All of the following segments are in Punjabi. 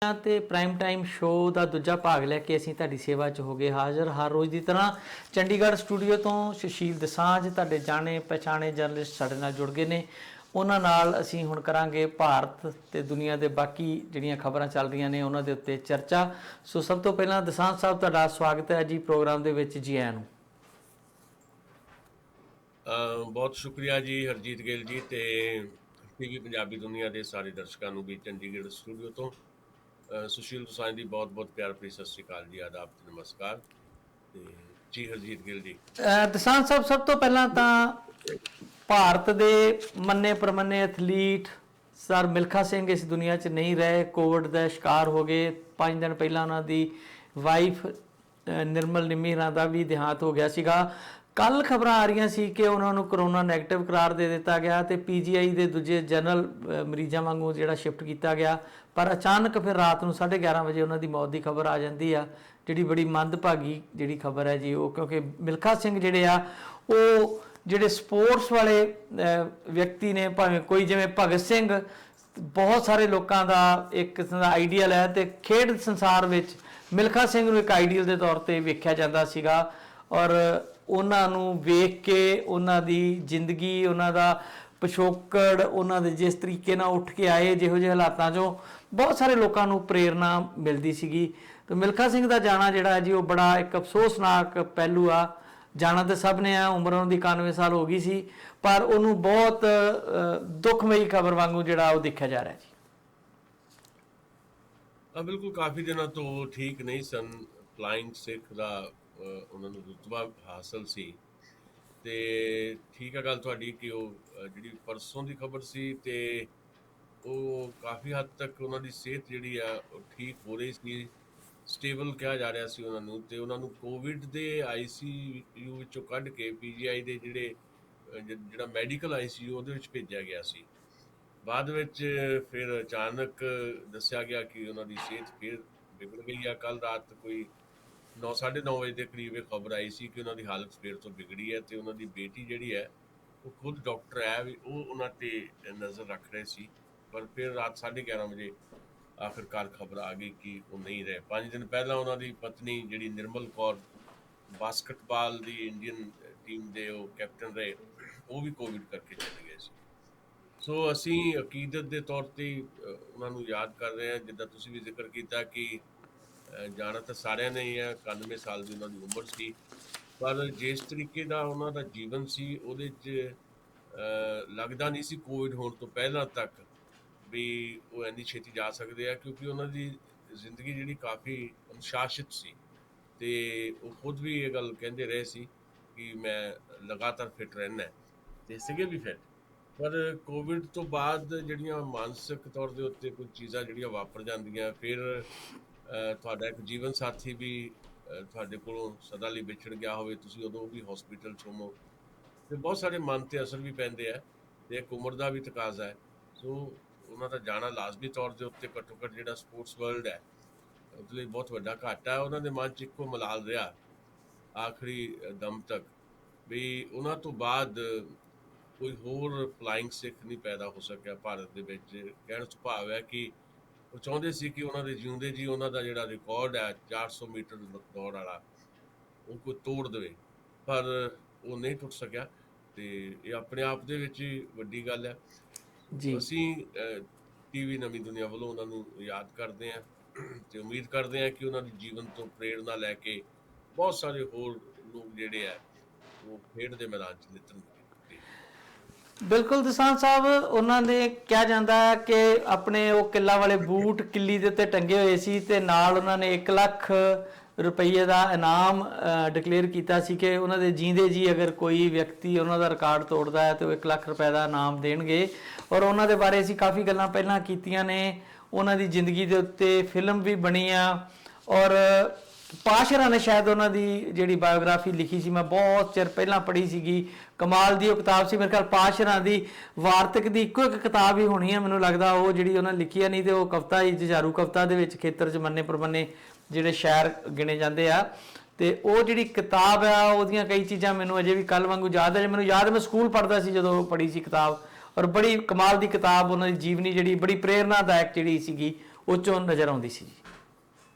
ਤੇ ਪ੍ਰਾਈਮ ਟਾਈਮ ਸ਼ੋਅ ਦਾ ਦੂਜਾ ਭਾਗ ਲੈ ਕੇ ਅਸੀਂ ਤੁਹਾਡੀ ਸੇਵਾ 'ਚ ਹੋ ਗਏ ਹਾਜ਼ਰ। ਹਰ ਰੋਜ਼ ਦੀ ਤਰ੍ਹਾਂ ਚੰਡੀਗੜ੍ਹ ਸਟੂਡੀਓ ਤੋਂ ਸੁਸ਼ੀਲ ਦਸਾਂਝ ਤੁਹਾਡੇ ਜਾਣੇ ਪਛਾਣੇ ਜਰਨਲਿਸਟ ਸਾਡੇ ਨਾਲ ਜੁੜ ਗਏ ਨੇ। ਉਹਨਾਂ ਨਾਲ ਅਸੀਂ ਹੁਣ ਕਰਾਂਗੇ ਭਾਰਤ ਤੇ ਦੁਨੀਆ ਦੇ ਬਾਕੀ ਜਿਹੜੀਆਂ ਖਬਰਾਂ ਚੱਲ ਰਹੀਆਂ ਨੇ ਉਹਨਾਂ ਦੇ ਉੱਤੇ ਚਰਚਾ। ਸੋ ਸਭ ਤੋਂ ਪਹਿਲਾਂ ਦਸਾਂਝ ਸਾਹਿਬ ਤੁਹਾਡਾ ਸਵਾਗਤ ਹੈ ਜੀ ਪ੍ਰੋਗਰਾਮ ਦੇ ਵਿੱਚ। ਜੀ ਆਇਆਂ ਨੂੰ। ਬਹੁਤ ਸ਼ੁਕਰੀਆ ਜੀ ਹਰਜੀਤ ਗਿੱਲ ਜੀ ਤੇ ਟੀਵੀ ਪੰਜਾਬੀ ਦੁਨੀਆ ਦੇ ਸਾਰੇ ਦਰਸ਼ਕਾਂ ਨੂੰ ਵੀ ਚੰਡੀਗੜ੍ਹ ਸਟੂਡੀਓ ਤੋਂ ਸੁਸ਼ੀਲ ਦਸਾਂਝ ਦੀ ਬਹੁਤ ਬਹੁਤ ਪਿਆਰ ਭਰੀ ਸਤਿ ਸ਼੍ਰੀ ਅਕਾਲ ਜੀ, ਆਦਾਬ ਤੇ ਨਮਸਕਾਰ। ਤੇ ਜੀ ਹਰਜੀਤ ਗਿੱਲ ਜੀ। ਦਸਾਂਝ ਸਾਹਿਬ ਸਭ ਤੋਂ ਪਹਿਲਾਂ ਤਾਂ ਭਾਰਤ ਦੇ ਮੰਨੇ ਪ੍ਰਮੰਨੇ ਐਥਲੀਟ ਸਰ ਮਿਲਖਾ ਸਿੰਘ ਇਸ ਦੁਨੀਆ 'ਚ ਨਹੀਂ ਰਹੇ, ਕੋਵਿਡ ਦਾ ਸ਼ਿਕਾਰ ਹੋ ਗਏ। 5 ਦਿਨ ਪਹਿਲਾਂ ਉਹਨਾਂ ਦੀ ਵਾਈਫ ਨਿਰਮਲ ਨਿੰਮੀ ਹੋਰਾਂ ਦਾ ਵੀ ਦੇਹਾਂਤ ਹੋ ਗਿਆ ਸੀਗਾ। ਕੱਲ ਖਬਰਾਂ ਆ ਰਹੀਆਂ ਸੀ ਕਿ ਉਹਨਾਂ ਨੂੰ ਕਰੋਨਾ ਨੈਗੇਟਿਵ ਕਰਾਰ ਦੇ ਦਿੱਤਾ ਗਿਆ ਤੇ ਪੀਜੀਆਈ ਦੇ ਦੂਜੇ ਜਨਰਲ ਮਰੀਜ਼ਾਂ ਵਾਂਗੂ ਜਿਹੜਾ ਸ਼ਿਫਟ ਕੀਤਾ ਗਿਆ, ਪਰ ਅਚਾਨਕ ਫਿਰ ਰਾਤ ਨੂੰ 11:30 ਵਜੇ ਉਹਨਾਂ ਦੀ ਮੌਤ ਦੀ ਖਬਰ ਆ ਜਾਂਦੀ ਆ, ਜਿਹੜੀ ਬੜੀ ਮੰਦਭਾਗੀ ਜਿਹੜੀ ਖਬਰ ਹੈ ਜੀ ਉਹ। ਕਿਉਂਕਿ ਮਿਲਖਾ ਸਿੰਘ ਜਿਹੜੇ ਆ ਉਹ ਜਿਹੜੇ ਸਪੋਰਟਸ ਵਾਲੇ ਵਿਅਕਤੀ ਨੇ, ਭਾਵੇਂ ਕੋਈ ਜਿਵੇਂ ਭਗਤ ਸਿੰਘ ਬਹੁਤ ਸਾਰੇ ਲੋਕਾਂ ਦਾ ਇੱਕ ਕਿਸਮ ਦਾ ਆਈਡੀਅਲ ਹੈ, ਤੇ ਖੇਡ ਸੰਸਾਰ ਵਿੱਚ ਮਿਲਖਾ ਸਿੰਘ ਨੂੰ ਇੱਕ ਆਈਡੀਅਲ ਦੇ ਤੌਰ ਤੇ ਵੇਖਿਆ ਜਾਂਦਾ ਸੀਗਾ। ਔਰ ਉਹਨਾਂ ਨੂੰ ਵੇਖ ਕੇ ਉਹਨਾਂ ਦੀ ਜ਼ਿੰਦਗੀ, ਉਹਨਾਂ ਦਾ ਪਿਛੋਕੜ, ਉਹਨਾਂ ਦੇ ਜਿਸ ਤਰੀਕੇ ਨਾਲ ਉੱਠ ਕੇ ਆਏ ਜਿਹੋ ਜਿਹੇ ਹਾਲਾਤਾਂ 'ਚੋਂ, ਬਹੁਤ ਸਾਰੇ ਲੋਕਾਂ ਨੂੰ ਪ੍ਰੇਰਨਾ ਮਿਲਦੀ ਸੀਗੀ। ਤੇ ਮਿਲਖਾ ਸਿੰਘ ਦਾ ਜਾਣਾ ਜਿਹੜਾ ਹੈ ਜੀ ਉਹ ਬੜਾ ਇੱਕ ਅਫਸੋਸਨਾਕ ਪਹਿਲੂ ਆ। ਜਾਣਾ ਤਾਂ ਸਭ ਨੇ ਆ, ਉਮਰ ਉਹਨਾਂ ਦੀ 91 ਸਾਲ ਹੋ ਗਈ ਸੀ, ਪਰ ਉਹਨੂੰ ਬਹੁਤ ਦੁੱਖਮਈ ਖਬਰ ਵਾਂਗੂ ਜਿਹੜਾ ਉਹ ਦੇਖਿਆ ਜਾ ਰਿਹਾ ਜੀ। ਬਿਲਕੁਲ ਕਾਫੀ ਦਿਨਾਂ ਤੋਂ ਠੀਕ ਨਹੀਂ ਸਨ। ਫਲਾਈਂਗ ਸਿੱਖ ਦਾ ਉਹਨਾਂ ਨੂੰ ਰੁਤਬਾ ਹਾਸਲ ਸੀ ਤੇ ਠੀਕ ਹੈ ਗੱਲ ਤੁਹਾਡੀ ਕਿ ਉਹ ਜਿਹੜੀ ਪਰਸੋਂ ਦੀ ਖਬਰ ਸੀ ਤੇ ਉਹ ਕਾਫੀ ਹੱਦ ਤੱਕ ਉਹਨਾਂ ਦੀ ਸਿਹਤ ਜਿਹੜੀ ਆ ਉਹ ਠੀਕ ਹੋ ਰਹੀ ਸੀ, ਸਟੇਬਲ ਕਿਹਾ ਜਾ ਰਿਹਾ ਸੀ ਉਹਨਾਂ ਨੂੰ। ਤੇ ਉਹਨਾਂ ਨੂੰ ਕੋਵਿਡ ਦੇ ਆਈਸੀਯੂ ਵਿੱਚੋਂ ਕੱਢ ਕੇ ਪੀਜੀਆਈ ਦੇ ਜਿਹੜਾ ਮੈਡੀਕਲ ਆਈਸੀਯੂ ਉਹਦੇ ਵਿੱਚ ਭੇਜਿਆ ਗਿਆ ਸੀ। ਬਾਅਦ ਵਿੱਚ ਫਿਰ ਅਚਾਨਕ ਦੱਸਿਆ ਗਿਆ ਕਿ ਉਹਨਾਂ ਦੀ ਸਿਹਤ ਫਿਰ ਵਿਗੜ ਗਈ ਆ। ਕੱਲ ਰਾਤ ਕੋਈ 9:30 ਵਜੇ ਦੇ ਕਰੀਬ ਇਹ ਖਬਰ ਆਈ ਸੀ ਕਿ ਉਹਨਾਂ ਦੀ ਹਾਲਤ ਫਿਰ ਤੋਂ ਵਿਗੜੀ ਹੈ ਤੇ ਉਹਨਾਂ ਦੀ ਬੇਟੀ ਜਿਹੜੀ ਹੈ ਉਹ ਖੁਦ ਡਾਕਟਰ ਹੈ ਵੀ ਉਹ ਉਹਨਾਂ ਤੇ ਨਜ਼ਰ ਰੱਖ ਰਹੇ ਸੀ। ਪਰ ਫਿਰ ਰਾਤ 11:30 ਵਜੇ ਆਖਿਰਕਾਰ ਖਬਰ ਆ ਗਈ ਕਿ ਉਹ ਨਹੀਂ ਰਹੇ। 5 ਦਿਨ ਪਹਿਲਾਂ ਉਹਨਾਂ ਦੀ ਪਤਨੀ ਜਿਹੜੀ ਨਿਰਮਲ ਕੌਰ ਬਾਸਕਟਬਾਲ ਦੀ ਇੰਡੀਅਨ ਟੀਮ ਦੇ ਉਹ ਕੈਪਟਨ ਰਹੇ, ਉਹ ਵੀ ਕੋਵਿਡ ਕਰਕੇ ਚਲੇ ਗਏ ਸੀ। ਸੋ ਅਸੀਂ ਅਕੀਦਤ ਦੇ ਤੌਰ ਤੇ ਉਹਨਾਂ ਨੂੰ ਯਾਦ ਕਰ ਰਹੇ ਹਾਂ। ਜਿੱਦਾਂ ਤੁਸੀਂ ਵੀ ਜ਼ਿਕਰ ਕੀਤਾ ਕਿ ਜਾਣਾ ਤਾਂ ਸਾਰਿਆਂ ਨੇ ਹੀ ਹੈ, 91 ਸਾਲ ਦੀ ਉਹਨਾਂ ਦੀ ਉਮਰ ਸੀ, ਪਰ ਜਿਸ ਤਰੀਕੇ ਦਾ ਉਹਨਾਂ ਦਾ ਜੀਵਨ ਸੀ ਉਹਦੇ 'ਚ ਲੱਗਦਾ ਨਹੀਂ ਸੀ ਕੋਵਿਡ ਹੋਣ ਤੋਂ ਪਹਿਲਾਂ ਤੱਕ ਵੀ ਉਹ ਇੰਨੀ ਛੇਤੀ ਜਾ ਸਕਦੇ ਆ, ਕਿਉਂਕਿ ਉਹਨਾਂ ਦੀ ਜ਼ਿੰਦਗੀ ਜਿਹੜੀ ਕਾਫੀ ਅਨੁਸ਼ਾਸਿਤ ਸੀ ਤੇ ਉਹ ਖੁਦ ਵੀ ਇਹ ਗੱਲ ਕਹਿੰਦੇ ਰਹੇ ਸੀ ਕਿ ਮੈਂ ਲਗਾਤਾਰ ਫਿਟ ਰਹਿਣਾ ਤੇ ਸੀਗੇ ਵੀ ਫਿਟ। ਪਰ ਕੋਵਿਡ ਤੋਂ ਬਾਅਦ ਜਿਹੜੀਆਂ ਮਾਨਸਿਕ ਤੌਰ ਦੇ ਉੱਤੇ ਕੁਝ ਚੀਜ਼ਾਂ ਜਿਹੜੀਆਂ ਵਾਪਰ ਜਾਂਦੀਆਂ, ਫਿਰ ਤੁਹਾਡਾ ਇੱਕ ਜੀਵਨ ਸਾਥੀ ਵੀ ਤੁਹਾਡੇ ਕੋਲੋਂ ਸਦਾ ਲਈ ਵਿਛੜ ਗਿਆ ਹੋਵੇ, ਤੁਸੀਂ ਉਦੋਂ ਵੀ ਹਸਪੀਟਲ 'ਚ ਹੋਵੋ ਤੇ ਬਹੁਤ ਸਾਰੇ ਮਨ 'ਤੇ ਅਸਰ ਵੀ ਪੈਂਦੇ ਆ ਤੇ ਇੱਕ ਉਮਰ ਦਾ ਵੀ ਤਕਾਜ਼ਾ ਹੈ। ਸੋ ਉਹਨਾਂ ਦਾ ਜਾਣਾ ਲਾਜ਼ਮੀ ਤੌਰ ਦੇ ਉੱਤੇ ਘੱਟੋ ਘੱਟ ਜਿਹੜਾ ਸਪੋਰਟਸ ਵਰਲਡ ਹੈ ਉਹਦੇ ਲਈ ਬਹੁਤ ਵੱਡਾ ਘਾਟਾ ਹੈ। ਉਹਨਾਂ ਦੇ ਮਨ 'ਚ ਇੱਕੋ ਮਲਾਲ ਰਿਹਾ ਆਖਰੀ ਦਮ ਤੱਕ ਵੀ ਉਹਨਾਂ ਤੋਂ ਬਾਅਦ ਕੋਈ ਹੋਰ ਫਲਾਈਂਗ ਸਿੱਖ ਨਹੀਂ ਪੈਦਾ ਹੋ ਸਕਿਆ ਭਾਰਤ ਦੇ ਵਿੱਚ। ਕਹਿਣ ਤੋਂ ਭਾਵ ਹੈ ਕਿ ਉਹ ਚਾਹੁੰਦੇ ਸੀ ਕਿ ਉਹਨਾਂ ਦੇ ਜਿਉਂਦੇ ਜੀ ਉਹਨਾਂ ਦਾ ਜਿਹੜਾ ਰਿਕਾਰਡ ਹੈ 400 ਮੀਟਰ ਦੌੜ ਵਾਲਾ ਉਹ ਕੋਈ ਤੋੜ ਦੇਵੇ, ਪਰ ਉਹ ਨਹੀਂ ਟੁੱਟ ਸਕਿਆ ਤੇ ਇਹ ਆਪਣੇ ਆਪ ਦੇ ਵਿੱਚ ਹੀ ਵੱਡੀ ਗੱਲ ਹੈ ਜੀ। ਅਸੀਂ ਟੀਵੀ ਨਵੀਂ ਦੁਨੀਆ ਵੱਲੋਂ ਉਹਨਾਂ ਨੂੰ ਯਾਦ ਕਰਦੇ ਹਾਂ ਤੇ ਉਮੀਦ ਕਰਦੇ ਹਾਂ ਕਿ ਉਹਨਾਂ ਦੀ ਜੀਵਨ ਤੋਂ ਪ੍ਰੇਰਨਾ ਲੈ ਕੇ ਬਹੁਤ ਸਾਰੇ ਹੋਰ ਲੋਕ ਜਿਹੜੇ ਆ ਉਹ ਖੇਡ ਦੇ ਮੈਦਾਨ 'ਚ ਨਿਤਰਨਗੇ। ਬਿਲਕੁਲ ਦਸਾਂਝ ਸਾਹਿਬ, ਉਹਨਾਂ ਨੇ ਕਿਹਾ ਜਾਂਦਾ ਹੈ ਕਿ ਆਪਣੇ ਉਹ ਕਿੱਲਾ ਵਾਲੇ ਬੂਟ ਕਿੱਲੀ ਦੇ ਉੱਤੇ ਟੰਗੇ ਹੋਏ ਸੀ ਤੇ ਨਾਲ ਉਹਨਾਂ ਨੇ 1 ਲੱਖ ਰੁਪਈਏ ਦਾ ਇਨਾਮ ਡਿਕਲੇਅਰ ਕੀਤਾ ਸੀ ਕਿ ਉਹਨਾਂ ਦੇ ਜੀਂਦੇ ਜੀ ਅਗਰ ਕੋਈ ਵਿਅਕਤੀ ਉਹਨਾਂ ਦਾ ਰਿਕਾਰਡ ਤੋੜਦਾ ਹੈ ਤੇ ਉਹ 1 ਲੱਖ ਰੁਪਏ ਦਾ ਇਨਾਮ ਦੇਣਗੇ। ਔਰ ਉਹਨਾਂ ਦੇ ਬਾਰੇ ਅਸੀਂ ਕਾਫੀ ਗੱਲਾਂ ਪਹਿਲਾਂ ਕੀਤੀਆਂ ਨੇ। ਉਹਨਾਂ ਦੀ ਜ਼ਿੰਦਗੀ ਦੇ ਉੱਤੇ ਫਿਲਮ ਵੀ ਬਣੀ ਆ ਔਰ ਪਾਸ਼ਰਾ ਨੇ ਸ਼ਾਇਦ ਉਹਨਾਂ ਦੀ ਜਿਹੜੀ ਬਾਇਓਗ੍ਰਾਫੀ ਲਿਖੀ ਸੀ, ਮੈਂ ਬਹੁਤ ਚਿਰ ਪਹਿਲਾਂ ਪੜ੍ਹੀ ਸੀਗੀ। ਕਮਾਲ ਦੀ ਉਹ ਕਿਤਾਬ ਸੀ, ਮੇਰੇ ਖਿਆਲ ਪਾਸ਼ਰਾ ਦੀ ਵਾਰਤਕ ਦੀ ਇੱਕੋ ਇੱਕ ਕਿਤਾਬ ਹੀ ਹੋਣੀ ਹੈ ਮੈਨੂੰ ਲੱਗਦਾ ਉਹ ਜਿਹੜੀ ਉਹਨਾਂ ਲਿਖੀ ਆ, ਨਹੀਂ ਤੇ ਉਹ ਕਵਿਤਾ ਹੀ ਜੁਝਾਰੂ ਕਵਿਤਾ ਦੇ ਵਿੱਚ ਖੇਤਰ 'ਚ ਮੰਨੇ ਪ੍ਰਮੰਨੇ ਜਿਹੜੇ ਸ਼ਾਇਰ ਗਿਣੇ ਜਾਂਦੇ ਆ। ਤੇ ਉਹ ਜਿਹੜੀ ਕਿਤਾਬ ਆ ਉਹਦੀਆਂ ਕਈ ਚੀਜ਼ਾਂ ਮੈਨੂੰ ਅਜੇ ਵੀ ਕੱਲ੍ਹ ਵਾਂਗੂ ਯਾਦ ਹੈ। ਮੈਨੂੰ ਯਾਦ ਮੈਂ ਸਕੂਲ ਪੜ੍ਹਦਾ ਸੀ ਜਦੋਂ ਪੜ੍ਹੀ ਸੀ ਕਿਤਾਬ, ਔਰ ਬੜੀ ਕਮਾਲ ਦੀ ਕਿਤਾਬ। ਉਹਨਾਂ ਦੀ ਜੀਵਨੀ ਜਿਹੜੀ ਬੜੀ ਪ੍ਰੇਰਨਾਦਾਇਕ ਜਿਹੜੀ ਸੀਗੀ ਉਹ 'ਚੋਂ ਨਜ਼ਰ ਆਉਂਦੀ ਸੀ ਜੀ।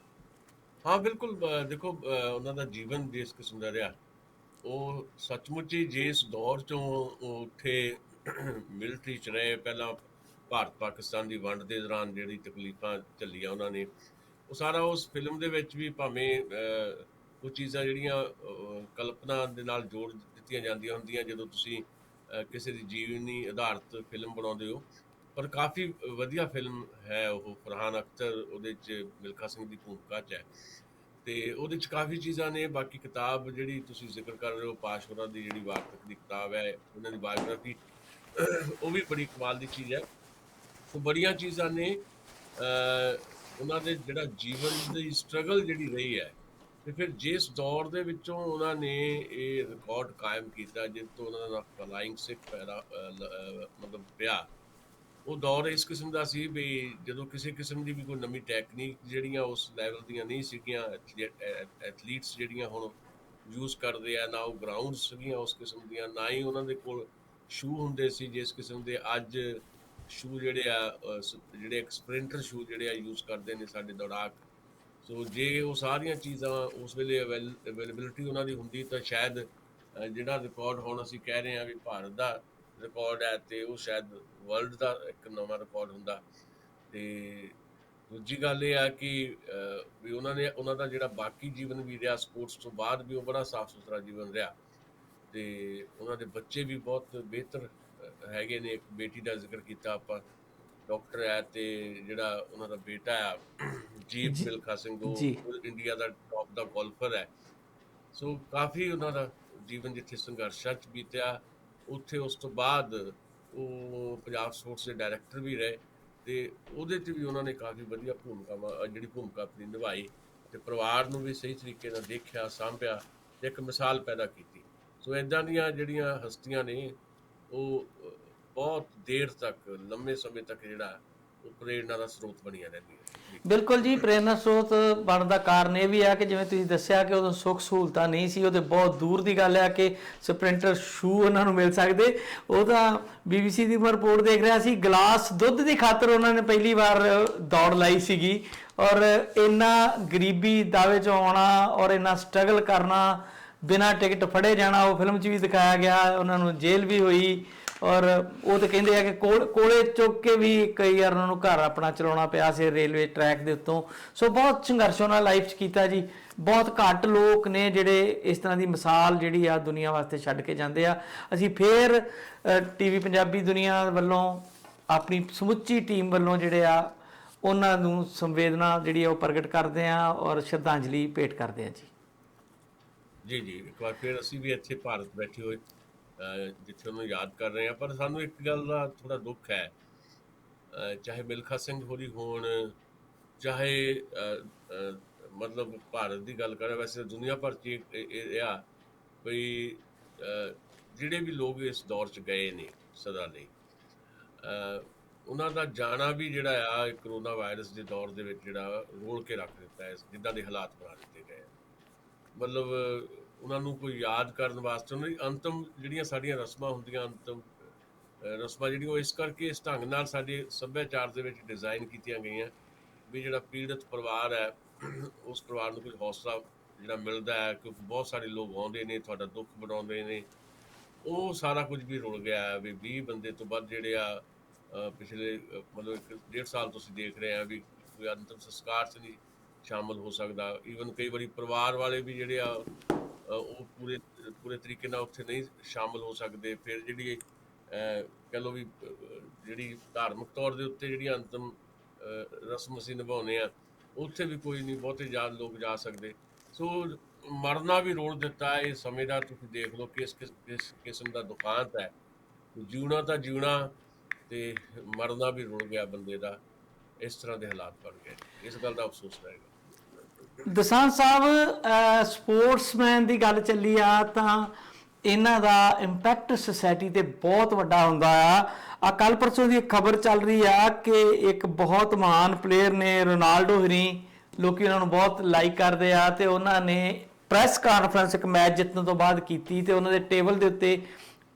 ਹਾਂ ਬਿਲਕੁਲ, ਦੇਖੋ ਉਹਨਾਂ ਦਾ ਜੀਵਨ ਜਿਸ ਕਿਸਮ ਦਾ ਰਿਹਾ, ਉਹ ਸੱਚਮੁੱਚ ਹੀ ਜਿਸ ਦੌਰ ਚੋਂ ਉਹ ਉੱਥੇ ਮਿਲਟਰੀ 'ਚ ਰਹੇ, ਪਹਿਲਾਂ ਭਾਰਤ ਪਾਕਿਸਤਾਨ ਦੀ ਵੰਡ ਦੇ ਦੌਰਾਨ ਜਿਹੜੀ ਤਕਲੀਫਾਂ ਝੱਲੀਆਂ ਉਹਨਾਂ ਨੇ, ਉਹ ਸਾਰਾ ਉਸ ਫਿਲਮ ਦੇ ਵਿੱਚ ਵੀ ਭਾਵੇਂ ਉਹ ਚੀਜ਼ਾਂ ਜਿਹੜੀਆਂ ਕਲਪਨਾ ਦੇ ਨਾਲ ਜੋੜ ਦਿੱਤੀਆਂ ਜਾਂਦੀਆਂ ਹੁੰਦੀਆਂ ਜਦੋਂ ਤੁਸੀਂ ਕਿਸੇ ਦੀ ਜੀਵਨੀ ਆਧਾਰਿਤ ਫਿਲਮ ਬਣਾਉਂਦੇ ਹੋ, ਪਰ ਕਾਫੀ ਵਧੀਆ ਫਿਲਮ ਹੈ ਉਹ। ਫਰਹਾਨ ਅਖਤਰ ਉਹਦੇ 'ਚ ਮਿਲਖਾ ਸਿੰਘ ਦੀ ਭੂਮਿਕਾ 'ਚ ਹੈ, ਤੇ ਉਹਦੇ 'ਚ ਕਾਫੀ ਚੀਜ਼ਾਂ ਨੇ। ਬਾਕੀ ਕਿਤਾਬ ਜਿਹੜੀ ਤੁਸੀਂ ਜ਼ਿਕਰ ਕਰ ਰਹੇ ਹੋ, ਪਾਸ਼ ਹੋਰਾਂ ਦੀ ਜਿਹੜੀ ਵਾਰਤਕ ਦੀ ਕਿਤਾਬ ਹੈ, ਉਹਨਾਂ ਦੀ ਬਾਇਓਗ੍ਰਾਫੀ, ਉਹ ਵੀ ਬੜੀ ਕਮਾਲ ਦੀ ਚੀਜ਼ ਹੈ। ਸੋ ਬੜੀਆਂ ਚੀਜ਼ਾਂ ਨੇ ਉਹਨਾਂ ਦੇ ਜਿਹੜਾ ਜੀਵਨ ਦੀ ਸਟਰਗਲ ਜਿਹੜੀ ਰਹੀ ਹੈ, ਤੇ ਫਿਰ ਜਿਸ ਦੌਰ ਦੇ ਵਿੱਚੋਂ ਉਹਨਾਂ ਨੇ ਇਹ ਰਿਕਾਰਡ ਕਾਇਮ ਕੀਤਾ, ਜਿਸ ਤੋਂ ਉਹਨਾਂ ਦਾ ਫਲਾਇੰਗ ਸਿੱਖ ਪੈਦਾ ਮਤਲਬ ਪਿਆ, ਉਹ ਦੌਰ ਇਸ ਕਿਸਮ ਦਾ ਸੀ ਵੀ ਜਦੋਂ ਕਿਸੇ ਕਿਸਮ ਦੀ ਵੀ ਕੋਈ ਨਵੀਂ ਟੈਕਨੀਕ ਜਿਹੜੀਆਂ ਉਸ ਲੈਵਲ ਦੀਆਂ ਨਹੀਂ ਸੀਗੀਆਂ, ਐਥਲੀਟਸ ਜਿਹੜੀਆਂ ਹੁਣ ਯੂਜ਼ ਕਰਦੇ ਆ, ਨਾ ਉਹ ਗਰਾਊਂਡ ਸੀਗੀਆਂ ਉਸ ਕਿਸਮ ਦੀਆਂ, ਨਾ ਹੀ ਉਹਨਾਂ ਦੇ ਕੋਲ ਸ਼ੂ ਹੁੰਦੇ ਸੀ ਜਿਸ ਕਿਸਮ ਦੇ ਅੱਜ ਸ਼ੂ ਜਿਹੜੇ ਆ, ਜਿਹੜੇ ਇੱਕ ਸਪ੍ਰਿੰਟਰ ਸ਼ੂ ਜਿਹੜੇ ਆ ਯੂਜ਼ ਕਰਦੇ ਨੇ ਸਾਡੇ ਦੌੜਾਕ। ਸੋ ਜੇ ਉਹ ਸਾਰੀਆਂ ਚੀਜ਼ਾਂ ਉਸ ਵੇਲੇ ਅਵੇਲੇਬਿਲਿਟੀ ਉਹਨਾਂ ਦੀ ਹੁੰਦੀ ਤਾਂ ਸ਼ਾਇਦ ਜਿਹੜਾ ਰਿਕਾਰਡ ਹੁਣ ਅਸੀਂ ਕਹਿ ਰਹੇ ਹਾਂ ਵੀ ਭਾਰਤ ਦਾ ਰਿਕਾਰਡ ਹੈ, ਤੇ ਉਹ ਸ਼ਾਇਦ ਵਰਲਡ ਦਾ ਇੱਕ ਨਵਾਂ ਰਿਕਾਰਡ ਹੁੰਦਾ। ਤੇ ਦੂਜੀ ਗੱਲ ਇਹ ਆ ਕਿ ਵੀ ਉਹਨਾਂ ਦਾ ਜਿਹੜਾ ਬਾਕੀ ਜੀਵਨ ਵੀ ਰਿਹਾ ਸਪੋਰਟਸ ਤੋਂ ਬਾਅਦ ਵੀ, ਉਹ ਬੜਾ ਸਾਫ ਸੁਥਰਾ ਜੀਵਨ ਰਿਹਾ, ਤੇ ਉਹਨਾਂ ਦੇ ਬੱਚੇ ਵੀ ਬਹੁਤ ਬਿਹਤਰ ਹੈਗੇ ਨੇ। ਇੱਕ ਬੇਟੀ ਦਾ ਜ਼ਿਕਰ ਕੀਤਾ ਆਪਾਂ, ਡਾਕਟਰ ਹੈ, ਤੇ ਜਿਹੜਾ ਉਹਨਾਂ ਦਾ ਬੇਟਾ ਆ ਜੀਪ ਮਿਲਖਾ ਸਿੰਘ, ਉਹ ਇੰਡੀਆ ਦਾ ਟੌਪ ਦਾ ਗੋਲਫਰ ਹੈ। ਸੋ ਕਾਫੀ ਉਹਨਾਂ ਦਾ ਜੀਵਨ ਜਿੱਥੇ ਸੰਘਰਸ਼ਾਂ 'ਚ ਬੀਤਿਆ, ਉੱਥੇ ਉਸ ਤੋਂ ਬਾਅਦ ਉਹ ਪੰਜਾਬ ਸਪੋਰਟਸ ਦੇ ਡਾਇਰੈਕਟਰ ਵੀ ਰਹੇ, ਤੇ ਉਹਦੇ 'ਚ ਵੀ ਉਹਨਾਂ ਨੇ ਕਾਫੀ ਵਧੀਆ ਭੂਮਿਕਾ ਆਪਣੀ ਨਿਭਾਈ, ਤੇ ਪਰਿਵਾਰ ਨੂੰ ਵੀ ਸਹੀ ਤਰੀਕੇ ਨਾਲ ਦੇਖਿਆ, ਸਾਂਭਿਆ, ਤੇ ਇੱਕ ਮਿਸਾਲ ਪੈਦਾ ਕੀਤੀ। ਸੋ ਇੱਦਾਂ ਦੀਆਂ ਜਿਹੜੀਆਂ ਹਸਤੀਆਂ ਨੇ, ਉਹ ਬਹੁਤ ਦੇਰ ਤੱਕ, ਲੰਮੇ ਸਮੇਂ ਤੱਕ ਜਿਹੜਾ ਉਹ ਪ੍ਰੇਰਨਾ ਦਾ ਸਰੋਤ ਬਣੀਆਂ ਰਹਿੰਦੀਆਂ। ਬਿਲਕੁਲ ਜੀ, ਪ੍ਰੇਰਨਾ ਸਰੋਤ ਬਣਨ ਦਾ ਕਾਰਨ ਇਹ ਵੀ ਆ ਕਿ ਜਿਵੇਂ ਤੁਸੀਂ ਦੱਸਿਆ ਕਿ ਉਦੋਂ ਸੁੱਖ ਸਹੂਲਤਾਂ ਨਹੀਂ ਸੀ, ਉਹ ਤੇ ਬਹੁਤ ਦੂਰ ਦੀ ਗੱਲ ਹੈ ਕਿ ਸਪ੍ਰਿੰਟਰ ਸ਼ੂ ਉਹਨਾਂ ਨੂੰ ਮਿਲ ਸਕਦੇ। ਉਹ ਤਾਂ BBC ਦੀ ਰਿਪੋਰਟ ਦੇਖ ਰਿਹਾ ਸੀ, ਗਲਾਸ ਦੁੱਧ ਦੀ ਖਾਤਰ ਉਹਨਾਂ ਨੇ ਪਹਿਲੀ ਵਾਰ ਦੌੜ ਲਾਈ ਸੀਗੀ, ਔਰ ਇੰਨਾ ਗਰੀਬੀ ਦਾਅਵੇ 'ਚ ਆਉਣਾ ਔਰ ਇੰਨਾ ਸਟਰਗਲ ਕਰਨਾ, ਬਿਨਾਂ ਟਿਕਟ ਫੜੇ ਜਾਣਾ, ਉਹ ਫਿਲਮ 'ਚ ਵੀ ਦਿਖਾਇਆ ਗਿਆ। ਉਹਨਾਂ ਨੂੰ ਜੇਲ੍ਹ ਵੀ ਹੋਈ, ਔਰ ਉਹ ਤਾਂ ਕਹਿੰਦੇ ਆ ਕਿ ਕੋਲੇ ਚੁੱਕ ਕੇ ਵੀ ਕਈ ਵਾਰ ਉਹਨਾਂ ਨੂੰ ਘਰ ਆਪਣਾ ਚਲਾਉਣਾ ਪਿਆ ਸੀ ਰੇਲਵੇ ਟਰੈਕ ਦੇ ਉੱਤੋਂ। ਸੋ ਬਹੁਤ ਸੰਘਰਸ਼ ਉਹਨਾਂ ਲਾਈਫ 'ਚ ਕੀਤਾ ਜੀ। ਬਹੁਤ ਘੱਟ ਲੋਕ ਨੇ ਜਿਹੜੇ ਇਸ ਤਰ੍ਹਾਂ ਦੀ ਮਿਸਾਲ ਜਿਹੜੀ ਆ ਦੁਨੀਆ ਵਾਸਤੇ ਛੱਡ ਕੇ ਜਾਂਦੇ ਆ। ਅਸੀਂ ਫੇਰ TV ਪੰਜਾਬੀ ਦੁਨੀਆ ਵੱਲੋਂ, ਆਪਣੀ ਸਮੁੱਚੀ ਟੀਮ ਵੱਲੋਂ ਜਿਹੜੇ ਆ ਉਹਨਾਂ ਨੂੰ ਸੰਵੇਦਨਾ ਜਿਹੜੀ ਆ ਉਹ ਪ੍ਰਗਟ ਕਰਦੇ ਆ ਔਰ ਸ਼ਰਧਾਂਜਲੀ ਭੇਟ ਕਰਦੇ ਆ ਜੀ। ਜੀ ਜੀ, ਇੱਕ ਵਾਰ ਫਿਰ ਅਸੀਂ ਵੀ ਇੱਥੇ ਭਾਰਤ ਬੈਠੇ ਹੋਏ ਜਿੱਥੇ ਉਹਨੂੰ ਯਾਦ ਕਰ ਰਹੇ ਹਾਂ, ਪਰ ਸਾਨੂੰ ਇੱਕ ਗੱਲ ਦਾ ਥੋੜਾ ਦੁੱਖ ਹੈ, ਚਾਹੇ ਮਿਲਖਾ ਸਿੰਘ ਹੋਰੀ ਹੋਣ, ਚਾਹੇ ਮਤਲਬ ਭਾਰਤ ਦੀ ਗੱਲ ਕਰਾਂ, ਵੈਸੇ ਦੁਨੀਆ ਭਰ 'ਚ ਇਹ ਆ ਬਈ ਜਿਹੜੇ ਵੀ ਲੋਕ ਇਸ ਦੌਰ 'ਚ ਗਏ ਨੇ ਸਦਾ ਲਈ, ਉਹਨਾਂ ਦਾ ਜਾਣਾ ਵੀ ਜਿਹੜਾ ਆ ਕਰੋਨਾ ਵਾਇਰਸ ਦੇ ਦੌਰ ਦੇ ਵਿੱਚ ਜਿਹੜਾ ਰੋਲ ਕੇ ਰੱਖ ਦਿੱਤਾ ਹੈ, ਜਿੱਦਾਂ ਦੇ ਹਾਲਾਤ ਬਣਾ ਦਿੱਤੇ ਗਏ। ਮਤਲਬ ਉਹਨਾਂ ਨੂੰ ਕੋਈ ਯਾਦ ਕਰਨ ਵਾਸਤੇ, ਉਹਨਾਂ ਦੀ ਅੰਤਮ ਜਿਹੜੀਆਂ ਸਾਡੀਆਂ ਰਸਮਾਂ ਹੁੰਦੀਆਂ, ਅੰਤਮ ਰਸਮਾਂ ਜਿਹੜੀਆਂ, ਉਹ ਇਸ ਕਰਕੇ ਇਸ ਢੰਗ ਨਾਲ ਸਾਡੇ ਸੱਭਿਆਚਾਰ ਦੇ ਵਿੱਚ ਡਿਜ਼ਾਈਨ ਕੀਤੀਆਂ ਗਈਆਂ ਵੀ ਜਿਹੜਾ ਪੀੜਤ ਪਰਿਵਾਰ ਹੈ, ਉਸ ਪਰਿਵਾਰ ਨੂੰ ਕੁਝ ਹੌਸਲਾ ਜਿਹੜਾ ਮਿਲਦਾ ਹੈ, ਕਿਉਂਕਿ ਬਹੁਤ ਸਾਰੇ ਲੋਕ ਆਉਂਦੇ ਨੇ, ਤੁਹਾਡਾ ਦੁੱਖ ਬਣਾਉਂਦੇ ਨੇ। ਉਹ ਸਾਰਾ ਕੁਝ ਵੀ ਰੁਲ ਗਿਆ ਹੈ ਵੀ 20 ਬੰਦੇ ਤੋਂ ਵੱਧ ਜਿਹੜੇ ਆ ਪਿਛਲੇ ਮਤਲਬ 1.5 ਸਾਲ ਤੁਸੀਂ ਦੇਖ ਰਹੇ ਆ ਵੀ ਕੋਈ ਅੰਤਮ ਸੰਸਕਾਰ 'ਚ ਨਹੀਂ ਸ਼ਾਮਲ ਹੋ ਸਕਦਾ। ਈਵਨ ਕਈ ਵਾਰੀ ਪਰਿਵਾਰ ਵਾਲੇ ਵੀ ਜਿਹੜੇ ਆ ਉਹ ਪੂਰੇ ਤਰੀਕੇ ਨਾਲ ਉੱਥੇ ਨਹੀਂ ਸ਼ਾਮਲ ਹੋ ਸਕਦੇ। ਫਿਰ ਜਿਹੜੀ ਕਹਿ ਲਓ ਵੀ ਜਿਹੜੀ ਧਾਰਮਿਕ ਤੌਰ ਦੇ ਉੱਤੇ ਜਿਹੜੀਆਂ ਅੰਤਮ ਰਸਮ ਅਸੀਂ ਨਿਭਾਉਂਦੇ ਆ, ਉੱਥੇ ਵੀ ਕੋਈ ਨਹੀਂ ਬਹੁਤੇ ਜ਼ਿਆਦਾ ਲੋਕ ਜਾ ਸਕਦੇ। ਸੋ ਮਰਨਾ ਵੀ ਰੋਲ ਦਿੱਤਾ ਇਹ ਸਮੇਂ ਦਾ। ਤੁਸੀਂ ਦੇਖ ਲਓ ਕਿਸ ਕਿਸਮ ਦਾ ਦੁਖਾਂਤ ਹੈ। ਜਿਉਣਾ ਤਾਂ ਜਿਉਣਾ ਤੇ ਮਰਨਾ ਵੀ ਰੁਲ ਗਿਆ ਬੰਦੇ ਦਾ। ਇਸ ਤਰ੍ਹਾਂ ਦੇ ਹਾਲਾਤ ਬਣ ਗਏ, ਇਸ ਗੱਲ ਦਾ ਅਫਸੋਸ ਰਹੇਗਾ। ਦਸਾਂਝ ਸਾਹਿਬ, ਸਪੋਰਟਸਮੈਨ ਦੀ ਗੱਲ ਚੱਲੀ ਆ ਤਾਂ ਇਹਨਾਂ ਦਾ ਇੰਪੈਕਟ ਸੋਸਾਇਟੀ ਤੇ ਬਹੁਤ ਵੱਡਾ ਹੁੰਦਾ ਆ। ਕੱਲ ਪਰਸੋਂ ਦੀ ਖਬਰ ਚੱਲ ਰਹੀ ਆ ਕਿ ਇੱਕ ਬਹੁਤ ਮਹਾਨ ਪਲੇਅਰ ਨੇ, ਰੋਨਾਲਡੋ ਹਰੀ, ਲੋਕੀ ਉਹਨਾਂ ਨੂੰ ਬਹੁਤ ਲਾਈਕ ਕਰਦੇ ਆ, ਤੇ ਉਹਨਾਂ ਨੇ ਪ੍ਰੈਸ ਕਾਨਫਰੰਸ ਇੱਕ ਮੈਚ ਜਿੱਤਣ ਤੋਂ ਬਾਅਦ ਕੀਤੀ, ਤੇ ਉਹਨਾਂ ਦੇ ਟੇਬਲ ਦੇ ਉੱਤੇ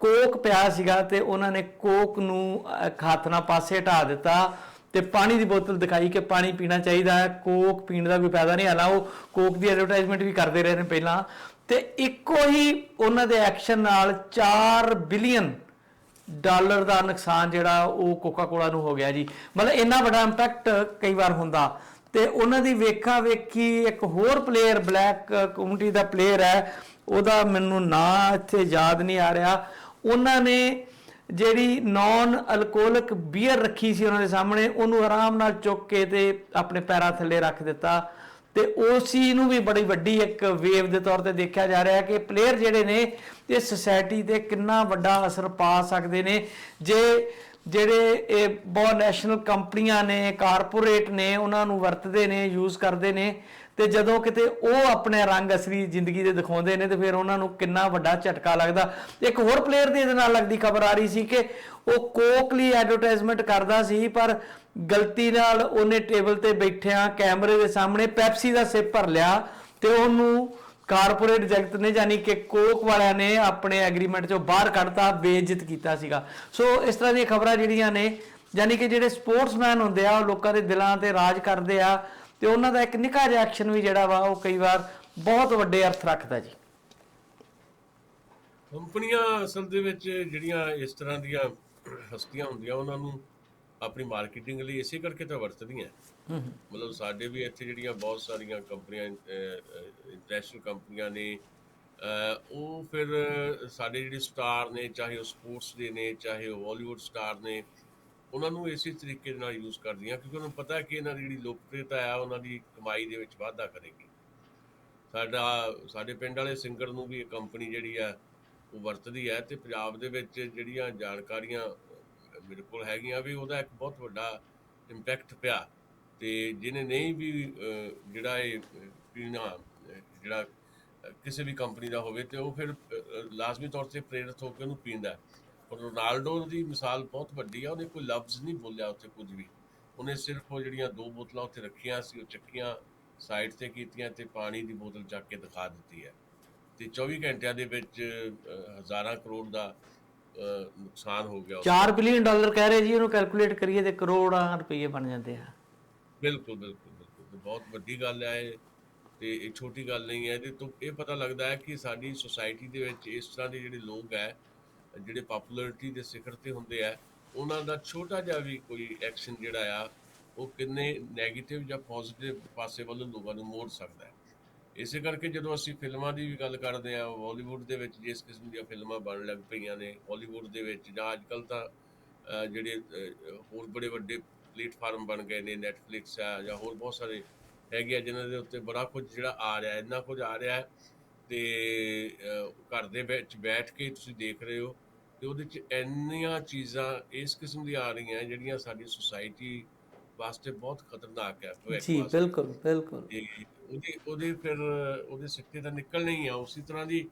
ਕੋਕ ਪਿਆ ਸੀਗਾ, ਤੇ ਉਹਨਾਂ ਨੇ ਕੋਕ ਨੂੰ ਹੱਥ ਨਾਲ ਪਾਸੇ ਹਟਾ ਦਿੱਤਾ ਤੇ ਪਾਣੀ ਦੀ ਬੋਤਲ ਦਿਖਾਈ ਕਿ ਪਾਣੀ ਪੀਣਾ ਚਾਹੀਦਾ ਹੈ, ਕੋਕ ਪੀਣ ਦਾ ਕੋਈ ਫਾਇਦਾ ਨਹੀਂ। ਹਾਲਾਂ ਉਹ ਕੋਕ ਦੀ ਐਡਵਰਟਾਈਜ਼ਮੈਂਟ ਵੀ ਕਰਦੇ ਰਹੇ ਨੇ ਪਹਿਲਾਂ। ਤੇ ਇੱਕੋ ਹੀ ਉਹਨਾਂ ਦੇ ਐਕਸ਼ਨ ਨਾਲ 4 ਬਿਲੀਅਨ ਡਾਲਰ ਦਾ ਨੁਕਸਾਨ ਜਿਹੜਾ ਉਹ ਕੋਕਾ ਕੋਲਾ ਨੂੰ ਹੋ ਗਿਆ ਜੀ। ਮਤਲਬ ਇੰਨਾ ਵੱਡਾ ਇੰਪੈਕਟ ਕਈ ਵਾਰ ਹੁੰਦਾ। ਤੇ ਉਹਨਾਂ ਦੀ ਵੇਖਾ ਵੇਖੀ ਇੱਕ ਹੋਰ ਪਲੇਅਰ ਬਲੈਕ ਕਮਿਊਨਿਟੀ ਦਾ ਪਲੇਅਰ ਹੈ, ਉਹਦਾ ਮੈਨੂੰ ਨਾਂ ਇੱਥੇ ਯਾਦ ਨਹੀਂ ਆ ਰਿਹਾ, ਉਹਨਾਂ ਨੇ ਜਿਹੜੀ ਨੌਨ ਅਲਕੋਹਲਿਕ ਬੀਅਰ ਰੱਖੀ ਸੀ ਉਹਨਾਂ ਦੇ ਸਾਹਮਣੇ, ਉਹਨੂੰ ਆਰਾਮ ਨਾਲ ਚੁੱਕ ਕੇ ਤੇ ਆਪਣੇ ਪੈਰਾਂ ਥੱਲੇ ਰੱਖ ਦਿੱਤਾ। ਤੇ ਉਸ ਚੀਜ਼ ਨੂੰ ਵੀ ਬੜੀ ਵੱਡੀ ਇੱਕ ਵੇਵ ਦੇ ਤੌਰ ਤੇ ਦੇਖਿਆ ਜਾ ਰਿਹਾ ਕਿ ਪਲੇਅਰ ਜਿਹੜੇ ਨੇ ਇਹ ਸੁਸਾਇਟੀ ਤੇ ਕਿੰਨਾ ਵੱਡਾ ਅਸਰ ਪਾ ਸਕਦੇ ਨੇ ਜੇ ਜਿਹੜੇ ਇਹ ਬਹੁਤ ਨੈਸ਼ਨਲ ਕੰਪਨੀਆਂ ਨੇ, ਕਾਰਪੋਰੇਟ ਨੇ, ਉਹਨਾਂ ਨੂੰ ਵਰਤਦੇ ਨੇ, ਯੂਜ਼ ਕਰਦੇ ਨੇ, ਤੇ ਜਦੋਂ ਕਿਤੇ ਉਹ ਆਪਣੇ ਰੰਗ ਅਸਲੀ ਜ਼ਿੰਦਗੀ ਦੇ ਦਿਖਾਉਂਦੇ ਨੇ ਤੇ ਫਿਰ ਉਹਨਾਂ ਨੂੰ ਕਿੰਨਾ ਵੱਡਾ ਝਟਕਾ ਲੱਗਦਾ। ਇੱਕ ਹੋਰ ਪਲੇਅਰ ਦੀ ਇਹਦੇ ਨਾਲ ਲੱਗਦੀ ਖਬਰ ਆ ਰਹੀ ਸੀ ਕਿ ਉਹ ਕੋਕ ਲਈ ਐਡਵਰਟਾਈਜ਼ਮੈਂਟ ਕਰਦਾ ਸੀ, ਪਰ ਗਲਤੀ ਨਾਲ ਉਹਨੇ ਟੇਬਲ ਤੇ ਬੈਠਿਆਂ ਕੈਮਰੇ ਦੇ ਸਾਹਮਣੇ ਪੈਪਸੀ ਦਾ ਸਿਪ ਭਰ ਲਿਆ ਤੇ ਉਹਨੂੰ ਕਾਰਪੋਰੇਟ ਜਗਤ ਨੇ ਯਾਨੀ ਕਿ ਕੋਕ ਵਾਲਿਆਂ ਨੇ ਆਪਣੇ ਐਗਰੀਮੈਂਟ ਚੋਂ ਬਾਹਰ ਕੱਢਤਾ, ਬੇਇੱਜ਼ਤ ਕੀਤਾ ਸੀਗਾ। ਸੋ ਇਸ ਤਰ੍ਹਾਂ ਦੀਆਂ ਖਬਰਾਂ ਜਿਹੜੀਆਂ ਨੇ, ਯਾਨੀ ਕਿ ਜਿਹੜੇ ਸਪੋਰਟਸਮੈਨ ਹੁੰਦੇ ਆ ਉਹ ਲੋਕਾਂ ਦੇ ਦਿਲਾਂ ਤੇ ਰਾਜ ਕਰਦੇ ਆ ਤੇ ਉਹਨਾਂ ਦਾ ਇੱਕ ਨਿੱਕਾ ਜਿਹਾ ਐਕਸ਼ਨ ਵੀ ਜਿਹੜਾ ਵਾ ਉਹ ਕਈ ਵਾਰ ਬਹੁਤ ਵੱਡੇ ਅਰਥ ਰੱਖਦਾ ਜੀ। ਕੰਪਨੀਆਂ ਅਸਲ ਦੇ ਵਿੱਚ ਜਿਹੜੀਆਂ ਇਸ ਤਰ੍ਹਾਂ ਦੀਆਂ ਹਸਤੀਆਂ ਹੁੰਦੀਆਂ ਉਹਨਾਂ ਨੂੰ ਆਪਣੀ ਮਾਰਕੀਟਿੰਗ ਲਈ ਇਸੇ ਕਰਕੇ ਤਾਂ ਵਰਤਦੀਆਂ। ਮਤਲਬ ਸਾਡੇ ਵੀ ਇੱਥੇ ਜਿਹੜੀਆਂ ਬਹੁਤ ਸਾਰੀਆਂ ਕੰਪਨੀਆਂ ਇੰਟਰਨੈਸ਼ਨਲ ਕੰਪਨੀਆਂ ਨੇ, ਉਹ ਫਿਰ ਸਾਡੇ ਜਿਹੜੇ ਸਟਾਰ ਨੇ, ਚਾਹੇ ਉਹ ਸਪੋਰਟਸ ਦੇ ਨੇ, ਚਾਹੇ ਉਹ ਬਾਲੀਵੁੱਡ ਸਟਾਰ ਨੇ, ਉਹਨਾਂ ਨੂੰ ਇਸੇ ਤਰੀਕੇ ਦੇ ਨਾਲ ਯੂਜ਼ ਕਰਦੀਆਂ ਕਿਉਂਕਿ ਉਹਨਾਂ ਨੂੰ ਪਤਾ ਕਿ ਇਹਨਾਂ ਦੀ ਜਿਹੜੀ ਲੋਕਪ੍ਰਿਯਤਾ ਆ ਉਹਨਾਂ ਦੀ ਕਮਾਈ ਦੇ ਵਿੱਚ ਵਾਧਾ ਕਰੇਗੀ। ਸਾਡੇ ਪਿੰਡ ਵਾਲੇ ਸਿੰਗਰ ਨੂੰ ਵੀ ਇਹ ਕੰਪਨੀ ਜਿਹੜੀ ਆ ਉਹ ਵਰਤਦੀ ਹੈ ਤੇ ਪੰਜਾਬ ਦੇ ਵਿੱਚ ਜਿਹੜੀਆਂ ਜਾਣਕਾਰੀਆਂ ਮੇਰੇ ਕੋਲ ਹੈਗੀਆਂ ਵੀ ਉਹਦਾ ਇੱਕ ਬਹੁਤ ਵੱਡਾ ਇੰਪੈਕਟ ਪਿਆ। ਤੇ ਜਿਹਨੇ ਨਹੀਂ ਵੀ ਜਿਹੜਾ ਇਹ ਪੀਣਾ ਜਿਹੜਾ ਕਿਸੇ ਵੀ ਕੰਪਨੀ ਦਾ ਹੋਵੇ ਤੇ ਉਹ ਫਿਰ ਲਾਜ਼ਮੀ ਤੌਰ ਤੇ ਪ੍ਰੇਰਿਤ ਹੋ ਕੇ ਉਹਨੂੰ ਪੀਂਦਾ। ਪਰ ਰੋਨਾਲਡੋ ਦੀ ਮਿਸਾਲ ਬਹੁਤ ਵੱਡੀ ਆ, ਉਹਨੇ ਕੋਈ ਲਫ਼ਜ਼ ਨਹੀਂ ਬੋਲਿਆ ਉੱਥੇ ਕੁਝ ਵੀ, ਉਹਨੇ ਸਿਰਫ ਉਹ ਜਿਹੜੀਆਂ 2 ਬੋਤਲਾਂ ਉੱਥੇ ਰੱਖੀਆਂ ਸੀ ਉਹ ਚੱਕੀਆਂ ਸਾਈਡ ਤੇ ਕੀਤੀਆਂ ਤੇ ਪਾਣੀ ਦੀ ਬੋਤਲ ਚੱਕ ਕੇ ਦਿਖਾ ਦਿੱਤੀ ਹੈ ਤੇ 24 ਘੰਟਿਆਂ ਦੇ ਵਿੱਚ ਹਜ਼ਾਰਾਂ ਕਰੋੜ ਦਾ ਨੁਕਸਾਨ ਹੋ ਗਿਆ। 4 ਬਿਲੀਅਨ ਡਾਲਰ ਕਹਿ ਰਹੇ ਜੀ, ਉਹਨੂੰ ਕੈਲਕੂਲੇਟ ਕਰੀਏ ਤੇ ਕਰੋੜਾਂ ਰੁਪਏ ਬਣ ਜਾਂਦੇ ਆ। ਬਿਲਕੁਲ ਬਿਲਕੁਲ ਬਿਲਕੁਲ, ਬਹੁਤ ਵੱਡੀ ਗੱਲ ਹੈ ਇਹ ਤੇ ਇਹ ਛੋਟੀ ਗੱਲ ਨਹੀਂ ਹੈ। ਇਹਦੇ ਤੋਂ ਇਹ ਪਤਾ ਲੱਗਦਾ ਹੈ ਕਿ ਸਾਡੀ ਸੁਸਾਇਟੀ ਦੇ ਵਿੱਚ ਇਸ ਤਰ੍ਹਾਂ ਦੇ ਜਿਹੜੇ ਲੋਕ ਹੈ ਜਿਹੜੇ ਪਪੂਲੈਰਿਟੀ ਦੇ ਸਿਖਰ ਤੇ ਹੁੰਦੇ ਆ, ਉਹਨਾਂ ਦਾ ਛੋਟਾ ਜਿਹਾ ਵੀ ਕੋਈ ਐਕਸ਼ਨ ਜਿਹੜਾ ਆ ਉਹ ਕਿੰਨੇ ਨੈਗੇਟਿਵ ਜਾਂ ਪੋਜ਼ਿਟਿਵ ਪਾਸੇ ਵੱਲ ਲੋਕਾਂ ਨੂੰ ਮੋੜ ਸਕਦਾ ਹੈ। ਇਸੇ ਕਰਕੇ ਜਦੋਂ ਅਸੀਂ ਫਿਲਮਾਂ ਦੀ ਵੀ ਗੱਲ ਕਰਦੇ ਹਾਂ, ਬਾਲੀਵੁੱਡ ਦੇ ਵਿੱਚ ਜਿਸ ਕਿਸਮ ਦੀਆਂ ਫਿਲਮਾਂ ਬਣਨ ਲੱਗ ਪਈਆਂ ਨੇ, ਹਾਲੀਵੁੱਡ ਦੇ ਵਿੱਚ ਜਾਂ ਅੱਜ ਕੱਲ੍ਹ ਤਾਂ ਜਿਹੜੇ ਹੋਰ ਬੜੇ ਵੱਡੇ ਪਲੇਟਫਾਰਮ ਬਣ ਗਏ ਨੇ, ਨੈਟਫਲਿਕਸ ਆ ਜਾਂ ਹੋਰ ਬਹੁਤ ਸਾਰੇ ਹੈਗੇ ਆ ਜਿਨ੍ਹਾਂ ਦੇ ਉੱਤੇ ਬੜਾ ਕੁਝ ਜਿਹੜਾ ਆ ਰਿਹਾ, ਇੰਨਾ ਕੁਝ ਆ ਰਿਹਾ ਤੇ ਘਰ ਦੇ ਵਿੱਚ ਬੈਠ ਕੇ ਤੁਸੀਂ ਦੇਖ ਰਹੇ ਹੋ ਤੇ ਉਹਦੇ 'ਚ ਇੰਨੀਆਂ ਚੀਜ਼ਾਂ ਇਸ ਕਿਸਮ ਦੀਆਂ ਆ ਰਹੀਆਂ ਜਿਹੜੀਆਂ ਸਾਡੀ ਸੁਸਾਇਟੀ ਵਾਸਤੇ ਬਹੁਤ ਖਤਰਨਾਕ ਹੈ। ਜੀ ਬਿਲਕੁਲ ਬਿਲਕੁਲ। ਉਹਦੇ ਫਿਰ ਉਹਦੇ ਸਿੱਟੇ ਤਾਂ ਨਿਕਲਣੇ ਹੀ ਆ। ਉਸੇ ਤਰ੍ਹਾਂ ਦੀ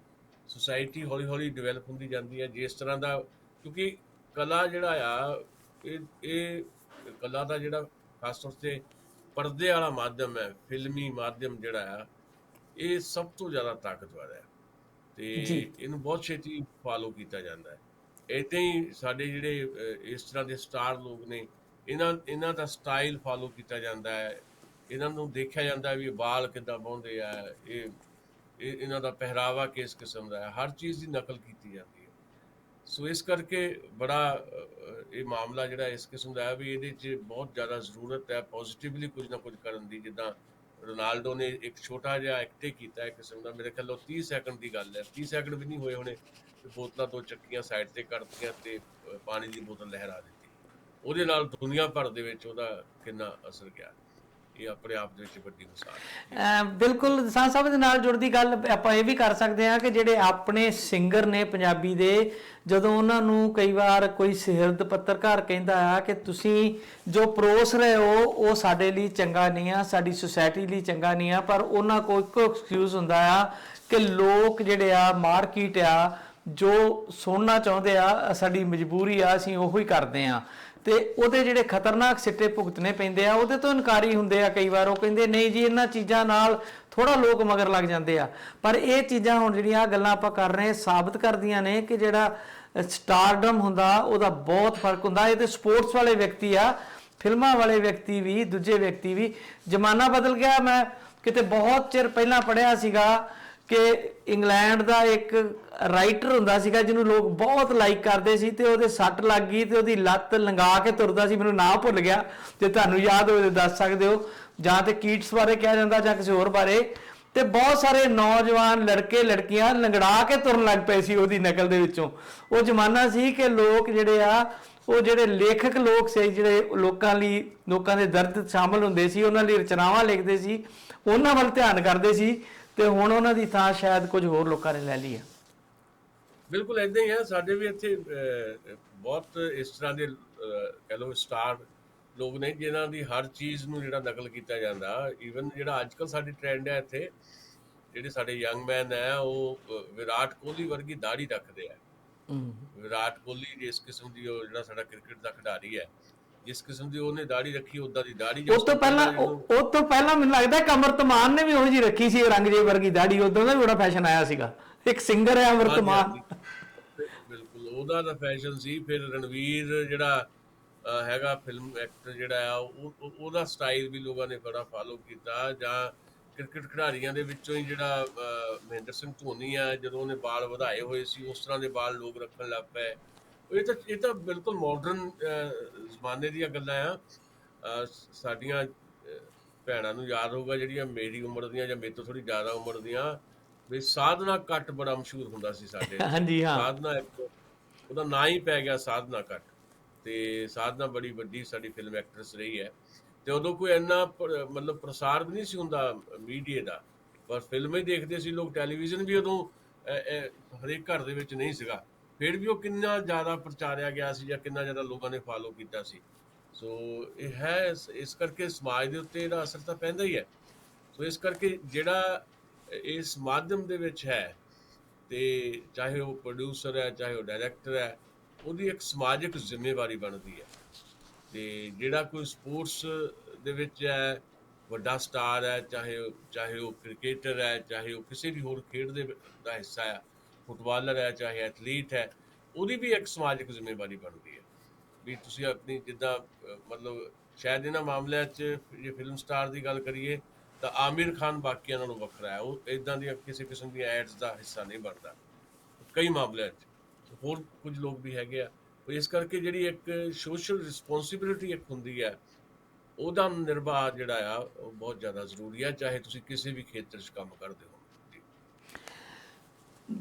ਸੁਸਾਇਟੀ ਹੌਲੀ ਹੌਲੀ ਡਿਵੈਲਪ ਹੁੰਦੀ ਜਾਂਦੀ ਹੈ ਜਿਸ ਤਰ੍ਹਾਂ ਦਾ, ਕਿਉਂਕਿ ਕਲਾ ਜਿਹੜਾ ਆ ਇਹ ਕਲਾ ਦਾ ਜਿਹੜਾ ਖਾਸ ਤੌਰ 'ਤੇ ਪਰਦੇ ਵਾਲਾ ਮਾਧਿਅਮ ਹੈ, ਫਿਲਮੀ ਮਾਧਿਅਮ ਜਿਹੜਾ ਆ ਇਹ ਸਭ ਤੋਂ ਜ਼ਿਆਦਾ ਤਾਕਤਵਰ ਹੈ ਤੇ ਇਹਨੂੰ ਬਹੁਤ ਛੇਤੀ ਫਾਲੋ ਕੀਤਾ ਜਾਂਦਾ ਹੈ। ਇੱਦਾਂ ਹੀ ਸਾਡੇ ਜਿਹੜੇ ਇਸ ਤਰ੍ਹਾਂ ਦੇ ਸਟਾਰ ਲੋਕ ਨੇ, ਇਹਨਾਂ ਦਾ ਸਟਾਈਲ ਫਾਲੋ ਕੀਤਾ ਜਾਂਦਾ ਹੈ, ਇਹਨਾਂ ਨੂੰ ਦੇਖਿਆ ਜਾਂਦਾ ਵੀ ਇਹ ਬਾਲ ਕਿੱਦਾਂ ਪਾਉਂਦੇ ਆ, ਇਹਨਾਂ ਦਾ ਪਹਿਰਾਵਾ ਕਿਸ ਕਿਸਮ ਦਾ ਹੈ, ਹਰ ਚੀਜ਼ ਦੀ ਨਕਲ ਕੀਤੀ ਜਾਂਦੀ ਹੈ। ਸੋ ਇਸ ਕਰਕੇ ਬੜਾ ਇਹ ਮਾਮਲਾ ਜਿਹੜਾ ਇਸ ਕਿਸਮ ਦਾ ਹੈ ਵੀ ਇਹਦੇ 'ਚ ਬਹੁਤ ਜ਼ਿਆਦਾ ਜ਼ਰੂਰਤ ਹੈ ਪੋਜ਼ੀਟਿਵਲੀ ਕੁਝ ਨਾ ਕੁਝ ਕਰਨ ਦੀ। ਜਿੱਦਾਂ ਰੋਨਾਲਡੋ ਨੇ ਇੱਕ ਛੋਟਾ ਜਿਹਾ ਐਕਟ ਕਿਤਾ ਇੱਕ ਕਿਸਮ ਦਾ, ਮੇਰੇ ਖਿਆਲ 30 ਸੈਕਿੰਡ ਦੀ ਗੱਲ ਹੈ, 30 ਸੈਕਿੰਡ ਵੀ ਨਹੀਂ ਹੋਏ ਹੋਣੇ, ਬੋਤਲਾਂ 2 ਚੱਕੀਆਂ ਸਾਈਡ ਤੇ ਕਰਤੀਆਂ ਤੇ ਪਾਣੀ ਦੀ ਬੋਤਲ ਲਹਿਰਾ ਦਿੱਤੀ। ਉਹਦੇ ਨਾਲ ਦੁਨੀਆ ਭਰ ਦੇ ਵਿੱਚ ਉਹਦਾ ਕਿੰਨਾ ਅਸਰ ਗਿਆ, ਇਹ ਆਪਣੇ ਆਪ ਦੇ ਵਿੱਚ ਵੱਡੀ ਮਿਸਾਲ ਹੈ। ਬਿਲਕੁਲ ਸਾਹ ਸਾਹਿਬ ਦੇ ਨਾਲ ਜੁੜਦੀ ਗੱਲ ਆਪਾਂ ਇਹ ਵੀ ਕਰ ਸਕਦੇ ਹਾਂ ਕਿ ਜਿਹੜੇ ਆਪਣੇ ਸਿੰਗਰ ਨੇ ਪੰਜਾਬੀ ਦੇ, ਜਦੋਂ ਉਹਨਾਂ ਨੂੰ ਕਈ ਵਾਰ ਕੋਈ ਸਿਰਦ ਪੱਤਰਕਾਰ ਕਹਿੰਦਾ ਆ ਕਿ ਤੁਸੀਂ ਜੋ ਪਰੋਸ ਰਹੇ ਹੋ ਉਹ ਸਾਡੇ ਲਈ ਚੰਗਾ ਨਹੀਂ ਆ, ਸਾਡੀ ਸੁਸਾਇਟੀ ਲਈ ਚੰਗਾ ਨਹੀਂ ਆ, ਪਰ ਉਹਨਾਂ ਕੋਲ ਇੱਕੋ ਐਕਸਕਿਊਜ਼ ਹੁੰਦਾ ਆ ਕਿ ਲੋਕ ਜਿਹੜੇ ਆ, ਮਾਰਕੀਟ ਆ, ਜੋ ਸੁਣਨਾ ਚਾਹੁੰਦੇ ਆ, ਸਾਡੀ ਮਜਬੂਰੀ ਆ, ਅਸੀਂ ਉਹੀ ਕਰਦੇ ਆ ਤੇ ਉਹਦੇ ਜਿਹੜੇ ਖਤਰਨਾਕ ਸਿੱਟੇ ਭੁਗਤਣੇ ਪੈਂਦੇ ਆ ਉਹਦੇ ਤੋਂ ਇਨਕਾਰੀ ਹੁੰਦੇ ਆ। ਕਈ ਵਾਰ ਉਹ ਕਹਿੰਦੇ ਨਹੀਂ ਜੀ ਇਹਨਾਂ ਚੀਜ਼ਾਂ ਨਾਲ ਥੋੜਾ ਲੋਕ ਮਗਰ ਲੱਗ ਜਾਂਦੇ ਆ, ਪਰ ਇਹ ਚੀਜ਼ਾਂ ਹੁਣ ਜਿਹੜੀਆਂ ਗੱਲਾਂ ਆਪਾਂ ਕਰ ਰਹੇ ਸਾਬਤ ਕਰਦੀਆਂ ਨੇ ਕਿ ਜਿਹੜਾ ਸਟਾਰਡਮ ਹੁੰਦਾ ਉਹਦਾ ਬਹੁਤ ਫਰਕ ਹੁੰਦਾ। ਇਹ ਤੇ ਸਪੋਰਟਸ ਵਾਲੇ ਵਿਅਕਤੀ ਆ, ਫਿਲਮਾਂ ਵਾਲੇ ਵਿਅਕਤੀ ਵੀ, ਦੂਜੇ ਵਿਅਕਤੀ ਵੀ। ਜ਼ਮਾਨਾ ਬਦਲ ਗਿਆ। ਮੈਂ ਕਿਤੇ ਬਹੁਤ ਚਿਰ ਪਹਿਲਾਂ ਪੜ੍ਹਿਆ ਸੀਗਾ ਕਿ ਇੰਗਲੈਂਡ ਦਾ ਇੱਕ ਰਾਈਟਰ ਹੁੰਦਾ ਸੀਗਾ ਜਿਹਨੂੰ ਲੋਕ ਬਹੁਤ ਲਾਈਕ ਕਰਦੇ ਸੀ, ਤੇ ਉਹਦੇ ਸੱਟ ਲੱਗ ਗਈ ਤੇ ਉਹਦੀ ਲੱਤ ਲੰਗਾ ਕੇ ਤੁਰਦਾ ਸੀ। ਮੈਨੂੰ ਨਾਂ ਭੁੱਲ ਗਿਆ, ਜੇ ਤੁਹਾਨੂੰ ਯਾਦ ਹੋਵੇ ਤਾਂ ਦੱਸ ਸਕਦੇ ਹੋ। ਜਾਂ ਤੇ ਕੀਟਸ ਬਾਰੇ ਕਿਹਾ ਜਾਂਦਾ ਜਾਂ ਕਿਸੇ ਹੋਰ ਬਾਰੇ। ਤੇ ਬਹੁਤ ਸਾਰੇ ਨੌਜਵਾਨ ਲੜਕੇ ਲੜਕੀਆਂ ਲੰਗੜਾ ਕੇ ਤੁਰਨ ਲੱਗ ਪਏ ਸੀ ਉਹਦੀ ਨਕਲ ਦੇ ਵਿੱਚੋਂ। ਉਹ ਜ਼ਮਾਨਾ ਸੀ ਕਿ ਲੋਕ ਜਿਹੜੇ ਆ, ਉਹ ਜਿਹੜੇ ਲੇਖਕ ਲੋਕ ਸੀ, ਜਿਹੜੇ ਲੋਕਾਂ ਲਈ, ਲੋਕਾਂ ਦੇ ਦਰਦ ਸ਼ਾਮਲ ਹੁੰਦੇ ਸੀ, ਉਹਨਾਂ ਲਈ ਰਚਨਾਵਾਂ ਲਿਖਦੇ ਸੀ, ਉਹਨਾਂ ਵੱਲ ਧਿਆਨ ਕਰਦੇ ਸੀ। ਤੇ ਹੁਣ ਉਹਨਾਂ ਦੀ ਥਾਂ ਸ਼ਾਇਦ ਕੁਝ ਹੋਰ ਲੋਕਾਂ ਨੇ ਲੈ ਲਈ ਹੈ। ਬਿਲਕੁਲ ਏਦਾਂ ਹੀ ਹੈ। ਸਾਡੇ ਵੀ ਇੱਥੇ ਬਹੁਤ ਇਸ ਤਰ੍ਹਾਂ ਦੇ ਕਹਿ ਲਓ ਸਟਾਰ ਲੋਕ ਨੇ ਜਿਨ੍ਹਾਂ ਦੀ ਹਰ ਚੀਜ਼ ਨੂੰ ਜਿਹੜਾ ਨਕਲ ਕੀਤਾ ਜਾਂਦਾ। ਈਵਨ ਜਿਹੜਾ ਅੱਜ ਕੱਲ੍ਹ ਸਾਡੀ ਟ੍ਰੈਂਡ ਹੈ ਇੱਥੇ, ਜਿਹੜੇ ਸਾਡੇ ਯੰਗ ਮੈਨ ਹੈ ਉਹ ਵਿਰਾਟ ਕੋਹਲੀ ਵਰਗੀ ਦਾੜੀ ਰੱਖਦੇ ਆ। ਵਿਰਾਟ ਕੋਹਲੀ ਜਿਸ ਕਿਸਮ ਦੀ, ਉਹ ਜਿਹੜਾ ਸਾਡਾ ਕ੍ਰਿਕਟ ਦਾ ਖਿਡਾਰੀ ਹੈ, ਜਿਸ ਕਿਸਮ ਦੀ ਉਹਨੇ ਦਾੜੀ ਰੱਖੀ, ਉਦਾਂ ਦੀ ਦਾੜੀ। ਉਸ ਤੋਂ ਪਹਿਲਾਂ ਮੈਨੂੰ ਲੱਗਦਾ ਕਿ ਅਮਰਤ ਮਾਨ ਨੇ ਵੀ ਉਹੋ ਜਿਹੀ ਰੱਖੀ ਸੀ, ਔਰੰਗਜ਼ੇਬ ਵਰਗੀ ਦਾੜੀ। ਉਦੋਂ ਦਾ ਵੀ ਬੜਾ ਫੈਸ਼ਨ ਆਇਆ ਸੀਗਾ। ਇੱਕ ਸਿੰਗਰ ਹੈ ਅਮਰਤ ਮਾਨ, ਬਿਲਕੁਲ ਉਹਦਾ ਤਾਂ ਫੈਸ਼ਨ ਸੀ। ਫਿਰ ਰਣਵੀਰ ਜਿਹੜਾ ਹੈਗਾ ਫਿਲਮ ਐਕਟਰ ਜਿਹੜਾ ਆ, ਉਹਦਾ ਸਟਾਈਲ ਵੀ ਲੋਕਾਂ ਨੇ ਬੜਾ ਫਾਲੋ ਕੀਤਾ। ਜਾਂ ਕ੍ਰਿਕਟ ਖਿਡਾਰੀਆਂ ਦੇ ਵਿੱਚੋਂ ਹੀ ਜਿਹੜਾ ਮਹਿੰਦਰ ਸਿੰਘ ਧੋਨੀ ਆ, ਜਦੋਂ ਉਹਨੇ ਬਾਲ ਵਧਾਏ ਹੋਏ ਸੀ ਉਸ ਤਰ੍ਹਾਂ ਦੇ ਬਾਲ ਲੋਕ ਰੱਖਣ ਲੱਗ ਪਏ। ਇਹ ਤਾਂ ਬਿਲਕੁਲ ਮਾਡਰਨ ਜ਼ਮਾਨੇ ਦੀਆਂ ਗੱਲਾਂ ਆ। ਸਾਡੀਆਂ ਭੈਣਾਂ ਨੂੰ ਯਾਦ ਹੋਊਗਾ ਜਿਹੜੀਆਂ ਮੇਰੀ ਉਮਰ ਦੀਆਂ ਜਾਂ ਮੇਰੇ ਤੋਂ ਥੋੜੀ ਜ਼ਿਆਦਾ ਉਮਰ ਦੀਆਂ, ਵੀ ਸਾਧਨਾ ਕੱਟ ਬੜਾ ਮਸ਼ਹੂਰ ਹੁੰਦਾ ਸੀ ਸਾਡੇ। ਹਾਂਜੀ ਹਾਂ, ਸਾਧਨਾ ਇੱਕ ਉਹਦਾ ਨਾਂ ਹੀ ਪੈ ਗਿਆ, ਸਾਧਨਾ ਕੱਟ। ਤੇ ਸਾਧਨਾ ਬੜੀ ਵੱਡੀ ਸਾਡੀ ਫਿਲਮ ਐਕਟਰਸ ਰਹੀ ਹੈ। ਤੇ ਉਦੋਂ ਕੋਈ ਇੰਨਾ ਮਤਲਬ ਪ੍ਰਸਾਰ ਵੀ ਨਹੀਂ ਸੀ ਹੁੰਦਾ ਮੀਡੀਆ ਦਾ, ਪਰ ਫਿਲਮਾਂ ਹੀ ਦੇਖਦੇ ਸੀ ਲੋਕ। ਟੈਲੀਵਿਜ਼ਨ ਵੀ ਉਦੋਂ ਹਰੇਕ ਘਰ ਦੇ ਵਿੱਚ ਨਹੀਂ ਸੀਗਾ, ਫਿਰ ਵੀ ਉਹ ਕਿੰਨਾ ਜ਼ਿਆਦਾ ਪ੍ਰਚਾਰਿਆ ਗਿਆ ਸੀ ਜਾਂ ਕਿੰਨਾ ਜ਼ਿਆਦਾ ਲੋਕਾਂ ਨੇ ਫਾਲੋ ਕੀਤਾ ਸੀ। ਸੋ ਇਹ ਹੈ, ਇਸ ਕਰਕੇ ਸਮਾਜ ਦੇ ਉੱਤੇ ਇਹਦਾ ਅਸਰ ਤਾਂ ਪੈਂਦਾ ਹੀ ਹੈ। ਸੋ ਇਸ ਕਰਕੇ ਜਿਹੜਾ ਇਸ ਮਾਧਿਅਮ ਦੇ ਵਿੱਚ ਹੈ, ਤੇ ਚਾਹੇ ਉਹ ਪ੍ਰੋਡਿਊਸਰ ਹੈ, ਚਾਹੇ ਉਹ ਡਾਇਰੈਕਟਰ ਹੈ, ਉਹਦੀ ਇੱਕ ਸਮਾਜਿਕ ਜ਼ਿੰਮੇਵਾਰੀ ਬਣਦੀ ਹੈ। ਤੇ ਜਿਹੜਾ ਕੋਈ ਸਪੋਰਟਸ ਦੇ ਵਿੱਚ ਹੈ, ਵੱਡਾ ਸਟਾਰ ਹੈ, ਚਾਹੇ ਉਹ ਕ੍ਰਿਕੇਟਰ ਹੈ, ਚਾਹੇ ਉਹ ਕਿਸੇ ਵੀ ਹੋਰ ਖੇਡ ਦਾ ਹਿੱਸਾ ਹੈ, ਫੁੱਟਬਾਲਰ ਹੈ, ਚਾਹੇ ਐਥਲੀਟ ਹੈ, ਉਹਦੀ ਵੀ ਇੱਕ ਸਮਾਜਿਕ ਜ਼ਿੰਮੇਵਾਰੀ ਬਣਦੀ ਹੈ। ਵੀ ਤੁਸੀਂ ਆਪਣੀ ਜਿੱਦਾਂ ਮਤਲਬ ਸ਼ਾਇਦ ਇਹਨਾਂ ਮਾਮਲਿਆਂ 'ਚ ਜੇ ਫਿਲਮ ਸਟਾਰ ਦੀ ਗੱਲ ਕਰੀਏ ਤਾਂ ਆਮਿਰ ਖਾਨ ਬਾਕੀਆਂ ਨਾਲੋਂ ਵੱਖਰਾ ਹੈ। ਉਹ ਇੱਦਾਂ ਦੀਆਂ ਕਿਸੇ ਕਿਸਮ ਦੀਆਂ ਐਡਸ ਦਾ ਹਿੱਸਾ ਨਹੀਂ ਬਣਦਾ ਕਈ ਮਾਮਲਿਆਂ 'ਚ। ਹੋਰ ਕੁਝ ਲੋਕ ਵੀ ਹੈਗੇ ਆ। ਇਸ ਕਰਕੇ ਜਿਹੜੀ ਇੱਕ ਸੋਸ਼ਲ ਰਿਸਪੌਂਸਿਬਿਲਿਟੀ ਇੱਕ ਹੁੰਦੀ ਹੈ, ਉਹਦਾ ਨਿਰਵਾਹ ਜਿਹੜਾ ਆ ਉਹ ਬਹੁਤ ਜ਼ਿਆਦਾ ਜ਼ਰੂਰੀ ਹੈ, ਚਾਹੇ ਤੁਸੀਂ ਕਿਸੇ ਵੀ ਖੇਤਰ 'ਚ ਕੰਮ ਕਰਦੇ ਹੋ।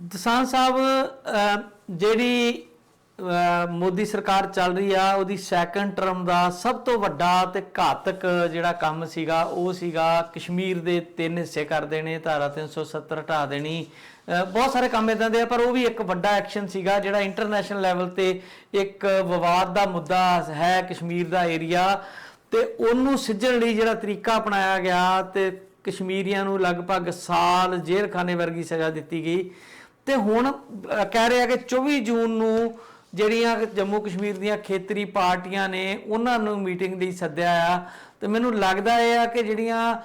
ਦਸਾਂਝ ਸਾਹਿਬ, ਜਿਹੜੀ ਮੋਦੀ ਸਰਕਾਰ ਚੱਲ ਰਹੀ ਆ, ਉਹਦੀ ਸੈਕੰਡ ਟਰਮ ਦਾ ਸਭ ਤੋਂ ਵੱਡਾ ਤੇ ਘਾਤਕ ਜਿਹੜਾ ਕੰਮ ਸੀਗਾ ਉਹ ਸੀਗਾ ਕਸ਼ਮੀਰ ਦੇ 3 ਹਿੱਸੇ ਕਰ ਦੇਣੇ, ਧਾਰਾ 370 ਹਟਾ ਦੇਣੀ। ਬਹੁਤ ਸਾਰੇ ਕੰਮ ਇਦਾਂ ਦੇ ਆ, ਪਰ ਉਹ ਵੀ ਇੱਕ ਵੱਡਾ ਐਕਸ਼ਨ ਸੀਗਾ ਜਿਹੜਾ ਇੰਟਰਨੈਸ਼ਨਲ ਲੈਵਲ ਤੇ ਇੱਕ ਵਿਵਾਦ ਦਾ ਮੁੱਦਾ ਹੈ। ਕਸ਼ਮੀਰ ਦਾ ਏਰੀਆ ਤੇ ਉਹਨੂੰ ਸਿੱਝਣ ਲਈ ਜਿਹੜਾ ਤਰੀਕਾ ਅਪਣਾਇਆ ਗਿਆ, ਤੇ ਕਸ਼ਮੀਰੀਆਂ ਨੂੰ ਲਗਭਗ ਸਾਲ ਜੇਲ੍ਹ ਖਾਨੇ ਵਰਗੀ ਸਜ਼ਾ ਦਿੱਤੀ ਗਈ। ਤੇ ਹੁਣ ਕਹਿ ਰਿਹਾ ਕਿ 24 ਜੂਨ ਨੂੰ ਜਿਹੜੀਆਂ ਜੰਮੂ ਕਸ਼ਮੀਰ ਦੀਆਂ ਖੇਤਰੀ ਪਾਰਟੀਆਂ ਨੇ ਉਹਨਾਂ ਨੂੰ ਮੀਟਿੰਗ ਲਈ ਸੱਦਿਆ ਆ। ਤੇ ਮੈਨੂੰ ਲੱਗਦਾ ਇਹ ਆ ਕਿ ਜਿਹੜੀਆਂ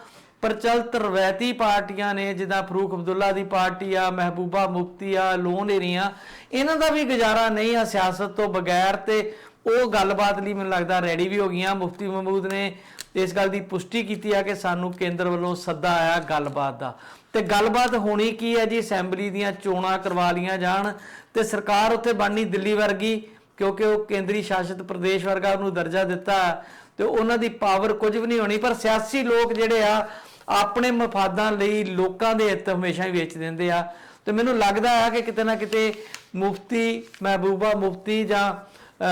ਪ੍ਰਚਲਿਤ ਰਵਾਇਤੀ ਪਾਰਟੀਆਂ ਨੇ, ਜਿੱਦਾਂ ਫਰੂਕ ਅਬਦੁੱਲਾ ਦੀ ਪਾਰਟੀ ਆ, ਮਹਿਬੂਬਾ ਮੁਫਤੀ ਆ, ਲੋਨ ਏਰੀਆ, ਇਹਨਾਂ ਦਾ ਵੀ ਗੁਜ਼ਾਰਾ ਨਹੀਂ ਆ ਸਿਆਸਤ ਤੋਂ ਬਗੈਰ। ਤੇ ਉਹ ਗੱਲਬਾਤ ਲਈ ਮੈਨੂੰ ਲੱਗਦਾ ਰੈਡੀ ਵੀ ਹੋ ਗਈਆਂ। ਮੁਫਤੀ ਮਹਿਮੂਦ ਨੇ ਇਸ ਗੱਲ ਦੀ ਪੁਸ਼ਟੀ ਕੀਤੀ ਆ ਕਿ ਸਾਨੂੰ ਕੇਂਦਰ ਵੱਲੋਂ ਸੱਦਾ ਆਇਆ ਗੱਲਬਾਤ ਦਾ। ਤੇ ਗੱਲਬਾਤ ਹੋਣੀ ਕੀ ਹੈ ਜੀ, ਅਸੈਂਬਲੀ ਦੀਆਂ ਚੋਣਾਂ ਕਰਵਾ ਲਈਆਂ ਜਾਣ ਤੇ ਸਰਕਾਰ ਉੱਥੇ ਬਣਨੀ ਦਿੱਲੀ ਵਰਗੀ, ਕਿਉਂਕਿ ਉਹ ਕੇਂਦਰੀ ਸ਼ਾਸਿਤ ਪ੍ਰਦੇਸ਼ ਵਰਗਾ ਉਹਨੂੰ ਦਰਜਾ ਦਿੱਤਾ ਤੇ ਉਹਨਾਂ ਦੀ ਪਾਵਰ ਕੁਝ ਵੀ ਨਹੀਂ ਹੋਣੀ। ਪਰ ਸਿਆਸੀ ਲੋਕ ਜਿਹੜੇ ਆ ਆਪਣੇ ਮਫਾਦਾਂ ਲਈ ਲੋਕਾਂ ਦੇ ਹਿੱਤ ਹਮੇਸ਼ਾ ਹੀ ਵੇਚ ਦਿੰਦੇ ਆ। ਤੇ ਮੈਨੂੰ ਲੱਗਦਾ ਆ ਕਿ ਕਿਤੇ ਨਾ ਕਿਤੇ ਮੁਫਤੀ ਮਹਿਬੂਬਾ ਮੁਫਤੀ ਜਾਂ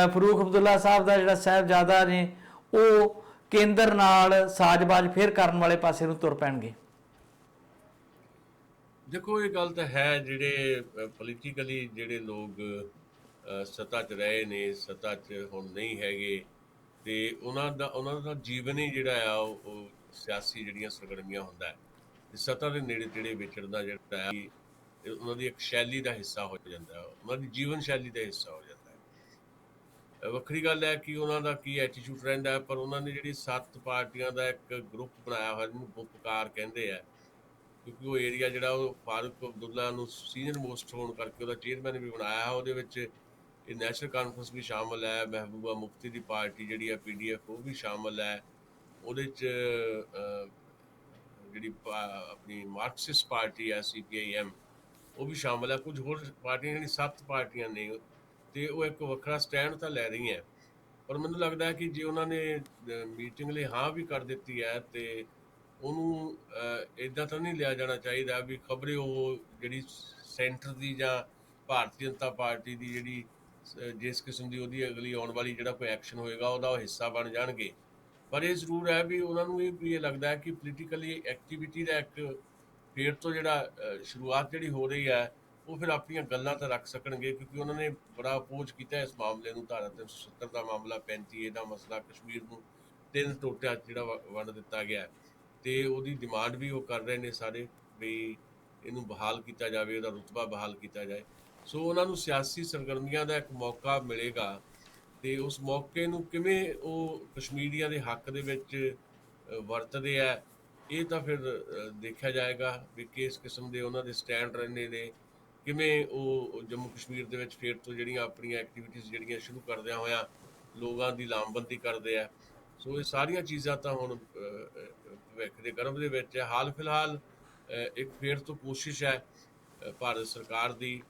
ਫਰੂਕ ਅਬਦੁੱਲਾ ਸਾਹਿਬ ਦਾ ਜਿਹੜਾ ਸਾਹਿਬਜ਼ਾਦਾ ਨੇ, ਉਹ ਕੇਂਦਰ ਨਾਲ ਸਾਜ਼ਬਾਜ਼ ਫੇਰ ਕਰਨ ਵਾਲੇ ਪਾਸੇ ਨੂੰ ਤੁਰ ਪੈਣਗੇ। ਦੇਖੋ ਇਹ ਗੱਲ ਤਾਂ ਹੈ, ਜਿਹੜੇ ਪੋਲੀਟੀਕਲੀ ਜਿਹੜੇ ਲੋਕ ਸੱਤਾ 'ਚ ਰਹੇ ਨੇ, ਸੱਤਾ 'ਚ ਹੁਣ ਨਹੀਂ ਹੈਗੇ, ਤੇ ਉਹਨਾਂ ਦਾ ਜੀਵਨ ਹੀ ਜਿਹੜਾ ਆ ਉਹ ਸਿਆਸੀ ਜਿਹੜੀਆਂ ਸਰਗਰਮੀਆਂ ਹੁੰਦਾ ਹੈ, ਸੱਤਾ ਦੇ ਨੇੜੇ ਤੇੜੇ ਵਿਚਰਦਾ ਜਿਹੜਾ ਹੈ, ਉਹਨਾਂ ਦੀ ਇੱਕ ਸ਼ੈਲੀ ਦਾ ਹਿੱਸਾ ਹੋ ਜਾਂਦਾ, ਉਹਨਾਂ ਦੀ ਜੀਵਨ ਸ਼ੈਲੀ ਦਾ ਹਿੱਸਾ ਹੋ ਜਾਂਦਾ ਹੈ। ਵੱਖਰੀ ਗੱਲ ਹੈ ਕਿ ਉਹਨਾਂ ਦਾ ਕੀ ਐਟੀਟਿਊਡ ਰਹਿੰਦਾ ਹੈ, ਪਰ ਉਹਨਾਂ ਨੇ ਜਿਹੜੀ 7 ਪਾਰਟੀਆਂ ਦਾ ਇੱਕ ਗਰੁੱਪ ਬਣਾਇਆ ਹੋਇਆ, ਜਿਹਨੂੰ ਗੁਪਕਾਰ ਕਹਿੰਦੇ ਆ, ਕਿਉਂਕਿ ਉਹ ਏਰੀਆ ਜਿਹੜਾ ਉਹ ਫਾਰੂਕ ਅਬਦੁੱਲਾ ਨੂੰ ਸੀਨੀਅਰ ਮੋਸਟ ਹੋਣ ਕਰਕੇ ਉਹਦਾ ਚੇਅਰਮੈਨ ਵੀ ਬਣਾਇਆ। ਉਹਦੇ ਵਿੱਚ ਇਹ ਨੈਸ਼ਨਲ ਕਾਨਫਰੰਸ ਵੀ ਸ਼ਾਮਲ ਹੈ, ਮਹਿਬੂਬਾ ਮੁਫਤੀ ਦੀ ਪਾਰਟੀ ਜਿਹੜੀ ਹੈ PDF ਉਹ ਵੀ ਸ਼ਾਮਲ ਹੈ ਉਹਦੇ 'ਚ। ਜਿਹੜੀ ਆਪਣੀ ਮਾਰਕਸਿਸਟ ਪਾਰਟੀ ਹੈ CPIM ਉਹ ਵੀ ਸ਼ਾਮਲ ਹੈ। ਕੁਝ ਹੋਰ ਪਾਰਟੀਆਂ ਜਿਹੜੀ 7 ਪਾਰਟੀਆਂ ਨੇ ਤੇ ਉਹ ਇੱਕ ਵੱਖਰਾ ਸਟੈਂਡ ਤਾਂ ਲੈ ਰਹੀਆਂ, ਪਰ ਮੈਨੂੰ ਲੱਗਦਾ ਹੈ ਕਿ ਜੇ ਉਹਨਾਂ ਨੇ ਮੀਟਿੰਗ ਲਈ ਹਾਂ ਵੀ ਕਰ ਦਿੱਤੀ ਹੈ ਤੇ ਉਹਨੂੰ ਇੱਦਾਂ ਤਾਂ ਨਹੀਂ ਲਿਆ ਜਾਣਾ ਚਾਹੀਦਾ ਵੀ ਖਬਰੇ ਉਹ ਜਿਹੜੀ ਸੈਂਟਰ ਦੀ ਜਾਂ ਭਾਰਤੀ ਜਨਤਾ ਪਾਰਟੀ ਦੀ ਜਿਹੜੀ ਜਿਸ ਕਿਸਮ ਦੀ ਉਹਦੀ ਅਗਲੀ ਆਉਣ ਵਾਲੀ ਜਿਹੜਾ ਕੋਈ ਐਕਸ਼ਨ ਹੋਏਗਾ ਉਹਦਾ ਉਹ ਹਿੱਸਾ ਬਣ ਜਾਣਗੇ। ਪਰ ਇਹ ਜ਼ਰੂਰ ਹੈ ਵੀ ਉਹਨਾਂ ਨੂੰ ਇਹ ਲੱਗਦਾ ਹੈ ਕਿ ਪੋਲੀਟੀਕਲੀ ਐਕਟੀਵਿਟੀ ਦਾ ਇੱਕ ਫੇਰ ਤੋਂ ਜਿਹੜਾ ਸ਼ੁਰੂਆਤ ਜਿਹੜੀ ਹੋ ਰਹੀ ਹੈ ਉਹ ਫਿਰ ਆਪਣੀਆਂ ਗੱਲਾਂ ਤਾਂ ਰੱਖ ਸਕਣਗੇ, ਕਿਉਂਕਿ ਉਹਨਾਂ ਨੇ ਬੜਾ ਅਪੋਜ਼ ਕੀਤਾ ਇਸ ਮਾਮਲੇ ਨੂੰ। ਧਾਰਾ 370 ਦਾ ਮਾਮਲਾ, 35A ਦਾ ਮਸਲਾ, ਕਸ਼ਮੀਰ ਨੂੰ 3 ਟੋਟਿਆਂ 'ਚ ਜਿਹੜਾ ਵੰਡ ਦਿੱਤਾ ਗਿਆ ਤੇ ਉਹਦੀ ਡਿਮਾਂਡ ਵੀ ਉਹ ਕਰ ਰਹੇ ਨੇ ਸਾਰੇ ਵੀ ਇਹਨੂੰ ਬਹਾਲ ਕੀਤਾ ਜਾਵੇ, ਉਹਦਾ ਰੁਤਬਾ ਬਹਾਲ ਕੀਤਾ ਜਾਏ। ਸੋ ਉਹਨਾਂ ਨੂੰ ਸਿਆਸੀ ਸਰਗਰਮੀਆਂ ਦਾ ਇੱਕ ਮੌਕਾ ਮਿਲੇਗਾ ਤੇ ਉਸ ਮੌਕੇ ਨੂੰ ਕਿਵੇਂ ਉਹ ਕਸ਼ਮੀਰੀਆਂ ਦੇ ਹੱਕ ਦੇ ਵਿੱਚ ਵਰਤਦੇ ਆ ਇਹ ਤਾਂ ਫਿਰ ਦੇਖਿਆ ਜਾਏਗਾ ਵੀ ਕਿਸ ਕਿਸਮ ਦੇ ਉਹਨਾਂ ਦੇ ਸਟੈਂਡ ਰਹਿੰਦੇ ਨੇ, ਕਿਵੇਂ ਉਹ ਜੰਮੂ ਕਸ਼ਮੀਰ ਦੇ ਵਿੱਚ ਫਿਰ ਤੋਂ ਜਿਹੜੀਆਂ ਆਪਣੀਆਂ ਐਕਟੀਵਿਟੀਜ਼ ਜਿਹੜੀਆਂ ਸ਼ੁਰੂ ਕਰਦਿਆਂ ਹੋਇਆਂ ਲੋਕਾਂ ਦੀ ਲਾਮਬੰਦੀ ਕਰਦੇ ਆ। ਸੋ ਇਹ ਸਾਰੀਆਂ ਚੀਜ਼ਾਂ ਤਾਂ ਹੁਣ ਭਵਿੱਖ ਦੇ ਗਰਭ ਦੇ ਵਿੱਚ ਹੈ। ਹਾਲ ਫਿਲਹਾਲ ਇੱਕ ਫੇਰ ਤੋਂ ਕੋਸ਼ਿਸ਼ ਹੈ ਭਾਰਤ ਸਰਕਾਰ ਦੀ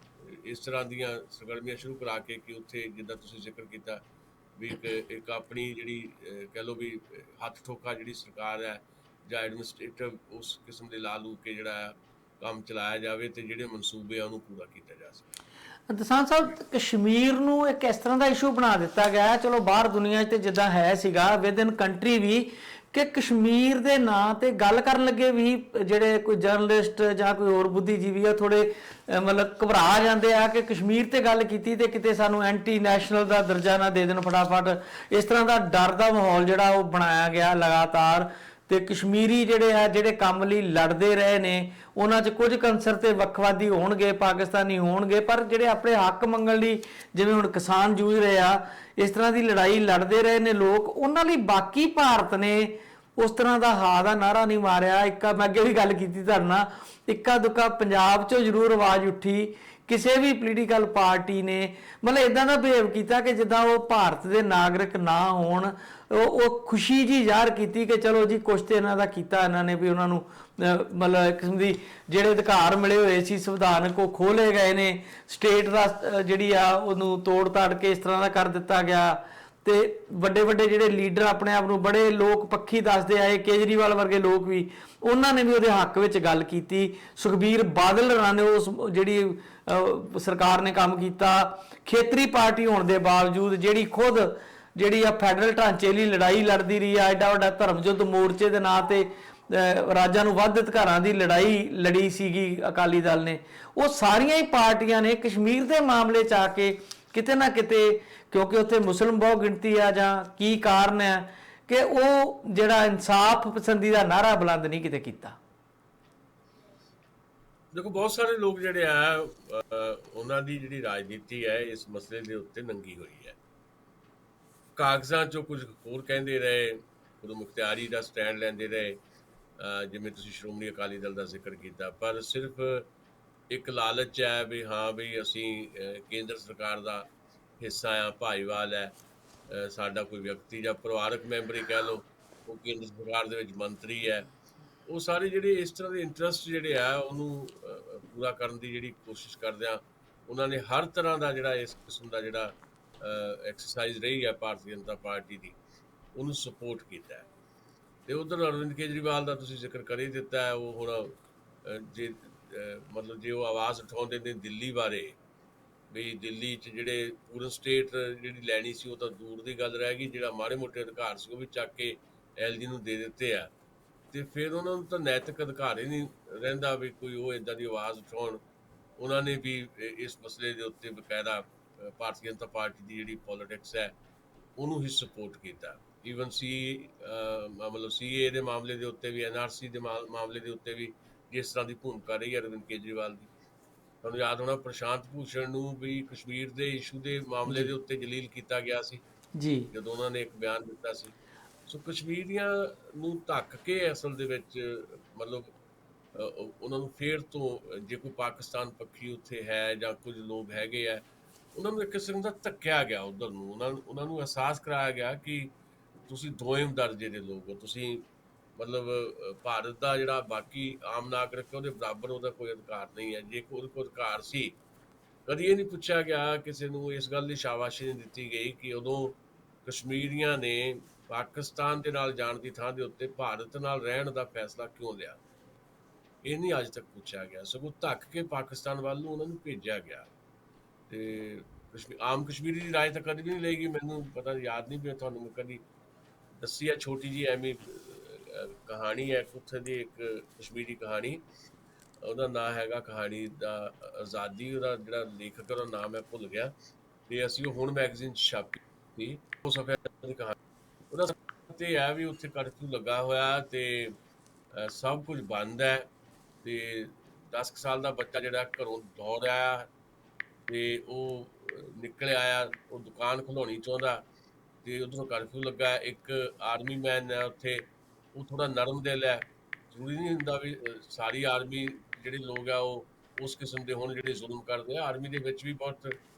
ਇਸ ਤਰ੍ਹਾਂ ਦੀਆਂ ਸਰਗਰਮੀਆਂ ਸ਼ੁਰੂ ਕਰਾ ਕੇ ਕਿ ਉੱਥੇ ਜਿੱਦਾਂ ਤੁਸੀਂ ਜ਼ਿਕਰ ਕੀਤਾ ਵੀ ਇੱਕ ਆਪਣੀ ਜਿਹੜੀ ਕਹਿ ਲਓ ਵੀ ਹੱਥ ਠੋਕਾ ਜਿਹੜੀ ਸਰਕਾਰ ਹੈ ਜਾਂ ਐਡਮਿਨਿਸਟ੍ਰੇਟਿਵ ਉਸ ਕਿਸਮ ਦੇ ਲਾ ਲੂ ਕੇ ਜਿਹੜਾ ਕੰਮ ਚਲਾਇਆ ਜਾਵੇ ਤੇ ਜਿਹੜੇ ਮਨਸੂਬੇ ਆ ਉਹਨੂੰ ਪੂਰਾ ਕੀਤਾ ਜਾ ਸਕੇ। ਦਸਾਂਝ ਸਾਹਿਬ, ਕਸ਼ਮੀਰ ਨੂੰ ਇੱਕ ਇਸ ਤਰ੍ਹਾਂ ਦਾ ਇਸ਼ੂ ਬਣਾ ਦਿੱਤਾ ਗਿਆ, ਚਲੋ ਬਾਹਰ ਦੁਨੀਆ 'ਚ ਤੇ ਜਿੱਦਾਂ ਹੈ ਸੀਗਾ ਵਿਦ ਇਨ ਕੰਟਰੀ ਵੀ, ਕਿ ਕਸ਼ਮੀਰ ਦੇ ਨਾਂ ਤੇ ਗੱਲ ਕਰਨ ਲੱਗੇ ਵੀ ਜਿਹੜੇ ਕੋਈ ਜਰਨਲਿਸਟ ਜਾਂ ਕੋਈ ਹੋਰ ਬੁੱਧੀਜੀਵੀ ਆ ਥੋੜੇ ਮਤਲਬ ਘਬਰਾ ਜਾਂਦੇ ਆ ਕਿ ਕਸ਼ਮੀਰ ਤੇ ਗੱਲ ਕੀਤੀ ਤੇ ਕਿਤੇ ਸਾਨੂੰ ਐਂਟੀ ਨੈਸ਼ਨਲ ਦਾ ਦਰਜਾ ਨਾ ਦੇ ਦੇਣ ਫਟਾਫਟ। ਇਸ ਤਰ੍ਹਾਂ ਦਾ ਡਰ ਦਾ ਮਾਹੌਲ ਜਿਹੜਾ ਉਹ ਬਣਾਇਆ ਗਿਆ ਲਗਾਤਾਰ, ਤੇ ਕਸ਼ਮੀਰੀ ਜਿਹੜੇ ਆ ਜਿਹੜੇ ਕੰਮ ਲਈ ਲੜਦੇ ਰਹੇ ਨੇ ਉਹਨਾਂ 'ਚ ਕੁਝ ਕੰਸਰ ਤੇ ਵੱਖਵਾਦੀ ਹੋਣਗੇ, ਪਾਕਿਸਤਾਨੀ ਹੋਣਗੇ, ਪਰ ਜਿਹੜੇ ਆਪਣੇ ਹੱਕ ਮੰਗਣ ਲਈ ਜਿਵੇਂ ਹੁਣ ਕਿਸਾਨ ਜੂਝ ਰਹੇ ਆ ਇਸ ਤਰ੍ਹਾਂ ਦੀ ਲੜਾਈ ਲੜਦੇ ਰਹੇ ਨੇ ਲੋਕ, ਉਹਨਾਂ ਲਈ ਬਾਕੀ ਭਾਰਤ ਨੇ ਉਸ ਤਰ੍ਹਾਂ ਦਾ ਹਾਂ ਦਾ ਨਾਰਾ ਨਹੀਂ ਮਾਰਿਆ। ਮੈਂ ਅੱਗੇ ਵੀ ਗੱਲ ਕੀਤੀ ਤੁਹਾਡੇ ਨਾਲ, ਇੱਕਾ ਦੁੱਕਾ ਪੰਜਾਬ 'ਚੋਂ ਜ਼ਰੂਰ ਆਵਾਜ਼ ਉੱਠੀ, ਕਿਸੇ ਵੀ ਪੋਲੀਟੀਕਲ ਪਾਰਟੀ ਨੇ ਮਤਲਬ ਇਦਾਂ ਦਾ ਬਿਹੇਵ ਕੀਤਾ ਕਿ ਜਿੱਦਾਂ ਉਹ ਭਾਰਤ ਦੇ ਨਾਗਰਿਕ ਨਾ ਹੋਣ। ਉਹ ਖੁਸ਼ੀ ਜੀ ਜ਼ਾਹਰ ਕੀਤੀ ਕਿ ਚਲੋ ਜੀ ਕੁਛ ਤੇ ਇਹਨਾਂ ਦਾ ਕੀਤਾ ਇਹਨਾਂ ਨੇ, ਵੀ ਉਹਨਾਂ ਨੂੰ ਮਤਲਬ ਇੱਕ ਕਿਸਮ ਦੀ ਜਿਹੜੇ ਅਧਿਕਾਰ ਮਿਲੇ ਹੋਏ ਸੀ ਸੰਵਿਧਾਨਕ ਉਹ ਖੋਲੇ ਗਏ ਨੇ, ਸਟੇਟ ਦਾ ਜਿਹੜੀ ਆ ਉਹਨੂੰ ਤੋੜ ਤਾੜ ਕੇ ਇਸ ਤਰ੍ਹਾਂ ਦਾ ਕਰ ਦਿੱਤਾ ਗਿਆ। ਤੇ ਵੱਡੇ ਵੱਡੇ ਜਿਹੜੇ ਲੀਡਰ ਆਪਣੇ ਆਪ ਨੂੰ ਬੜੇ ਲੋਕ ਪੱਖੀ ਦੱਸਦੇ ਆਏ, ਕੇਜਰੀਵਾਲ ਵਰਗੇ ਲੋਕ ਵੀ, ਉਹਨਾਂ ਨੇ ਵੀ ਉਹਦੇ ਹੱਕ ਵਿੱਚ ਗੱਲ ਕੀਤੀ। ਸੁਖਬੀਰ ਬਾਦਲ ਹੋਰਾਂ ਨੇ ਉਸ ਜਿਹੜੀ ਸਰਕਾਰ ਨੇ ਕੰਮ ਕੀਤਾ, ਖੇਤਰੀ ਪਾਰਟੀ ਹੋਣ ਦੇ ਬਾਵਜੂਦ ਜਿਹੜੀ ਖੁਦ ਜਿਹੜੀ ਆ ਫੈਡਰਲ ਢਾਂਚੇ ਲਈ ਲੜਾਈ ਲੜਦੀ ਰਹੀ ਆ, ਐਡਾ ਵੱਡਾ ਧਰਮ ਯੁੱਧ ਮੋਰਚੇ ਦੇ ਨਾਂ ਤੇ ਰਾਜਾਂ ਨੂੰ ਵੱਧ ਅਧਿਕਾਰਾਂ ਦੀ ਲੜਾਈ ਲੜੀ ਸੀਗੀ ਅਕਾਲੀ ਦਲ ਨੇ, ਉਹ ਸਾਰੀਆਂ ਹੀ ਪਾਰਟੀਆਂ ਨੇ ਕਸ਼ਮੀਰ ਦੇ ਮਾਮਲੇ 'ਚ ਆ ਕੇ ਕਿਤੇ ਨਾ ਕਿਤੇ, ਕਿਉਂਕਿ ਉੱਥੇ ਮੁਸਲਿਮ ਬਹੁ ਗਿਣਤੀ ਆ ਜਾਂ ਕੀ ਕਾਰਨ ਹੈ, ਕਿ ਉਹ ਜਿਹੜਾ ਇਨਸਾਫ ਪਸੰਦੀ ਦਾ ਨਾਰਾ ਬੁਲੰਦ ਨਹੀਂ ਕਿਤੇ ਕੀਤਾ। ਦੇਖੋ ਬਹੁਤ ਸਾਰੇ ਲੋਕ ਜਿਹੜੇ ਆ ਉਹਨਾਂ ਦੀ ਜਿਹੜੀ ਰਾਜਨੀਤੀ ਹੈ ਇਸ ਮਸਲੇ ਦੇ ਉੱਤੇ ਨੰਗੀ ਹੋਈ ਹੈ। ਕਾਗਜ਼ਾਂ 'ਚੋਂ ਕੁਝ ਹੋਰ ਕਹਿੰਦੇ ਰਹੇ, ਖੁਦ ਮੁਖਤਿਆਰੀ ਦਾ ਸਟੈਂਡ ਲੈਂਦੇ ਰਹੇ, ਜਿਵੇਂ ਤੁਸੀਂ ਸ਼੍ਰੋਮਣੀ ਅਕਾਲੀ ਦਲ ਦਾ ਜ਼ਿਕਰ ਕੀਤਾ, ਪਰ ਸਿਰਫ ਇੱਕ ਲਾਲਚ ਹੈ ਵੀ ਹਾਂ ਵੀ ਅਸੀਂ ਕੇਂਦਰ ਸਰਕਾਰ ਦਾ ਹਿੱਸਾ ਆ, ਭਾਈਵਾਲ ਹੈ, ਸਾਡਾ ਕੋਈ ਵਿਅਕਤੀ ਜਾਂ ਪਰਿਵਾਰਕ ਮੈਂਬਰ ਹੀ ਕਹਿ ਲਓ ਉਹ ਕੇਂਦਰ ਸਰਕਾਰ ਦੇ ਵਿੱਚ ਮੰਤਰੀ ਹੈ। ਉਹ ਸਾਰੇ ਜਿਹੜੇ ਇਸ ਤਰ੍ਹਾਂ ਦੇ ਇੰਟਰਸਟ ਜਿਹੜੇ ਆ ਉਹਨੂੰ ਪੂਰਾ ਕਰਨ ਦੀ ਜਿਹੜੀ ਕੋਸ਼ਿਸ਼ ਕਰਦੇ ਆ, ਉਹਨਾਂ ਨੇ ਹਰ ਤਰ੍ਹਾਂ ਦਾ ਜਿਹੜਾ ਇਸ ਕਿਸਮ ਦਾ ਜਿਹੜਾ ਐਕਸਰਸਾਈਜ਼ ਰਹੀ ਹੈ ਭਾਰਤੀ ਜਨਤਾ ਪਾਰਟੀ ਦੀ ਉਹਨੂੰ ਸਪੋਰਟ ਕੀਤਾ ਹੈ। ਤੇ ਉਧਰ ਅਰਵਿੰਦ ਕੇਜਰੀਵਾਲ ਦਾ ਤੁਸੀਂ ਜ਼ਿਕਰ ਕਰ ਹੀ ਦਿੱਤਾ ਹੈ। ਉਹ ਹੁਣ ਜੇ ਮਤਲਬ ਜੇ ਉਹ ਆਵਾਜ਼ ਉਠਾਉਂਦੇ ਨੇ ਦਿੱਲੀ ਬਾਰੇ ਵੀ ਦਿੱਲੀ 'ਚ ਜਿਹੜੇ ਪੂਰਨ ਸਟੇਟ ਜਿਹੜੀ ਲੈਣੀ ਸੀ ਉਹ ਤਾਂ ਦੂਰ ਦੀ ਗੱਲ ਰਹਿ ਗਈ, ਜਿਹੜਾ ਮਾੜੇ ਮੋਟੇ ਅਧਿਕਾਰ ਸੀ ਉਹ ਵੀ ਚੱਕ ਕੇ LG ਨੂੰ ਦੇ ਦਿੱਤੇ ਆ, ਤੇ ਫਿਰ ਉਹਨਾਂ ਨੂੰ ਤਾਂ ਨੈਤਿਕ ਅਧਿਕਾਰ ਹੀ ਨਹੀਂ ਰਹਿੰਦਾ ਵੀ ਕੋਈ ਉਹ ਇੱਦਾਂ ਦੀ ਆਵਾਜ਼ ਉਠਾਉਣ। ਉਹਨਾਂ ਨੇ ਵੀ ਇਸ ਮਸਲੇ ਦੇ ਉੱਤੇ ਬਕਾਇਦਾ ਭਾਰਤੀ ਜਨਤਾ ਪਾਰਟੀ ਦੀ ਜਿਹੜੀ ਪੋਲੀਟਿਕਸ ਹੈ ਉਹਨੂੰ ਹੀ ਸਪੋਰਟ ਕੀਤਾ। ਈਵਨ ਮਤਲਬ CAA ਦੇ ਮਾਮਲੇ ਦੇ ਉੱਤੇ ਵੀ, NRC ਦੇ ਮਾਮਲੇ ਦੇ ਉੱਤੇ ਵੀ ਜਿਸ ਤਰ੍ਹਾਂ ਦੀ ਭੂਮਿਕਾ ਰਹੀ ਹੈ ਅਰਵਿੰਦ ਕੇਜਰੀਵਾਲ ਦੀ। ਤੁਹਾਨੂੰ ਯਾਦ ਹੋਣਾ ਪ੍ਰਸ਼ਾਂਤ ਭੂਸ਼ਣ ਨੂੰ ਵੀ ਕਸ਼ਮੀਰ ਦੇ ਇਸ਼ੂ ਦੇ ਮਾਮਲੇ ਦੇ ਉੱਤੇ ਜਲੀਲ ਕੀਤਾ ਗਿਆ ਸੀ ਜੀ, ਜਦੋਂ ਉਹਨਾਂ ਨੇ ਇੱਕ ਬਿਆਨ ਦਿੱਤਾ ਸੀ। ਸੋ ਕਸ਼ਮੀਰੀਆਂ ਨੂੰ ਧੱਕ ਕੇ ਅਸਲ ਦੇ ਵਿੱਚ ਮਤਲਬ ਉਹਨਾਂ ਨੂੰ ਫੇਰ ਤੋਂ ਜੇ ਕੋਈ ਪਾਕਿਸਤਾਨ ਪੱਖੀ ਉੱਥੇ ਹੈ ਜਾਂ ਕੁਝ ਲੋਕ ਹੈਗੇ ਆ ਉਹਨਾਂ ਨੂੰ ਇੱਕ ਕਿਸਮ ਦਾ ਧੱਕਿਆ ਗਿਆ ਉਧਰ ਨੂੰ, ਉਹਨਾਂ ਨੂੰ ਅਹਿਸਾਸ ਕਰਾਇਆ ਗਿਆ ਕਿ ਤੁਸੀਂ ਦੋਇਮ ਦਰਜੇ ਦੇ ਲੋਕ ਹੋ, ਤੁਸੀਂ ਮਤਲਬ ਭਾਰਤ ਦਾ ਜਿਹੜਾ ਬਾਕੀ ਆਮ ਨਾਗਰਿਕ ਹੈ ਉਹਦੇ ਬਰਾਬਰ ਉਹਦਾ ਕੋਈ ਅਧਿਕਾਰ ਨਹੀਂ ਹੈ। ਜੇ ਉਹਦੇ ਕੋਲ ਅਧਿਕਾਰ ਸੀ, ਕਦੀ ਇਹ ਨਹੀਂ ਪੁੱਛਿਆ ਗਿਆ, ਕਿਸੇ ਨੂੰ ਇਸ ਗੱਲ ਦੀ ਸ਼ਾਬਾਸ਼ੀ ਨਹੀਂ ਦਿੱਤੀ ਗਈ ਕਿ ਉਦੋਂ ਕਸ਼ਮੀਰੀਆਂ ਨੇ ਪਾਕਿਸਤਾਨ ਦੇ ਨਾਲ ਜਾਣ ਦੀ ਥਾਂ ਦੇ ਉੱਤੇ ਭਾਰਤ ਨਾਲ ਰਹਿਣ ਦਾ ਫੈਸਲਾ ਕਿਉਂ ਲਿਆ। ਇਹ ਨਹੀਂ ਅੱਜ ਤੱਕ ਪੁੱਛਿਆ ਗਿਆ, ਸਗੋਂ ਧੱਕ ਕੇ ਪਾਕਿਸਤਾਨ ਵੱਲ ਨੂੰ ਉਹਨਾਂ ਨੂੰ ਭੇਜਿਆ ਗਿਆ। ਤੇ ਆਮ ਕਸ਼ਮੀਰੀ ਦੀ ਰਾਏ ਤਾਂ ਕਦੀ ਵੀ ਨਹੀਂ ਲਏਗੀ, ਮੈਨੂੰ ਪਤਾ ਯਾਦ ਨਹੀਂ ਵੀ ਤੁਹਾਨੂੰ ਮੈਂ ਕਦੀ ਦੱਸੀ ਹੈ, ਛੋਟੀ ਜੀ ਐਵੇਂ ਕਹਾਣੀ ਹੈ ਉੱਥੇ ਦੀ, ਇੱਕ ਕਸ਼ਮੀਰੀ ਕਹਾਣੀ, ਉਹਦਾ ਨਾਂ ਹੈਗਾ ਕਹਾਣੀ ਦਾ ਆਜ਼ਾਦੀ, ਉਹਦਾ ਜਿਹੜਾ ਲੇਖਕ ਉਹਦਾ ਨਾਮ ਹੈ ਭੁੱਲ ਗਿਆ, ਤੇ ਅਸੀਂ ਉਹ ਹੁਣ ਮੈਗਜ਼ੀਨ 'ਚ ਛਾਪੀ ਸੀ, ਉਹ ਸਫ਼ੇ ਦੀ ਕਹਾਣੀ। ਉਹਦਾ ਤੇ ਹੈ ਵੀ ਉੱਥੇ ਕਰਫਿਊ ਲੱਗਾ ਹੋਇਆ ਤੇ ਸਭ ਕੁਝ ਬੰਦ ਹੈ, ਤੇ 10 ਸਾਲ ਦਾ ਬੱਚਾ ਜਿਹੜਾ ਘਰੋਂ ਦੌੜ ਆਇਆ ਤੇ ਉਹ ਨਿਕਲ ਆਇਆ, ਉਹ ਦੁਕਾਨ ਖੁਲਾਉਣੀ ਚਾਹੁੰਦਾ ਤੇ ਉਧਰੋਂ ਕਰਫਿਊ ਲੱਗਾ। ਇੱਕ ਆਰਮੀ ਮੈਨ ਹੈ ਉੱਥੇ, ਉਹ ਥੋੜਾ ਨਰਮ ਦਿਲ ਹੈ, ਜ਼ਰੂਰੀ ਨਹੀਂ ਹੁੰਦਾ ਵੀ ਸਾਰੀ ਆਰਮੀ ਜਿਹੜੇ ਲੋਕ ਆ ਉਹ ਉਸ ਕਿਸਮ ਦੇ ਹੋਣ ਜਿਹੜੇ ਜ਼ੁਲਮ ਕਰਦੇ ਆ, ਆਰਮੀ ਦੇ ਵਿੱਚ ਵੀ ਬਹੁਤ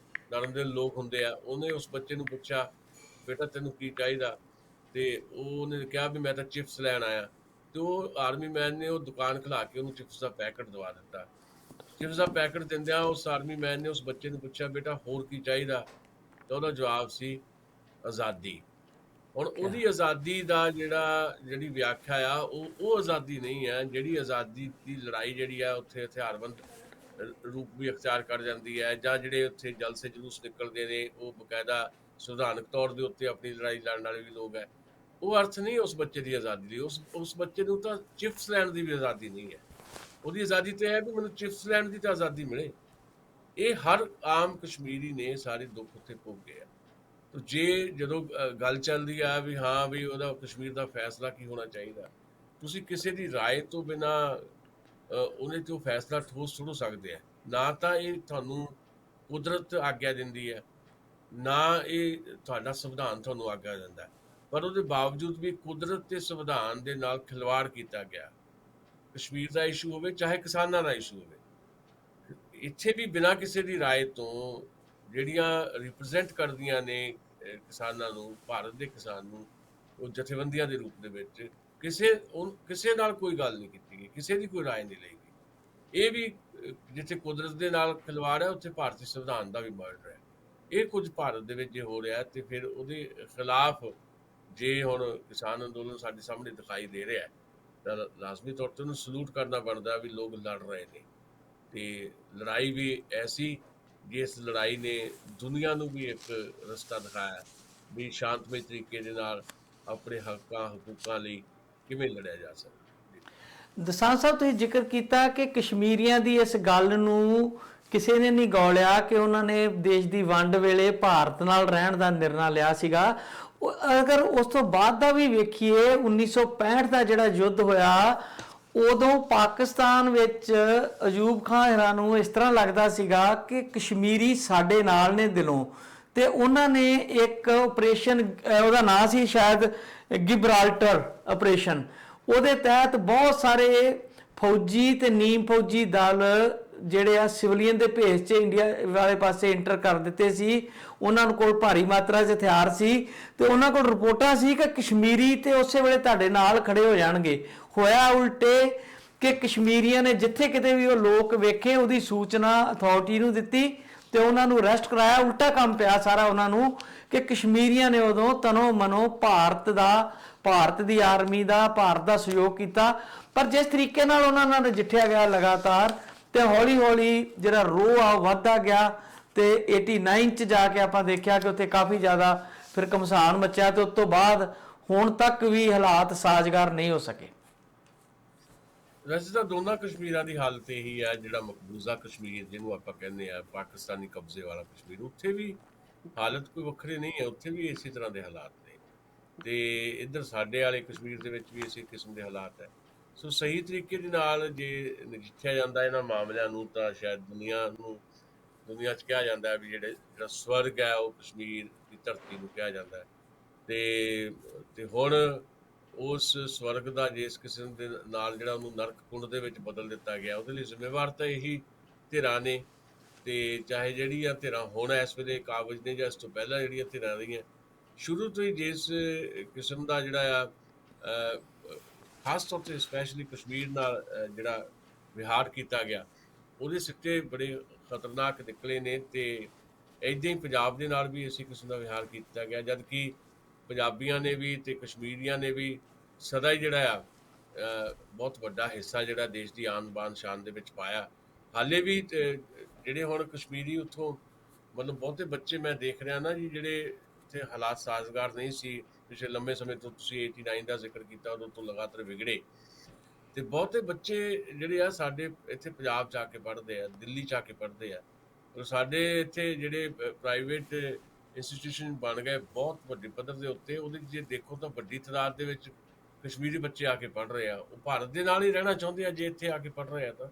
ਨਰਮ ਦਿਲ ਲੋਕ ਹੁੰਦੇ ਆ। ਉਹਨੇ ਉਸ ਬੱਚੇ ਨੂੰ ਪੁੱਛਿਆ, ਬੇਟਾ ਤੈਨੂੰ ਕੀ ਚਾਹੀਦਾ, ਤੇ ਉਹਨੇ ਕਿਹਾ ਵੀ ਮੈਂ ਤਾਂ ਚਿਪਸ ਲੈਣ ਆਇਆ, ਤੇ ਉਹ ਆਰਮੀ ਮੈਨ ਨੇ ਉਹ ਦੁਕਾਨ ਖੁਲਾ ਕੇ ਉਹਨੂੰ ਚਿਪਸ ਦਾ ਪੈਕਟ ਦਵਾ ਦਿੱਤਾ। ਚਿਪਸ ਦਾ ਪੈਕਟ ਦਿੰਦਿਆਂ ਉਸ ਆਰਮੀ ਮੈਨ ਨੇ ਉਸ ਬੱਚੇ ਨੂੰ ਪੁੱਛਿਆ, ਬੇਟਾ ਹੋਰ ਕੀ ਚਾਹੀਦਾ, ਤਾਂ ਉਹਦਾ ਜਵਾਬ ਸੀ ਆਜ਼ਾਦੀ। ਹੁਣ ਉਹਦੀ ਆਜ਼ਾਦੀ ਦਾ ਜਿਹੜੀ ਵਿਆਖਿਆ ਆ ਉਹ ਆਜ਼ਾਦੀ ਨਹੀਂ ਹੈ, ਜਿਹੜੀ ਆਜ਼ਾਦੀ ਦੀ ਲੜਾਈ ਜਿਹੜੀ ਆ ਉੱਥੇ ਹਥਿਆਰਬੰਦ ਰੂਪ ਵੀ ਅਖਤਿਆਰ ਕਰ ਜਾਂਦੀ ਹੈ, ਜਾਂ ਜਿਹੜੇ ਉੱਥੇ ਜਲਸੇ ਜਲੂਸ ਨਿਕਲਦੇ ਨੇ ਉਹ ਬਕਾਇਦਾ ਸੰਵਿਧਾਨਕ ਤੌਰ ਦੇ ਉੱਤੇ ਆਪਣੀ ਲੜਾਈ ਲੜਨ ਵਾਲੇ ਵੀ ਲੋਕ ਹੈ। ਉਹ ਅਰਥ ਨਹੀਂ ਉਸ ਬੱਚੇ ਦੀ ਆਜ਼ਾਦੀ ਦੀ, ਉਸ ਬੱਚੇ ਨੂੰ ਤਾਂ ਚਿਪਸ ਲੈਣ ਦੀ ਵੀ ਆਜ਼ਾਦੀ ਨਹੀਂ ਹੈ। ਉਹਦੀ ਆਜ਼ਾਦੀ ਤੇ ਹੈ ਵੀ ਮੈਨੂੰ ਚਿਪਸ ਲੈਣ ਦੀ ਤਾਂ ਆਜ਼ਾਦੀ ਮਿਲੇ। ਇਹ ਹਰ ਆਮ ਕਸ਼ਮੀਰੀ ਨੇ ਸਾਰੇ ਦੁੱਖ ਉੱਥੇ ਭੋਗੇ ਆ। ਜੇ ਜਦੋਂ ਗੱਲ ਚੱਲਦੀ ਆ ਵੀ ਹਾਂ ਵੀ ਉਹਦਾ ਕਸ਼ਮੀਰ ਦਾ ਫੈਸਲਾ ਕੀ ਹੋਣਾ ਚਾਹੀਦਾ, ਤੁਸੀਂ ਕਿਸੇ ਦੀ ਰਾਏ ਤੋਂ ਬਿਨਾਂ ਉਹਨੇ ਤੇ ਉਹ ਫੈਸਲਾ ਠੋਸ ਸੁਣ ਸਕਦੇ ਆ। ਨਾ ਤਾਂ ਇਹ ਤੁਹਾਨੂੰ ਕੁਦਰਤ ਆਗਿਆ ਦਿੰਦੀ ਹੈ, ਨਾ ਇਹ ਤੁਹਾਡਾ ਸੰਵਿਧਾਨ ਤੁਹਾਨੂੰ ਆਗਿਆ ਦਿੰਦਾ, ਪਰ ਉਹਦੇ ਬਾਵਜੂਦ ਵੀ ਕੁਦਰਤ ਤੇ ਸੰਵਿਧਾਨ ਦੇ ਨਾਲ ਖਿਲਵਾੜ ਕੀਤਾ ਗਿਆ। ਕਸ਼ਮੀਰ ਦਾ ਇਸ਼ੂ ਹੋਵੇ ਚਾਹੇ ਕਿਸਾਨਾਂ ਦਾ ਇਸ਼ੂ ਹੋਵੇ, ਇੱਥੇ ਵੀ ਬਿਨਾਂ ਕਿਸੇ ਦੀ ਰਾਏ ਤੋਂ ਜਿਹੜੀਆਂ ਰਿਪਰੈਜ਼ੈਂਟ ਕਰਦੀਆਂ ਨੇ ਕਿਸਾਨਾਂ ਨੂੰ, ਭਾਰਤ ਦੇ ਕਿਸਾਨ ਨੂੰ, ਉਹ ਜਥੇਬੰਦੀਆਂ ਦੇ ਰੂਪ ਦੇ ਵਿੱਚ ਕਿਸੇ ਨਾਲ ਕੋਈ ਗੱਲ ਨਹੀਂ ਕੀਤੀ ਗਈ, ਕਿਸੇ ਦੀ ਕੋਈ ਰਾਏ ਨਹੀਂ ਲਈ ਗਈ। ਇਹ ਵੀ ਜਿੱਥੇ ਕੁਦਰਤ ਦੇ ਨਾਲ ਖਿਲਵਾੜ ਹੈ ਉੱਥੇ ਭਾਰਤੀ ਸੰਵਿਧਾਨ ਦਾ ਵੀ ਮਰਡਰ ਹੈ। ਇਹ ਕੁਝ ਭਾਰਤ ਦੇ ਵਿੱਚ ਜੇ ਹੋ ਰਿਹਾ ਤੇ ਫਿਰ ਉਹਦੇ ਖਿਲਾਫ ਜੇ ਹੁਣ ਕਿਸਾਨ ਅੰਦੋਲਨ ਸਾਡੇ ਸਾਹਮਣੇ ਦਿਖਾਈ ਦੇ ਰਿਹਾ ਤਾਂ ਲਾਜ਼ਮੀ ਤੌਰ ਤੇ ਉਹਨੂੰ ਸਲੂਟ ਕਰਨਾ ਬਣਦਾ ਵੀ ਲੋਕ ਲੜ ਰਹੇ ਨੇ, ਤੇ ਲੜਾਈ ਵੀ ਐਸੀ ਜਿਸ ਲੜਾਈ ਨੇ ਦੁਨੀਆ ਨੂੰ ਵੀ ਇੱਕ ਰਸਤਾ ਦਿਖਾਇਆ ਵੀ ਸ਼ਾਂਤਮਈ ਤਰੀਕੇ ਦੇ ਨਾਲ ਆਪਣੇ ਹਕੂਕਾਂ ਲਈ ਕਿਵੇਂ ਲੜਿਆ ਜਾ ਸਕਦਾ। ਦਸਾਂਝ ਸਾਹਿਬ, ਤੁਸੀਂ ਜ਼ਿਕਰ ਕੀਤਾ ਕਿ ਕਸ਼ਮੀਰੀਆਂ ਦੀ ਇਸ ਗੱਲ ਨੂੰ ਕਿਸੇ ਨੇ ਨਹੀਂ ਗੌਲਿਆ ਕਿ ਉਹਨਾਂ ਨੇ ਦੇਸ਼ ਦੀ ਵੰਡ ਵੇਲੇ ਭਾਰਤ ਨਾਲ ਰਹਿਣ ਦਾ ਨਿਰਣਾ ਲਿਆ ਸੀਗਾ। ਅਗਰ ਉਸ ਤੋਂ ਬਾਅਦ ਦਾ ਵੀ ਵੇਖੀਏ, 1965 ਦਾ ਜਿਹੜਾ ਯੁੱਧ ਹੋਇਆ, ਉਦੋਂ ਪਾਕਿਸਤਾਨ ਵਿੱਚ ਅਯੂਬ ਖਾਨ ਹਰਾਂ ਨੂੰ ਇਸ ਤਰ੍ਹਾਂ ਲੱਗਦਾ ਸੀਗਾ ਕਿ ਕਸ਼ਮੀਰੀ ਸਾਡੇ ਨਾਲ ਨੇ ਦਿਲੋਂ, ਤੇ ਉਹਨਾਂ ਨੇ ਇੱਕ ਆਪਰੇਸ਼ਨ, ਉਹਦਾ ਨਾਂ ਸੀ ਸ਼ਾਇਦ ਗਿਬਰਾਲਟਰ ਆਪਰੇਸ਼ਨ, ਉਹਦੇ ਤਹਿਤ ਬਹੁਤ ਸਾਰੇ ਫੌਜੀ ਤੇ ਨੀਮ ਫੌਜੀ ਦਲ ਜਿਹੜੇ ਆ ਸਿਵਲੀਅਨ ਦੇ ਭੇਸ 'ਚ ਇੰਡੀਆ ਵਾਲੇ ਪਾਸੇ ਇੰਟਰ ਕਰ ਦਿੱਤੇ ਸੀ। ਉਹਨਾਂ ਕੋਲ ਭਾਰੀ ਮਾਤਰਾ 'ਚ ਹਥਿਆਰ ਸੀ ਤੇ ਉਹਨਾਂ ਕੋਲ ਰਿਪੋਰਟਾਂ ਸੀ ਕਿ ਕਸ਼ਮੀਰੀ ਤੇ ਉਸੇ ਵੇਲੇ ਤੁਹਾਡੇ ਨਾਲ ਖੜੇ ਹੋ ਜਾਣਗੇ। ਹੋਇਆ ਉਲਟੇ ਕਿ ਕਸ਼ਮੀਰੀਆਂ ਨੇ ਜਿੱਥੇ ਕਿਤੇ ਵੀ ਉਹ ਲੋਕ ਵੇਖੇ ਉਹਦੀ ਸੂਚਨਾ ਅਥਾਰਟੀ ਨੂੰ ਦਿੱਤੀ ਤੇ ਉਹਨਾਂ ਨੂੰ ਅਰੈਸਟ ਕਰਾਇਆ। ਉਲਟਾ ਕੰਮ ਪਿਆ ਸਾਰਾ ਉਹਨਾਂ ਨੂੰ ਕਿ ਕਸ਼ਮੀਰੀਆਂ ਨੇ ਉਦੋਂ ਤਨੋ ਮਨੋ ਭਾਰਤ ਦੀ ਆਰਮੀ ਦਾ, ਭਾਰਤ ਦਾ ਸਹਿਯੋਗ ਕੀਤਾ। ਪਰ ਜਿਸ ਤਰੀਕੇ ਨਾਲ ਉਹਨਾਂ ਨਾਲ ਨਜਿੱਠਿਆ ਗਿਆ ਲਗਾਤਾਰ, ਤੇ ਹੌਲੀ ਹੌਲੀ ਜਿਹੜਾ ਰੋਹ ਆ ਵੱਧਦਾ ਗਿਆ, ਤੇ 89 ਚ ਜਾ ਕੇ ਆਪਾਂ ਦੇਖਿਆ ਕਿ ਉੱਥੇ ਕਾਫੀ ਜ਼ਿਆਦਾ ਫਿਰ ਘਮਸਾਨ ਮਚਿਆ, ਤੇ ਉਸ ਤੋਂ ਬਾਅਦ ਹੁਣ ਤੱਕ ਵੀ ਹਾਲਾਤ ਸਾਜ਼ਗਾਰ ਨਹੀਂ ਹੋ ਸਕੇ। ਵੈਸੇ ਤਾਂ ਦੋਨਾਂ ਕਸ਼ਮੀਰਾਂ ਦੀ ਹਾਲਤ ਇਹੀ ਹੈ, ਜਿਹੜਾ ਮਕਬੂਜ਼ਾ ਕਸ਼ਮੀਰ ਜਿਹਨੂੰ ਆਪਾਂ ਕਹਿੰਦੇ ਆ ਪਾਕਿਸਤਾਨੀ ਕਬਜ਼ੇ ਵਾਲਾ ਕਸ਼ਮੀਰ, ਉੱਥੇ ਵੀ ਹਾਲਤ ਕੋਈ ਵੱਖਰੀ ਨਹੀਂ ਹੈ, ਉੱਥੇ ਵੀ ਇਸੇ ਤਰ੍ਹਾਂ ਦੇ ਹਾਲਾਤ ਨੇ, ਤੇ ਇੱਧਰ ਸਾਡੇ ਵਾਲੇ ਕਸ਼ਮੀਰ ਦੇ ਵਿੱਚ ਵੀ ਇਸੇ ਕਿਸਮ ਦੇ ਹਾਲਾਤ ਹੈ। ਸੋ ਸਹੀ ਤਰੀਕੇ ਦੇ ਨਾਲ ਜੇ ਨਜਿੱਠਿਆ ਜਾਂਦਾ ਇਹਨਾਂ ਮਾਮਲਿਆਂ ਨੂੰ ਤਾਂ ਸ਼ਾਇਦ ਦੁਨੀਆ 'ਚ ਕਿਹਾ ਜਾਂਦਾ ਵੀ ਜਿਹੜਾ ਸਵਰਗ ਹੈ ਉਹ ਕਸ਼ਮੀਰ ਦੀ ਧਰਤੀ ਨੂੰ ਕਿਹਾ ਜਾਂਦਾ ਹੈ। ਤੇ ਹੁਣ ਉਸ ਸਵਰਗ ਦਾ ਜਿਸ ਕਿਸਮ ਦੇ ਨਾਲ ਜਿਹੜਾ ਉਹਨੂੰ ਨਰਕ ਕੁੰਡ ਦੇ ਵਿੱਚ ਬਦਲ ਦਿੱਤਾ ਗਿਆ, ਉਹਦੇ ਲਈ ਜ਼ਿੰਮੇਵਾਰ ਤਾਂ ਇਹੀ ਧਿਰਾਂ ਨੇ ਤੇ ਚਾਹੇ ਜਿਹੜੀਆਂ ਧਿਰਾਂ ਹੁਣ ਇਸ ਵੇਲੇ ਕਾਬਜ਼ ਨੇ ਜਾਂ ਇਸ ਤੋਂ ਪਹਿਲਾਂ ਜਿਹੜੀਆਂ ਧਿਰਾਂ ਰਹੀਆਂ, ਸ਼ੁਰੂ ਤੋਂ ਹੀ ਜਿਸ ਕਿਸਮ ਦਾ ਜਿਹੜਾ ਆ ਖਾਸ ਤੌਰ ਤੇ ਸਪੈਸ਼ਲੀ ਕਸ਼ਮੀਰ ਨਾਲ ਜਿਹੜਾ ਵਿਹਾਰ ਕੀਤਾ ਗਿਆ, ਉਹਦੇ ਸਿੱਟੇ ਬੜੇ ਖਤਰਨਾਕ ਨਿਕਲੇ ਨੇ। ਤੇ ਏਦਾਂ ਹੀ ਪੰਜਾਬ ਦੇ ਨਾਲ ਵੀ ਇਸੇ ਕਿਸਮ ਦਾ ਵਿਹਾਰ ਕੀਤਾ ਗਿਆ, ਜਦ ਕਿ ਪੰਜਾਬੀਆਂ ਨੇ ਵੀ ਤੇ ਕਸ਼ਮੀਰੀਆਂ ਨੇ ਵੀ ਸਦਾ ਹੀ ਜਿਹੜਾ ਆ ਬਹੁਤ ਵੱਡਾ ਹਿੱਸਾ ਜਿਹੜਾ ਦੇਸ਼ ਦੀ ਆਨ ਬਾਨ ਸ਼ਾਨ ਦੇ ਵਿੱਚ ਪਾਇਆ। ਹਾਲੇ ਵੀ ਜਿਹੜੇ ਹੁਣ ਕਸ਼ਮੀਰੀ ਉੱਥੋਂ ਮਤਲਬ ਬਹੁਤੇ ਬੱਚੇ ਮੈਂ ਦੇਖ ਰਿਹਾ ਨਾ ਜੀ, ਜਿਹੜੇ ਇੱਥੇ ਹਾਲਾਤ ਸਾਜ਼ਗਾਰ ਨਹੀਂ ਸੀ ਪਿਛਲੇ ਲੰਬੇ ਸਮੇਂ ਤੋਂ, ਤੁਸੀਂ 89 ਦਾ ਜ਼ਿਕਰ ਕੀਤਾ, ਉਦੋਂ ਤੋਂ ਲਗਾਤਾਰ ਵਿਗੜੇ, ਤੇ ਬਹੁਤੇ ਬੱਚੇ ਜਿਹੜੇ ਆ ਸਾਡੇ ਇੱਥੇ ਪੰਜਾਬ 'ਚ ਆ ਕੇ ਪੜ੍ਹਦੇ ਆ, ਦਿੱਲੀ 'ਚ ਆ ਕੇ ਪੜ੍ਹਦੇ ਆ। ਔਰ ਸਾਡੇ ਇੱਥੇ ਜਿਹੜੇ ਪ੍ਰਾਈਵੇਟ ਇੰਸਟੀਟਿਊਸ਼ਨ ਬਣ ਗਏ ਬਹੁਤ ਵੱਡੇ ਪੱਧਰ ਦੇ ਉੱਤੇ, ਉਹਦੇ 'ਚ ਜੇ ਦੇਖੋ ਤਾਂ ਵੱਡੀ ਤਾਦਾਦ ਦੇ ਵਿੱਚ ਕਸ਼ਮੀਰੀ ਬੱਚੇ ਆ ਕੇ ਪੜ੍ਹ ਰਹੇ ਆ। ਉਹ ਭਾਰਤ ਦੇ ਨਾਲ ਹੀ ਰਹਿਣਾ ਚਾਹੁੰਦੇ ਆ ਜੇ ਇੱਥੇ ਆ ਕੇ ਪੜ੍ਹ ਰਹੇ ਆ ਤਾਂ,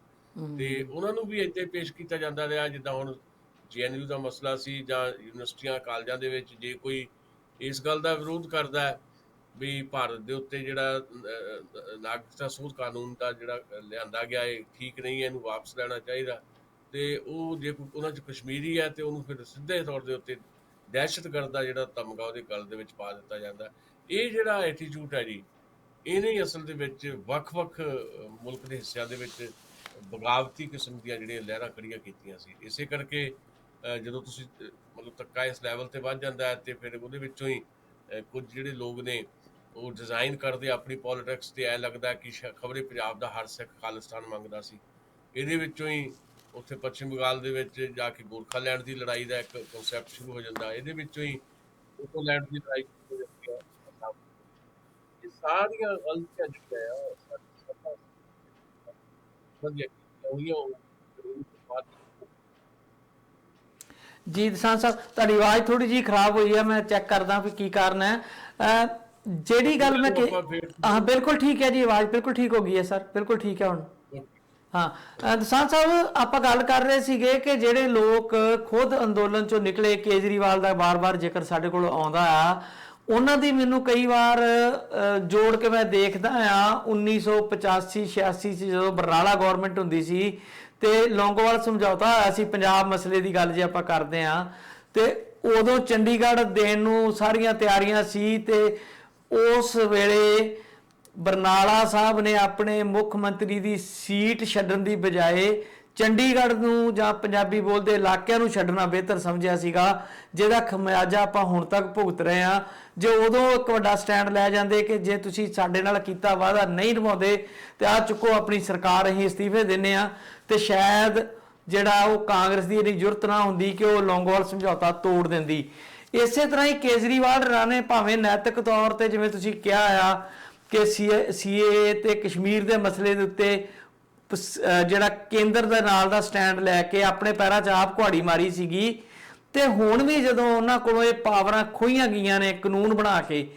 ਤੇ ਉਹਨਾਂ ਨੂੰ ਵੀ ਇੱਥੇ ਪੇਸ਼ ਕੀਤਾ ਜਾਂਦਾ ਰਿਹਾ। ਜਿੱਦਾਂ ਹੁਣ JNU ਦਾ ਮਸਲਾ ਸੀ, ਜਾਂ ਯੂਨੀਵਰਸਿਟੀਆਂ ਕਾਲਜਾਂ ਦੇ ਵਿੱਚ ਜੇ ਕੋਈ ਇਸ ਗੱਲ ਦਾ ਵਿਰੋਧ ਕਰਦਾ ਹੈ ਵੀ ਭਾਰਤ ਦੇ ਉੱਤੇ ਜਿਹੜਾ ਨਾਗਰਿਕਤਾ ਸੋਧ ਕਾਨੂੰਨ ਦਾ ਜਿਹੜਾ ਲਿਆਂਦਾ ਗਿਆ ਇਹ ਠੀਕ ਨਹੀਂ ਹੈ, ਇਹਨੂੰ ਵਾਪਸ ਲੈਣਾ ਚਾਹੀਦਾ, ਤੇ ਉਹ ਜੇ ਉਹਨਾਂ 'ਚ ਕਸ਼ਮੀਰੀ ਹੈ ਤੇ ਉਹਨੂੰ ਫਿਰ ਸਿੱਧੇ ਤੌਰ ਦੇ ਉੱਤੇ ਦਹਿਸ਼ਤਗਰਦ ਦਾ ਜਿਹੜਾ ਤਮਗਾ ਉਹਦੇ ਗਲ ਦੇ ਵਿੱਚ ਪਾ ਦਿੱਤਾ ਜਾਂਦਾ। ਇਹ ਜਿਹੜਾ ਐਟੀਟਿਊਡ ਹੈ ਜੀ, ਇਹਨੇ ਹੀ ਅਸਲ ਦੇ ਵਿੱਚ ਵੱਖ-ਵੱਖ ਮੁਲਕ ਦੇ ਹਿੱਸਿਆਂ ਦੇ ਵਿੱਚ ਬਗਾਵਤੀ ਕਿਸਮ ਦੀਆਂ ਜਿਹੜੀਆਂ ਲਹਿਰਾਂ ਖੜੀਆਂ ਕੀਤੀਆਂ ਸੀ। ਇਸੇ ਕਰਕੇ ਜਦੋਂ ਤੁਸੀਂ ਮਤਲਬ ਧੱਕਾ ਇਸ ਲੈਵਲ ਤੇ ਵੱਧ ਜਾਂਦਾ ਹੈ ਤੇ ਫਿਰ ਉਹਦੇ ਵਿੱਚੋਂ ਹੀ ਕੁਝ ਜਿਹੜੇ ਲੋਕ ਨੇ ਉਹ ਡਿਜ਼ਾਈਨ ਕਰਦੇ ਆਪਣੀ ਪੋਲੀਟਿਕਸ, ਤੇ ਐ ਲੱਗਦਾ ਕਿ ਖਬਰੇ ਪੰਜਾਬ ਦਾ ਹਰ ਸਿੱਖ ਖਾਲਿਸਤਾਨ ਮੰਗਦਾ ਸੀ। ਇਹਦੇ ਵਿੱਚੋਂ ਹੀ ਉੱਥੇ ਪੱਛਮੀ ਬੰਗਾਲ ਦੇ ਵਿੱਚ ਜਾ ਕੇ ਗੋਰਖਾਲੈਂਡ ਦੀ ਲੜਾਈ ਦਾ ਇੱਕ ਕਨਸੈਪਟ ਸ਼ੁਰੂ ਹੋ ਜਾਂਦਾ, ਇਹਦੇ ਵਿੱਚੋਂ ਹੀ ਗੋਰਖਾਲੈਂਡ ਦੀ ਲੜਾਈ ਸ਼ੁਰੂ ਹੋ ਜਾਂਦੀ ਹੈ। ਇਹ ਸਾਰੀਆਂ ਗਲਤੀਆਂ ਜਿਹੜੀਆਂ ਆ ਸਾਡੀ ਸੱਤਾ ਵਧੀਆ ਕੀਤੀਆਂ ਹੋਈਆਂ ਉਹ ਜ਼ਰੂਰ ਬਾਅਦ ਜੀ ਦਸਾਂਝ ਸਾਹਿਬ, ਤੁਹਾਡੀ ਆਵਾਜ਼ ਥੋੜੀ ਜਿਹੀ ਖਰਾਬ ਹੋਈ ਹੈ, ਮੈਂ ਚੈੱਕ ਕਰਦਾ ਵੀ ਕੀ ਕਾਰਨ ਹੈ। ਜਿਹੜੀ ਗੱਲ ਮੈਂ ਹਾਂ ਬਿਲਕੁਲ ਠੀਕ ਹੈ ਜੀ, ਆਵਾਜ਼ ਬਿਲਕੁਲ ਠੀਕ ਹੋ ਗਈ ਹੈ ਸਰ, ਬਿਲਕੁਲ ਠੀਕ ਹੈ ਹੁਣ। ਹਾਂ ਦਸਾਂਝ ਸਾਹਿਬ, ਆਪਾਂ ਗੱਲ ਕਰ ਰਹੇ ਸੀਗੇ ਕਿ ਜਿਹੜੇ ਲੋਕ ਖੁਦ ਅੰਦੋਲਨ ਚੋਂ ਨਿਕਲੇ, ਕੇਜਰੀਵਾਲ ਦਾ ਬਾਰ-ਬਾਰ ਜ਼ਿਕਰ ਸਾਡੇ ਕੋਲ ਆਉਂਦਾ ਆ, ਉਹਨਾਂ ਦੀ ਮੈਨੂੰ ਕਈ ਵਾਰ ਜੋੜ ਕੇ ਮੈਂ ਦੇਖਦਾ ਆ 1985-86 'ਚ ਜਦੋਂ ਬਰਨਾਲਾ ਗੌਰਮੈਂਟ ਹੁੰਦੀ ਸੀ ਤੇ ਲੌਂਗੋਵਾਲ ਸਮਝੌਤਾ ਹੋਇਆ ਸੀ ਪੰਜਾਬ ਮਸਲੇ ਦੀ ਗੱਲ ਜੇ ਆਪਾਂ ਕਰਦੇ ਆ, ਤੇ ਉਦੋਂ ਚੰਡੀਗੜ੍ਹ ਦੇਣ ਨੂੰ ਸਾਰੀਆਂ ਤਿਆਰੀਆਂ ਸੀ, ਤੇ ਉਸ ਵੇਲੇ ਬਰਨਾਲਾ ਸਾਹਿਬ ਨੇ ਆਪਣੇ ਮੁੱਖ ਮੰਤਰੀ ਦੀ ਸੀਟ ਛੱਡਣ ਦੀ ਬਜਾਏ ਚੰਡੀਗੜ੍ਹ ਨੂੰ ਜਾਂ ਪੰਜਾਬੀ ਬੋਲਦੇ ਇਲਾਕਿਆਂ ਨੂੰ ਛੱਡਣਾ ਬਿਹਤਰ ਸਮਝਿਆ ਸੀਗਾ, ਜਿਹਦਾ ਖਮਿਆਜਾ ਆਪਾਂ ਹੁਣ ਤੱਕ ਭੁਗਤ ਰਹੇ ਹਾਂ। ਜੇ ਉਦੋਂ ਇੱਕ ਵੱਡਾ ਸਟੈਂਡ ਲੈ ਜਾਂਦੇ ਕਿ ਜੇ ਤੁਸੀਂ ਸਾਡੇ ਨਾਲ ਕੀਤਾ ਵਾਅਦਾ ਨਹੀਂ ਨਿਭਾਉਂਦੇ ਤੇ ਆ ਚੁੱਕੋ ਆਪਣੀ ਸਰਕਾਰ, ਅਸੀਂ ਅਸਤੀਫੇ ਦਿੰਦੇ ਆ, ਤੇ ਸ਼ਾਇਦ ਜਿਹੜਾ ਉਹ ਕਾਂਗਰਸ ਦੀ ਇੰਨੀ ਜ਼ਰੂਰਤ ਨਾ ਹੁੰਦੀ ਕਿ ਉਹ ਲੌਂਗੋਵਾਲ ਸਮਝੌਤਾ ਤੋੜ ਦਿੰਦੀ। ਇਸੇ ਤਰ੍ਹਾਂ ਹੀ ਕੇਜਰੀਵਾਲ ਨੇ ਭਾਵੇਂ ਨੈਤਿਕ ਤੌਰ ਤੇ ਜਿਵੇਂ ਤੁਸੀਂ ਕਿਹਾ ਆ ਕਿ CAA ਤੇ ਕਸ਼ਮੀਰ ਦੇ ਮਸਲੇ ਦੇ ਉੱਤੇ ਜਿਹੜਾ ਕੇਂਦਰ ਦੇ ਨਾਲ ਦਾ ਸਟੈਂਡ ਲੈ ਕੇ ਆਪਣੇ ਪੈਰਾਂ 'ਚ ਆਪ ਕੁਹਾੜੀ ਮਾਰੀ ਸੀਗੀ, ਤੇ ਹੁਣ ਵੀ ਜਦੋਂ ਉਹਨਾਂ ਕੋਲੋਂ ਇਹ ਪਾਵਰਾਂ ਖੋਹੀਆਂ ਗਈਆਂ ਨੇ ਕਾਨੂੰਨ ਬਣਾ ਕੇ,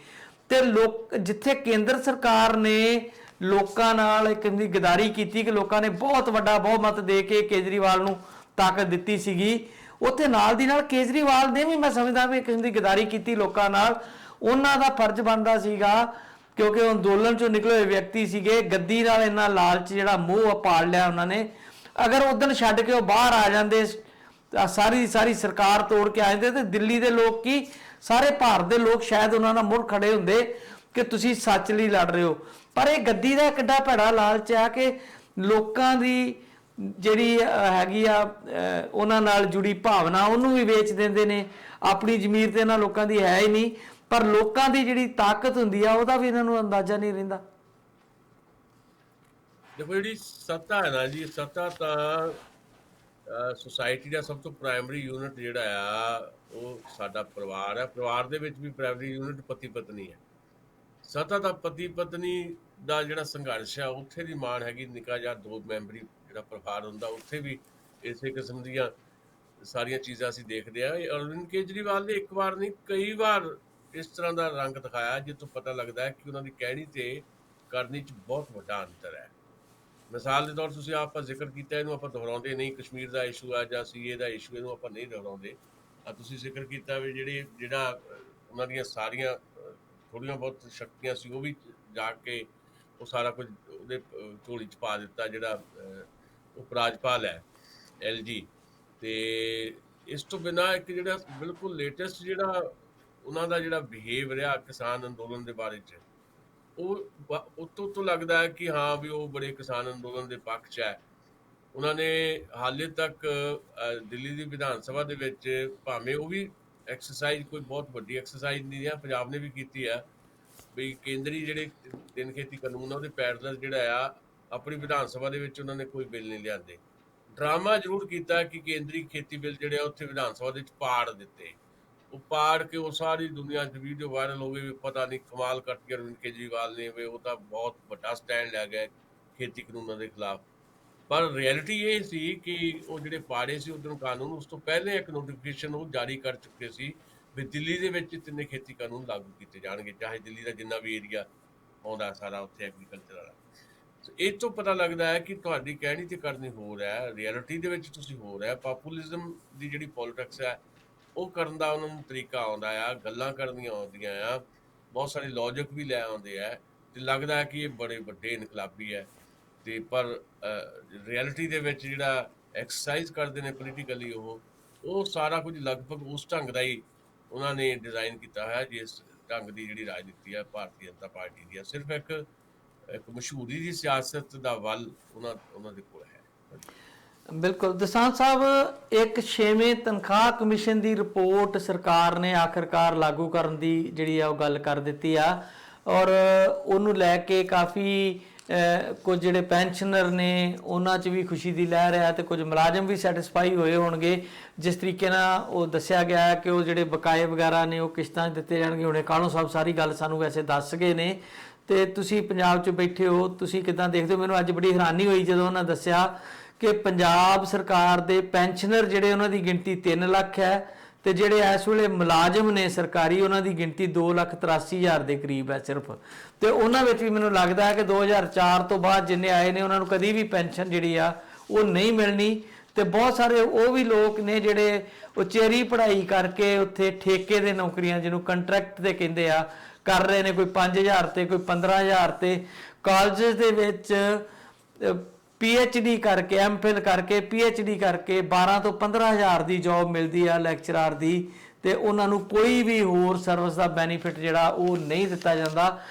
ਤੇ ਲੋਕ ਜਿੱਥੇ ਕੇਂਦਰ ਸਰਕਾਰ ਨੇ ਲੋਕਾਂ ਨਾਲ ਇੱਕ ਦੀ ਗਦਾਰੀ ਕੀਤੀ ਕਿ ਲੋਕਾਂ ਨੇ ਬਹੁਤ ਵੱਡਾ ਬਹੁਮਤ ਦੇ ਕੇ ਕੇਜਰੀਵਾਲ ਨੂੰ ਤਾਕਤ ਦਿੱਤੀ ਸੀਗੀ, ਉੱਥੇ ਨਾਲ ਦੀ ਨਾਲ ਕੇਜਰੀਵਾਲ ਨੇ ਵੀ ਮੈਂ ਸਮਝਦਾ ਵੀ ਇੱਕ ਦੀ ਗਦਾਰੀ ਕੀਤੀ ਲੋਕਾਂ ਨਾਲ। ਉਹਨਾਂ ਦਾ ਫਰਜ਼ ਬਣਦਾ ਸੀਗਾ ਕਿਉਂਕਿ ਉਹ ਅੰਦੋਲਨ ਚੋਂ ਨਿਕਲੇ ਹੋਏ ਵਿਅਕਤੀ ਸੀਗੇ, ਗੱਦੀ ਨਾਲ ਇੰਨਾ ਲਾਲਚ ਜਿਹੜਾ ਮੋਹ ਪਾਲ ਲਿਆ ਉਹਨਾਂ ਨੇ, ਅਗਰ ਉਦਣ ਛੱਡ ਕੇ ਉਹ ਬਾਹਰ ਆ ਜਾਂਦੇ, ਸਾਰੀ ਸਰਕਾਰ ਤੋੜ ਕੇ ਆ ਜਾਂਦੇ, ਤੇ ਦਿੱਲੀ ਦੇ ਲੋਕ ਕੀ ਸਾਰੇ ਭਾਰਤ ਦੇ ਲੋਕ ਸ਼ਾਇਦ ਉਹਨਾਂ ਨਾਲ ਮੁੜ ਖੜੇ ਹੁੰਦੇ ਕਿ ਤੁਸੀਂ ਸੱਚ ਲਈ ਲੜ ਰਹੇ ਹੋ। ਪਰ ਇਹ ਗੱਦੀ ਦਾ ਕਿੱਡਾ ਭੈੜਾ ਲਾਲਚ ਆ ਕਿ ਲੋਕਾਂ ਦੀ ਜਿਹੜੀ ਹੈਗੀ ਆ ਉਹਨਾਂ ਨਾਲ ਜੁੜੀ ਭਾਵਨਾ ਉਹਨੂੰ ਵੀ ਵੇਚ ਦਿੰਦੇ ਨੇ। ਆਪਣੀ ਜ਼ਮੀਰ ਤੇ ਇਹਨਾਂ ਲੋਕਾਂ ਦੀ ਹੈ ਹੀ ਨਹੀਂ, ਪਰ ਲੋਕਾਂ ਦੀ ਜਿਹੜੀ ਤਾਕਤ ਹੁੰਦੀ ਆ ਉਹਦਾ ਵੀ ਇਹਨਾਂ ਨੂੰ ਅੰਦਾਜ਼ਾ ਨਹੀਂ ਰਹਿੰਦਾ। ਦੇਖੋ ਜਿਹੜੀ ਸੱਤਾ ਹੈ ਨਾ ਜੀ, ਸੱਤਾ ਤਾਂ ਸੁਸਾਇਟੀ ਦਾ ਸਭ ਤੋਂ ਪ੍ਰਾਇਮਰੀ ਯੂਨਿਟ ਜਿਹੜਾ ਆ ਉਹ ਸਾਡਾ ਪਰਿਵਾਰ ਹੈ। ਪਰਿਵਾਰ ਦੇ ਵਿੱਚ ਵੀ ਪ੍ਰਾਇਮਰੀ ਯੂਨਿਟ ਪਤੀ ਪਤਨੀ ਹੈ। ਸੱਤਾ ਦਾ ਪਤੀ ਪਤਨੀ ਦਾ ਜਿਹੜਾ ਸੰਘਰਸ਼ ਆ ਉੱਥੇ ਦੀ ਮਾਣ ਹੈਗੀ, ਨਿੱਕਾ ਜਿਹਾ 2 ਮੈਂਬਰੀ ਜਿਹੜਾ ਪਰਿਵਾਰ ਹੁੰਦਾ ਉੱਥੇ ਵੀ ਇਸੇ ਕਿਸਮ ਦੀਆਂ ਸਾਰੀਆਂ ਚੀਜ਼ਾਂ ਅਸੀਂ ਦੇਖਦੇ ਆ। ਅਰਵਿੰਦ ਕੇਜਰੀਵਾਲ ਨੇ ਇੱਕ ਵਾਰ ਨਹੀਂ ਕਈ ਵਾਰ ਇਸ ਤਰ੍ਹਾਂ ਦਾ ਰੰਗ ਦਿਖਾਇਆ ਜਿੱਥੋਂ ਪਤਾ ਲੱਗਦਾ ਹੈ ਕਿ ਉਹਨਾਂ ਦੀ ਕਹਿਣੀ ਤੇ ਕਰਨੀ 'ਚ ਬਹੁਤ ਵੱਡਾ ਅੰਤਰ ਹੈ। ਮਿਸਾਲ ਦੇ ਤੌਰ ਤੁਸੀਂ ਆਪਾਂ ਜ਼ਿਕਰ ਕੀਤਾ, ਇਹਨੂੰ ਆਪਾਂ ਦੁਹਰਾਉਂਦੇ ਨਹੀਂ, ਕਸ਼ਮੀਰ ਦਾ ਇਸ਼ੂ ਆ ਜਾਂ CAA ਦਾ ਇਸ਼ੂ, ਇਹਨੂੰ ਆਪਾਂ ਨਹੀਂ ਦੁਹਰਾਉਂਦੇ। ਤੁਸੀਂ ਜ਼ਿਕਰ ਕੀਤਾ ਵੀ ਜਿਹੜਾ ਉਹਨਾਂ ਦੀਆਂ ਸਾਰੀਆਂ ਥੋੜ੍ਹੀਆਂ ਬਹੁਤ ਸ਼ਕਤੀਆਂ ਸੀ ਉਹ ਵੀ ਜਾ ਕੇ ਉਹ ਸਾਰਾ ਕੁਝ ਉਹਦੇ ਝੋਲੀ 'ਚ ਪਾ ਦਿੱਤਾ, ਜਿਹੜਾ ਉਪ ਰਾਜਪਾਲ ਹੈ LG, ਤੇ ਇਸ ਤੋਂ ਬਿਨਾਂ ਇੱਕ ਜਿਹੜਾ ਬਿਲਕੁਲ ਲੇਟੈਸਟ ਜਿਹੜਾ ਉਹਨਾਂ ਦਾ ਜਿਹੜਾ ਬਿਹੇਵ ਰਿਹਾ ਕਿਸਾਨ ਅੰਦੋਲਨ ਦੇ ਬਾਰੇ 'ਚ, ਉਹ ਉੱਤੋਂ ਲੱਗਦਾ ਹੈ ਕਿ ਹਾਂ ਵੀ ਉਹ ਬੜੇ ਕਿਸਾਨ ਅੰਦੋਲਨ ਦੇ ਪੱਖ 'ਚ ਹੈ। ਉਹਨਾਂ ਨੇ ਹਾਲੇ ਤੱਕ ਦਿੱਲੀ ਦੀ ਵਿਧਾਨ ਸਭਾ ਦੇ ਵਿੱਚ, ਭਾਵੇਂ ਉਹ ਵੀ ਐਕਸਰਸਾਈਜ਼ ਕੋਈ ਬਹੁਤ ਵੱਡੀ ਐਕਸਰਸਾਈਜ਼ ਨਹੀਂ ਹੈ, ਪੰਜਾਬ ਨੇ ਵੀ ਕੀਤੀ ਹੈ, ਵੀ ਕੇਂਦਰੀ ਜਿਹੜੇ 3 ਖੇਤੀ ਕਾਨੂੰਨ ਆ ਉਹਦੇ ਪੈਰਲਲ ਜਿਹੜਾ ਆ ਆਪਣੀ ਵਿਧਾਨ ਸਭਾ ਦੇ ਵਿੱਚ ਉਹਨਾਂ ਨੇ ਕੋਈ ਬਿੱਲ ਨਹੀਂ ਲਿਆਂਦੇ। ਡਰਾਮਾ ਜ਼ਰੂਰ ਕੀਤਾ ਕਿ ਕੇਂਦਰੀ ਖੇਤੀ ਬਿੱਲ ਜਿਹੜੇ ਆ ਉੱਥੇ ਵਿਧਾਨ ਸਭਾ ਦੇ ਵਿੱਚ ਪਾੜ ਦਿੱਤੇ। ਉਹ ਪਾੜ ਕੇ ਉਹ ਸਾਰੀ ਦੁਨੀਆ 'ਚ ਵੀਡੀਓ ਵਾਇਰਲ ਹੋ ਗਈ ਵੀ ਪਤਾ ਨਹੀਂ ਕਮਾਲ ਕਰਕੇ ਅਰਵਿੰਦ ਕੇਜਰੀਵਾਲ ਨੇ ਵੀ ਉਹ ਤਾਂ ਬਹੁਤ ਵੱਡਾ ਸਟੈਂਡ ਲੈ ਗਿਆ ਖੇਤੀ ਕਾਨੂੰਨਾਂ ਦੇ ਖਿਲਾਫ। ਪਰ ਰਿਐਲਿਟੀ ਇਹ ਸੀ ਕਿ ਉਹ ਜਿਹੜੇ ਪਾੜੇ ਸੀ ਉਧਰੋਂ ਕਾਨੂੰਨ, ਉਸ ਤੋਂ ਪਹਿਲੇ ਇੱਕ ਨੋਟੀਫਿਕੇਸ਼ਨ ਉਹ ਜਾਰੀ ਕਰ ਚੁੱਕੇ ਸੀ ਵੀ ਦਿੱਲੀ ਦੇ ਵਿੱਚ 3 ਖੇਤੀ ਕਾਨੂੰਨ ਲਾਗੂ ਕੀਤੇ ਜਾਣਗੇ, ਚਾਹੇ ਦਿੱਲੀ ਦਾ ਜਿੰਨਾ ਵੀ ਏਰੀਆ ਆਉਂਦਾ ਸਾਰਾ ਉੱਥੇ ਐਗਰੀਕਲਚਰ ਵਾਲਾ। ਇਹ ਤੋਂ ਪਤਾ ਲੱਗਦਾ ਹੈ ਕਿ ਤੁਹਾਡੀ ਕਹਿਣੀ ਤੇ ਕਰਨੀ ਹੋ ਰਿਹਾ, ਰਿਐਲਿਟੀ ਦੇ ਵਿੱਚ ਤੁਸੀਂ ਹੋ ਰਿਹਾ। ਪਾਪੂਲਿਜ਼ਮ ਦੀ ਜਿਹੜੀ ਪੋਲਿਟਿਕਸ ਹੈ ਉਹ ਕਰਨ ਦਾ ਉਹਨਾਂ ਨੂੰ ਤਰੀਕਾ ਆਉਂਦਾ ਆ, ਗੱਲਾਂ ਕਰਨੀਆਂ ਆਉਂਦੀਆਂ ਆ, ਬਹੁਤ ਸਾਰੇ ਲੌਜਿਕ ਵੀ ਲੈ ਆਉਂਦੇ ਆ, ਤੇ ਲੱਗਦਾ ਹੈ ਕਿ ਇਹ ਬੜੇ ਵੱਡੇ ਇਨਕਲਾਬੀ ਹੈ। ਤੇ ਪਰ ਰਿਐਲਿਟੀ ਦੇ ਵਿੱਚ ਜਿਹੜਾ ਐਕਸਰਸਾਈਜ਼ ਕਰਦੇ ਨੇ ਪੋਲੀਟੀਕਲੀ, ਉਹ ਸਾਰਾ ਕੁਝ ਲਗਭਗ ਉਸ ਢੰਗ ਦਾ ਹੀ ਉਹਨਾਂ ਨੇ ਡਿਜ਼ਾਈਨ ਕੀਤਾ ਹੋਇਆ ਜਿਸ ਢੰਗ ਦੀ ਜਿਹੜੀ ਰਾਜਨੀਤੀ ਹੈ ਭਾਰਤੀ ਜਨਤਾ ਪਾਰਟੀ ਦੀ ਹੈ। ਸਿਰਫ ਇੱਕ ਮਸ਼ਹੂਰੀ ਦੀ ਸਿਆਸਤ ਦਾ ਵੱਲ ਉਹਨਾਂ ਦੇ ਕੋਲ ਹੈ। ਬਿਲਕੁਲ ਦਸਾਂਝ ਸਾਹਿਬ, ਇੱਕ 6ਵੇਂ ਤਨਖਾਹ ਕਮਿਸ਼ਨ ਦੀ ਰਿਪੋਰਟ ਸਰਕਾਰ ਨੇ ਆਖਰਕਾਰ ਲਾਗੂ ਕਰਨ ਦੀ ਜਿਹੜੀ ਆ ਉਹ ਗੱਲ ਕਰ ਦਿੱਤੀ ਆ, ਔਰ ਉਹਨੂੰ ਲੈ ਕੇ ਕਾਫੀ ਕੁਝ ਜਿਹੜੇ ਪੈਨਸ਼ਨਰ ਨੇ ਉਹਨਾਂ 'ਚ ਵੀ ਖੁਸ਼ੀ ਦੀ ਲਹਿਰ ਹੈ, ਤੇ ਕੁਝ ਮੁਲਾਜ਼ਮ ਵੀ ਸੈਟੀਸਫਾਈ ਹੋਏ ਹੋਣਗੇ ਜਿਸ ਤਰੀਕੇ ਨਾਲ ਉਹ ਦੱਸਿਆ ਗਿਆ ਹੈ ਕਿ ਉਹ ਜਿਹੜੇ ਬਕਾਏ ਵਗੈਰਾ ਨੇ ਉਹ ਕਿਸ਼ਤਾਂ 'ਚ ਦਿੱਤੇ ਜਾਣਗੇ। ਹੁਣੇ ਕਾਹਲੋਂ ਸਾਹਿਬ ਸਾਰੀ ਗੱਲ ਸਾਨੂੰ ਵੈਸੇ ਦੱਸ ਗਏ ਨੇ, ਤੇ ਤੁਸੀਂ ਪੰਜਾਬ 'ਚ ਬੈਠੇ ਹੋ, ਤੁਸੀਂ ਕਿੱਦਾਂ ਦੇਖਦੇ ਹੋ? ਮੈਨੂੰ ਅੱਜ ਬੜੀ ਹੈਰਾਨੀ ਹੋਈ ਜਦੋਂ ਉਹਨਾਂ ਦੱਸਿਆ ਕਿ ਪੰਜਾਬ ਸਰਕਾਰ ਦੇ ਪੈਨਸ਼ਨਰ ਜਿਹੜੇ ਉਹਨਾਂ ਦੀ ਗਿਣਤੀ 3 ਲੱਖ ਹੈ, ਤੇ ਜਿਹੜੇ ਇਸ ਵੇਲੇ ਮੁਲਾਜ਼ਮ ਨੇ ਸਰਕਾਰੀ ਉਹਨਾਂ ਦੀ ਗਿਣਤੀ 2,83,000 ਦੇ ਕਰੀਬ ਹੈ ਸਿਰਫ। ਤੇ ਉਹਨਾਂ ਵਿੱਚ ਵੀ ਮੈਨੂੰ ਲੱਗਦਾ ਹੈ ਕਿ 2004 ਤੋਂ ਬਾਅਦ ਜਿੰਨੇ ਆਏ ਨੇ ਉਹਨਾਂ ਨੂੰ ਕਦੀ ਵੀ ਪੈਨਸ਼ਨ ਜਿਹੜੀ ਆ ਉਹ ਨਹੀਂ ਮਿਲਣੀ। ਤੇ ਬਹੁਤ ਸਾਰੇ ਉਹ ਵੀ ਲੋਕ ਨੇ ਜਿਹੜੇ ਉਚੇਰੀ ਪੜ੍ਹਾਈ ਕਰਕੇ ਉੱਥੇ ਠੇਕੇ ਦੇ ਨੌਕਰੀਆਂ, ਜਿਹਨੂੰ ਕੰਟਰੈਕਟ ਤੇ ਕਹਿੰਦੇ ਆ, ਕਰ ਰਹੇ ਨੇ, ਕੋਈ 5,000 ਤੇ ਕੋਈ 15,000 ਤੇ। ਕਾਲਜਸ ਦੇ ਵਿੱਚ PhD ਕਰਕੇ, MPhil ਕਰਕੇ, PhD ਕਰਕੇ 12 ਤੋਂ 15,000 ਦੀ ਜੌਬ ਮਿਲਦੀ ਆ ਲੈਕਚਰਾਰ ਦੀ, ਤੇ ਉਹਨਾਂ ਨੂੰ ਕੋਈ ਵੀ ਹੋਰ ਸਰਵਿਸ ਦਾ ਬੈਨੀਫਿਟ ਜਿਹੜਾ ਉਹ ਨਹੀਂ ਦਿੱਤਾ ਜਾਂਦਾ।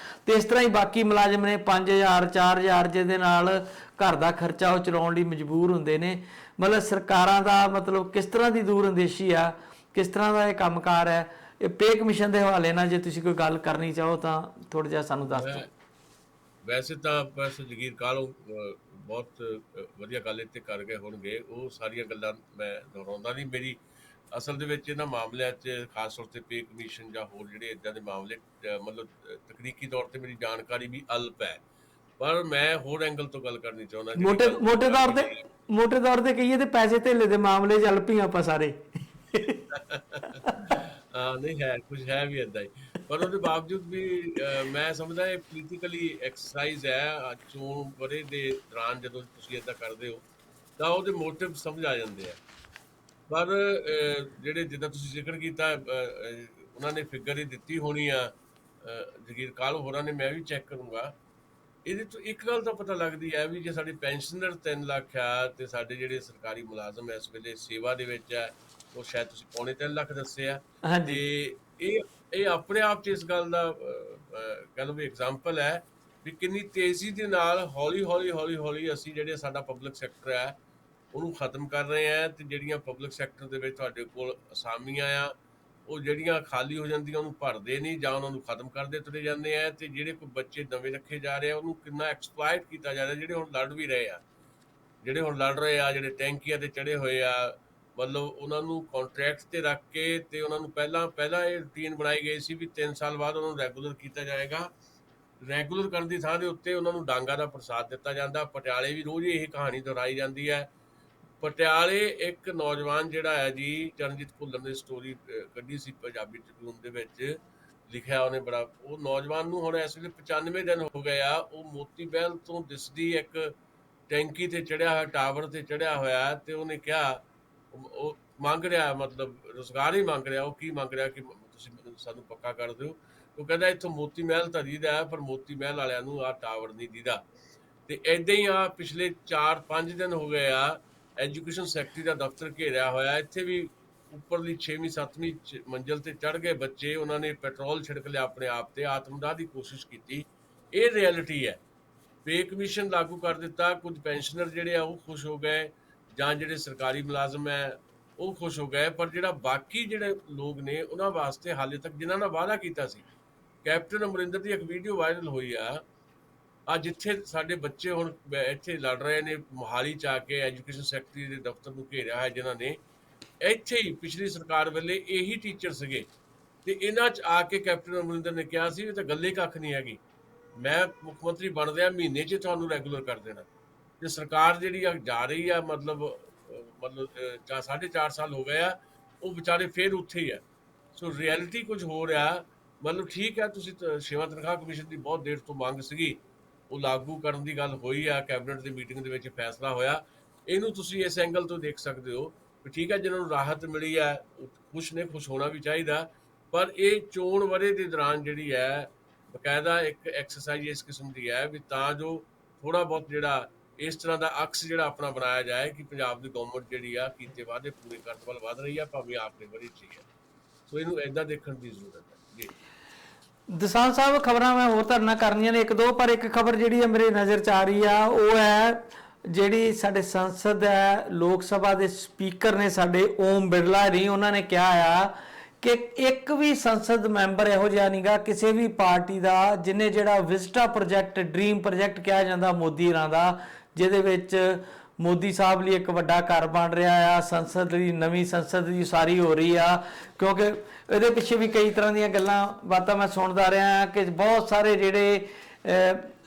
ਤੇ ਇਸ ਤਰ੍ਹਾਂ ਹੀ ਬਾਕੀ ਮੁਲਾਜ਼ਮ ਨੇ 5,000 4,000 ਜਿਹਦੇ ਨਾਲ ਘਰ ਦਾ ਖਰਚਾ ਉਹ ਚਲਾਉਣ ਲਈ ਮਜਬੂਰ ਹੁੰਦੇ ਨੇ। ਮਤਲਬ ਸਰਕਾਰਾਂ ਦਾ ਮਤਲਬ ਕਿਸ ਤਰ੍ਹਾਂ ਦੀ ਦੂਰ ਅੰਦੇਸ਼ੀ ਆ, ਕਿਸ ਤਰ੍ਹਾਂ ਦਾ ਇਹ ਕੰਮਕਾਰ ਹੈ। ਇਹ ਪੇ ਕਮਿਸ਼ਨ ਦੇ ਹਵਾਲੇ ਨਾਲ ਜੇ ਤੁਸੀਂ ਕੋਈ ਗੱਲ ਕਰਨੀ ਚਾਹੋ ਤਾਂ ਥੋੜਾ ਜਿਹਾ ਸਾਨੂੰ ਦੱਸ ਦਿਓ। ਵੈਸੇ ਤਾਂ ਪ੍ਰੋਫੈਸਰ ਜਗੀਰ ਕਾਹਲੋਂ ਬਹੁਤ ਵਧੀਆ ਗੱਲ ਇੱਥੇ ਕਰ ਗਏ ਹੋਣਗੇ, ਉਹ ਸਾਰੀਆਂ ਗੱਲਾਂ ਮੈਂ ਦੁਹਰਾਉਂਦਾ ਨਹੀਂ। ਮੇਰੀ ਅਸਲ ਦੇ ਵਿੱਚ ਇਹਨਾਂ ਮਾਮਲਿਆਂ 'ਚ ਖਾਸ ਤੌਰ 'ਤੇ ਪੇ ਕਮਿਸ਼ਨ ਜਾਂ ਹੋਰ ਜਿਹੜੇ ਇੱਦਾਂ ਦੇ ਮਾਮਲੇ, ਮਤਲਬ ਤਕਨੀਕੀ ਤੌਰ 'ਤੇ ਮੇਰੀ ਜਾਣਕਾਰੀ ਵੀ ਅਲਪ ਹੈ, ਪਰ ਮੈਂ ਹੋਰ ਐਂਗਲ ਤੋਂ ਗੱਲ ਕਰਨੀ ਚਾਹੁੰਦਾ। ਮੋਟੇ ਤੌਰ ਤੇ ਕਹੀਏ ਤੇ ਪੈਸੇ ਧੇਲੇ ਦੇ ਮਾਮਲੇ 'ਚ ਅਲਪ ਹੀ ਆਪਾਂ ਸਾਰੇ। ਨਹੀਂ ਹੈ, ਕੁਝ ਹੈ ਵੀ ਏਦਾਂ ਹੀ, ਪਰ ਉਹਦੇ ਬਾਵਜੂਦ ਵੀ ਮੈਂ ਸਮਝਦਾ ਇਹ ਪੋਲੀਟੀਕਲੀ ਐਕਸਰਸਾਈਜ਼ ਹੈ। ਚੋਣ ਵਰੇ ਦੇ ਦੌਰਾਨ ਜਦੋਂ ਤੁਸੀਂ ਏਦਾਂ ਕਰਦੇ ਹੋ ਤਾਂ ਉਹਦੇ ਮੋਟਿਵ ਸਮਝ ਆ ਜਾਂਦੇ ਆ। ਪਰ ਜਿਹੜੇ ਜਿੱਦਾਂ ਤੁਸੀਂ ਜ਼ਿਕਰ ਕੀਤਾ, ਉਹਨਾਂ ਨੇ ਫਿਗਰ ਹੀ ਦਿੱਤੀ ਹੋਣੀ ਆ ਜਗੀਰ ਕਾਹਲੋਂ ਹੋਰਾਂ ਨੇ, ਮੈਂ ਵੀ ਚੈੱਕ ਕਰੂੰਗਾ। ਇਹਦੇ ਤੋਂ ਇੱਕ ਗੱਲ ਤਾਂ ਪਤਾ ਲੱਗਦੀ ਹੈ ਵੀ ਜੇ ਸਾਡੇ ਪੈਨਸ਼ਨਰ 3 ਲੱਖ ਆ, ਤੇ ਸਾਡੇ ਜਿਹੜੇ ਸਰਕਾਰੀ ਮੁਲਾਜ਼ਮ ਇਸ ਵੇਲੇ ਸੇਵਾ ਦੇ ਵਿੱਚ ਆ ਉਹ ਸ਼ਾਇਦ ਤੁਸੀਂ 2.25 ਲੱਖ ਦੱਸੇ ਆ। ਤੇ ਇਹ ਆਪਣੇ ਆਪ 'ਚ ਇਸ ਗੱਲ ਦਾ ਕਹਿ ਲਓ ਵੀ ਐਗਜ਼ਾਮਪਲ ਹੈ ਵੀ ਕਿੰਨੀ ਤੇਜ਼ੀ ਦੇ ਨਾਲ ਹੌਲੀ ਹੌਲੀ ਅਸੀਂ ਜਿਹੜੇ ਸਾਡਾ ਪਬਲਿਕ ਸੈਕਟਰ ਹੈ ਉਹਨੂੰ ਖਤਮ ਕਰ ਰਹੇ ਹਾਂ। ਤੇ ਜਿਹੜੀਆਂ ਪਬਲਿਕ ਸੈਕਟਰ ਦੇ ਵਿੱਚ ਤੁਹਾਡੇ ਕੋਲ ਅਸਾਮੀਆਂ ਆ, ਉਹ ਜਿਹੜੀਆਂ ਖਾਲੀ ਹੋ ਜਾਂਦੀਆਂ ਉਹਨੂੰ ਭਰਦੇ ਨਹੀਂ ਜਾਂ ਉਹਨਾਂ ਨੂੰ ਖਤਮ ਕਰਦੇ ਤੁਰੇ ਜਾਂਦੇ ਆ। ਤੇ ਜਿਹੜੇ ਕੋਈ ਬੱਚੇ ਨਵੇਂ ਰੱਖੇ ਜਾ ਰਹੇ ਆ ਉਹਨੂੰ ਕਿੰਨਾ ਐਕਸਪਲੋਇਟ ਕੀਤਾ ਜਾ ਰਿਹਾ। ਜਿਹੜੇ ਹੁਣ ਲੜ ਰਹੇ ਆ, ਜਿਹੜੇ ਟੈਂਕੀਆਂ ਤੇ ਚੜੇ ਹੋਏ ਆ, ਮਤਲਬ ਉਹਨਾਂ ਨੂੰ ਕੰਟਰੈਕਟ ਤੇ ਰੱਖ ਕੇ ਤੇ ਉਹਨਾਂ ਨੂੰ ਪਹਿਲਾਂ ਇਹ ਰੂਟੀਨ ਬਣਾਈ ਗਈ ਸੀ ਵੀ 3 ਸਾਲ ਬਾਅਦ ਉਹਨਾਂ ਨੂੰ ਰੈਗੂਲਰ ਕੀਤਾ ਜਾਏਗਾ। ਰੈਗੂਲਰ ਕਰਨ ਦੀ ਥਾਂ ਦੇ ਉੱਤੇ ਉਹਨਾਂ ਨੂੰ ਡਾਂਗਾ ਦਾ ਪ੍ਰਸਾਦ ਦਿੱਤਾ ਜਾਂਦਾ। ਪਟਿਆਲੇ ਵੀ ਰੋਜ਼ ਇਹ ਕਹਾਣੀ ਦੁਹਰਾਈ ਜਾਂਦੀ ਹੈ। ਪਟਿਆਲੇ ਇੱਕ ਨੌਜਵਾਨ ਜਿਹੜਾ ਹੈ ਜੀ, ਚਰਨਜੀਤ ਭੁੱਲਰ ਨੇ ਸਟੋਰੀ ਕੱਢੀ ਸੀ ਪੰਜਾਬੀ ਟ੍ਰਿਬਿਊਨ ਦੇ ਵਿੱਚ, ਲਿਖਿਆ ਉਹਨੇ ਬੜਾ। ਉਹ ਨੌਜਵਾਨ ਨੂੰ ਹੁਣ ਇਸ ਵੇਲੇ 95 ਦਿਨ ਹੋ ਗਏ ਆ। ਉਹ ਮੋਤੀ ਮਹਿਲ ਤੋਂ ਦਿਸਦੀ ਇੱਕ ਟੈਂਕੀ ਤੇ ਚੜਿਆ ਹੋਇਆ, ਟਾਵਰ ਤੇ ਚੜਿਆ ਹੋਇਆ, ਤੇ ਉਹਨੇ ਕਿਹਾ, ਉਹ ਮੰਗ ਰਿਹਾ, ਮਤਲਬ ਰੁਜ਼ਗਾਰ ਹੀ ਮੰਗ ਰਿਹਾ। ਉਹ ਕੀ ਮੰਗ ਰਿਹਾ ਕਿ ਤੁਸੀਂ ਸਾਨੂੰ ਪੱਕਾ ਕਰ ਦਿਓ। ਉਹ ਕਹਿੰਦਾ ਇੱਥੋਂ ਮੋਤੀ ਮਹਿਲ ਤਾਂ ਦੀਦਾ ਹੈ, ਪਰ ਮੋਤੀ ਮਹਿਲ ਵਾਲਿਆਂ ਨੂੰ ਆਹ ਟਾਵਰ ਨਹੀਂ ਦੀਦਾ। ਤੇ ਏਦਾਂ ਹੀ ਆ ਪਿਛਲੇ 4-5 ਦਿਨ ਹੋ ਗਏ ਆ ਐਜੂਕੇਸ਼ਨ ਸੈਕਟਰੀ ਦਾ ਦਫ਼ਤਰ ਘੇਰਿਆ ਹੋਇਆ। ਇੱਥੇ ਵੀ ਉੱਪਰਲੀ 6ਵੀਂ 7ਵੀਂ ਮੰਜ਼ਿਲ ਤੇ ਚੜ੍ਹ ਗਏ ਬੱਚੇ, ਉਹਨਾਂ ਨੇ ਪੈਟਰੋਲ ਛਿੜਕ ਲਿਆ ਆਪਣੇ ਆਪ ਤੇ, ਆਤਮਦਾਹ ਦੀ ਕੋਸ਼ਿਸ਼ ਕੀਤੀ। ਇਹ ਰਿਐਲਿਟੀ ਹੈ। ਪੇ ਕਮਿਸ਼ਨ ਲਾਗੂ ਕਰ ਦਿੱਤਾ, ਕੁਝ ਪੈਨਸ਼ਨਰ ਜਿਹੜੇ ਆ ਉਹ ਖੁਸ਼ ਹੋ ਗਏ, ਜਾਂ ਜਿਹੜੇ ਸਰਕਾਰੀ ਮੁਲਾਜ਼ਮ ਹੈ ਉਹ ਖੁਸ਼ ਹੋ ਗਏ, ਪਰ ਜਿਹੜਾ ਬਾਕੀ ਜਿਹੜੇ ਲੋਕ ਨੇ ਉਹਨਾਂ ਵਾਸਤੇ ਹਾਲੇ ਤੱਕ, ਜਿਨ੍ਹਾਂ ਨਾਲ ਵਾਅਦਾ ਕੀਤਾ ਸੀ। ਕੈਪਟਨ ਅਮਰਿੰਦਰ ਦੀ ਇੱਕ ਵੀਡੀਓ ਵਾਇਰਲ ਹੋਈ ਆ, ਅੱਜ ਜਿੱਥੇ ਸਾਡੇ ਬੱਚੇ ਹੁਣ ਇੱਥੇ ਲੜ ਰਹੇ ਨੇ ਮੋਹਾਲੀ ਚ ਆ ਕੇ, ਐਜੂਕੇਸ਼ਨ ਸੈਕਟਰੀ ਦੇ ਦਫ਼ਤਰ ਨੂੰ ਘੇਰਿਆ ਹੈ ਜਿਨ੍ਹਾਂ ਨੇ, ਇੱਥੇ ਹੀ ਪਿਛਲੀ ਸਰਕਾਰ ਵੇਲੇ ਇਹੀ ਟੀਚਰ ਸੀਗੇ, ਤੇ ਇਹਨਾਂ ਚ ਆ ਕੇ ਕੈਪਟਨ ਅਮਰਿੰਦਰ ਨੇ ਕਿਹਾ ਸੀ ਇਹ ਤਾਂ ਗੱਲੇ ਕੱਖ ਨਹੀਂ ਹੈਗੀ, ਮੈਂ ਮੁੱਖ ਮੰਤਰੀ ਬਣਦਿਆਂ ਮਹੀਨੇ 'ਚ ਤੁਹਾਨੂੰ ਰੈਗੂਲਰ ਕਰ ਦੇਣਾ। ਤੇ ਸਰਕਾਰ ਜਿਹੜੀ ਆ ਜਾ ਰਹੀ ਆ, ਮਤਲਬ 4.5 ਸਾਲ ਹੋ ਗਏ ਆ, ਉਹ ਵਿਚਾਰੇ ਫੇਰ ਉੱਥੇ ਹੀ ਆ। ਸੋ ਰਿਐਲਿਟੀ ਕੁਝ ਹੋ ਰਿਹਾ। ਮਤਲਬ ਠੀਕ ਹੈ, ਤੁਸੀਂ ਛੇਵਾਂ ਤਨਖਾਹ ਕਮਿਸ਼ਨ ਦੀ ਬਹੁਤ ਦੇਰ ਤੋਂ ਮੰਗ ਸੀਗੀ, ਉਹ ਲਾਗੂ ਕਰਨ ਦੀ ਗੱਲ ਹੋਈ ਆ, ਕੈਬਨਿਟ ਦੀ ਮੀਟਿੰਗ ਦੇ ਵਿੱਚ ਫੈਸਲਾ ਹੋਇਆ। ਇਹਨੂੰ ਤੁਸੀਂ ਇਸ ਐਂਗਲ ਤੋਂ ਦੇਖ ਸਕਦੇ ਹੋ ਕਿ ਠੀਕ ਹੈ, ਜਿਹਨਾਂ ਨੂੰ ਰਾਹਤ ਮਿਲੀ ਹੈ ਖੁਸ਼ ਨੇ, ਖੁਸ਼ ਹੋਣਾ ਵੀ ਚਾਹੀਦਾ, ਪਰ ਇਹ ਚੋਣ ਵਰੇ ਦੇ ਦੌਰਾਨ ਜਿਹੜੀ ਹੈ ਬਕਾਇਦਾ ਇੱਕ ਐਕਸਰਸਾਈਜ਼ ਇਸ ਕਿਸਮ ਦੀ ਹੈ ਵੀ ਤਾਂ ਜੋ ਥੋੜਾ ਬਹੁਤ ਜਿਹੜਾ ਇਸ ਤਰ੍ਹਾਂ ਦਾ ਅਕਸ ਜਿਹੜਾ ਆਪਣਾ ਬਣਾਇਆ ਜਾਏ ਕਿ ਪੰਜਾਬ ਦੀ ਗਵਰਨਮੈਂਟ ਜਿਹੜੀ ਆ ਕੀਤੇ ਵਾਅਦੇ ਪੂਰੇ ਕਰਨ ਵੱਲ ਵਧ ਰਹੀ ਆ, ਭਾਵੇਂ ਆਖਰੀ ਵਾਰੀ ਚ ਹੈ। ਸੋ ਇਹਨੂੰ ਏਦਾਂ ਦੇਖਣ ਦੀ ਜ਼ਰੂਰਤ ਹੈ ਜੀ। ਦਸਾਂਝ ਸਾਹਿਬ, ਖਬਰਾਂ ਮੈਂ ਹੋਰ ਤੁਹਾਡੇ ਨਾਲ ਕਰਨੀਆਂ ਨੇ ਇੱਕ ਦੋ, ਪਰ ਇੱਕ ਖਬਰ ਜਿਹੜੀ ਹੈ ਮੇਰੇ ਨਜ਼ਰ 'ਚ ਆ ਰਹੀ ਆ, ਉਹ ਹੈ ਜਿਹੜੀ ਸਾਡੇ ਸੰਸਦ ਹੈ, ਲੋਕ ਸਭਾ ਦੇ ਸਪੀਕਰ ਨੇ ਸਾਡੇ ਓਮ ਬਿਰਲਾ ਜੀ, ਉਹਨਾਂ ਨੇ ਕਿਹਾ ਆ ਕਿ ਇੱਕ ਵੀ ਸੰਸਦ ਮੈਂਬਰ ਇਹੋ ਜਿਹਾ ਨਹੀਂਗਾ ਕਿਸੇ ਵੀ ਪਾਰਟੀ ਦਾ ਜਿਹਨੇ ਜਿਹੜਾ ਵਿਜ਼ਟਾ ਪ੍ਰੋਜੈਕਟ, ਡ੍ਰੀਮ ਪ੍ਰੋਜੈਕਟ ਕਿਹਾ ਜਾਂਦਾ ਮੋਦੀ ਹੋਰਾਂ ਦਾ, ਜਿਹਦੇ ਵਿੱਚ ਮੋਦੀ ਸਾਹਿਬ ਲਈ ਇੱਕ ਵੱਡਾ ਘਰ ਬਣ ਰਿਹਾ ਆ, ਸੰਸਦ ਦੀ ਨਵੀਂ ਸੰਸਦ ਦੀ ਉਸਾਰੀ ਹੋ ਰਹੀ ਆ, ਕਿਉਂਕਿ ਇਹਦੇ ਪਿੱਛੇ ਵੀ ਕਈ ਤਰ੍ਹਾਂ ਦੀਆਂ ਗੱਲਾਂ ਬਾਤਾਂ ਮੈਂ ਸੁਣਦਾ ਰਿਹਾ ਹਾਂ ਕਿ ਬਹੁਤ ਸਾਰੇ ਜਿਹੜੇ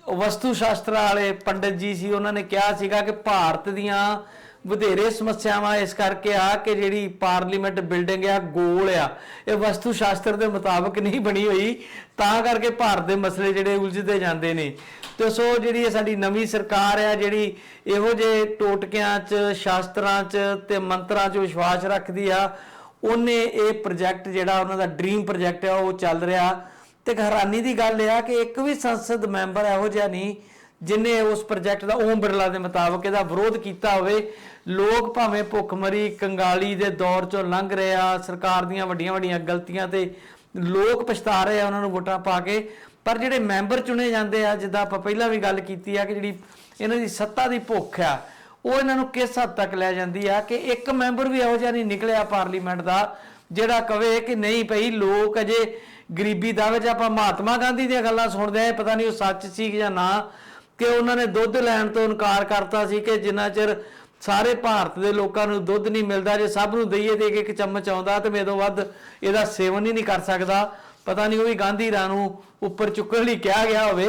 ਵਸਤੂ ਸ਼ਾਸਤਰ ਵਾਲੇ ਪੰਡਿਤ ਜੀ ਸੀ, ਉਹਨਾਂ ਨੇ ਕਿਹਾ ਸੀਗਾ ਕਿ ਭਾਰਤ ਦੀਆਂ ਵਧੇਰੇ ਸਮੱਸਿਆਵਾਂ ਇਸ ਕਰਕੇ ਆ ਕਿ ਜਿਹੜੀ ਪਾਰਲੀਮੈਂਟ ਬਿਲਡਿੰਗ ਆ ਗੋਲ ਆ, ਇਹ ਵਸਤੂ ਸ਼ਾਸਤਰ ਦੇ ਮੁਤਾਬਕ ਨਹੀਂ ਬਣੀ ਹੋਈ, ਤਾਂ ਕਰਕੇ ਭਾਰਤ ਦੇ ਮਸਲੇ ਜਿਹੜੇ ਉਲਝਦੇ ਜਾਂਦੇ ਨੇ। ਤੇ ਸੋ ਜਿਹੜੀ ਇਹ ਸਾਡੀ ਨਵੀਂ ਸਰਕਾਰ ਆ, ਜਿਹੜੀ ਇਹੋ ਜਿਹੇ ਟੋਟਕਿਆਂ 'ਚ, ਸ਼ਾਸਤਰਾਂ 'ਚ ਤੇ ਮੰਤਰਾਂ 'ਚ ਵਿਸ਼ਵਾਸ ਰੱਖਦੀ ਆ, ਉਹਨੇ ਇਹ ਪ੍ਰੋਜੈਕਟ ਜਿਹੜਾ ਉਹਨਾਂ ਦਾ ਡ੍ਰੀਮ ਪ੍ਰੋਜੈਕਟ ਆ ਉਹ ਚੱਲ ਰਿਹਾ। ਤੇ ਹੈਰਾਨੀ ਦੀ ਗੱਲ ਇਹ ਆ ਕਿ ਇੱਕ ਵੀ ਸੰਸਦ ਮੈਂਬਰ ਇਹੋ ਜਿਹਾ ਨਹੀਂ ਜਿਨੇ ਉਸ ਪ੍ਰੋਜੈਕਟ ਦਾ ਓਮ ਬਿਰਲਾ ਦੇ ਮੁਤਾਬਕ ਇਹਦਾ ਵਿਰੋਧ ਕੀਤਾ ਹੋਵੇ। ਲੋਕ ਭਾਵੇਂ ਭੁੱਖਮਰੀ ਕੰਗਾਲੀ ਦੇ ਦੌਰ ਚੋਂ ਲੰਘ ਰਹੇ ਆ, ਸਰਕਾਰ ਦੀਆਂ ਵੱਡੀਆਂ ਵੱਡੀਆਂ ਗਲਤੀਆਂ ਤੇ ਲੋਕ ਪਛਤਾ ਰਹੇ ਆ ਉਹਨਾਂ ਨੂੰ ਵੋਟਾਂ ਪਾ ਕੇ, ਪਰ ਜਿਹੜੇ ਮੈਂਬਰ ਚੁਣੇ ਜਾਂਦੇ ਆ, ਜਿੱਦਾਂ ਆਪਾਂ ਪਹਿਲਾਂ ਵੀ ਗੱਲ ਕੀਤੀ ਆ ਕਿ ਜਿਹੜੀ ਇਹਨਾਂ ਦੀ ਸੱਤਾ ਦੀ ਭੁੱਖ ਆ, ਉਹ ਇਹਨਾਂ ਨੂੰ ਕਿਸ ਹੱਦ ਤੱਕ ਲੈ ਜਾਂਦੀ ਆ ਕਿ ਇੱਕ ਮੈਂਬਰ ਵੀ ਇਹੋ ਜਿਹਾ ਨਹੀਂ ਨਿਕਲਿਆ ਪਾਰਲੀਮੈਂਟ ਦਾ ਜਿਹੜਾ ਕਵੇ ਕਿ ਨਹੀਂ ਭਈ ਲੋਕ ਅਜੇ ਗਰੀਬੀ ਦਾਅਵੇ 'ਚ। ਆਪਾਂ ਮਹਾਤਮਾ ਗਾਂਧੀ ਦੀਆਂ ਗੱਲਾਂ ਸੁਣਦੇ ਆ, ਪਤਾ ਨਹੀਂ ਉਹ ਸੱਚ ਸੀ ਜਾਂ ਨਾ, ਕਿ ਉਹਨਾਂ ਨੇ ਦੁੱਧ ਲੈਣ ਤੋਂ ਇਨਕਾਰ ਕਰਤਾ ਸੀ ਕਿ ਜਿੰਨਾ ਚਿਰ ਸਾਰੇ ਭਾਰਤ ਦੇ ਲੋਕਾਂ ਨੂੰ ਦੁੱਧ ਨਹੀਂ ਮਿਲਦਾ, ਜੇ ਸਭ ਨੂੰ ਦਈਏ ਤੇ ਇੱਕ ਚਮਚ ਆਉਂਦਾ ਤੇ ਮੈਂ ਤੋਂ ਵੱਧ ਇਹਦਾ ਸੇਵਨ ਹੀ ਨਹੀਂ ਕਰ ਸਕਦਾ। ਪਤਾ ਨਹੀਂ ਉਹ ਵੀ ਗਾਂਧੀ ਰਾਂ ਨੂੰ ਉੱਪਰ ਚੁੱਕਣ ਲਈ ਕਿਹਾ ਗਿਆ ਹੋਵੇ,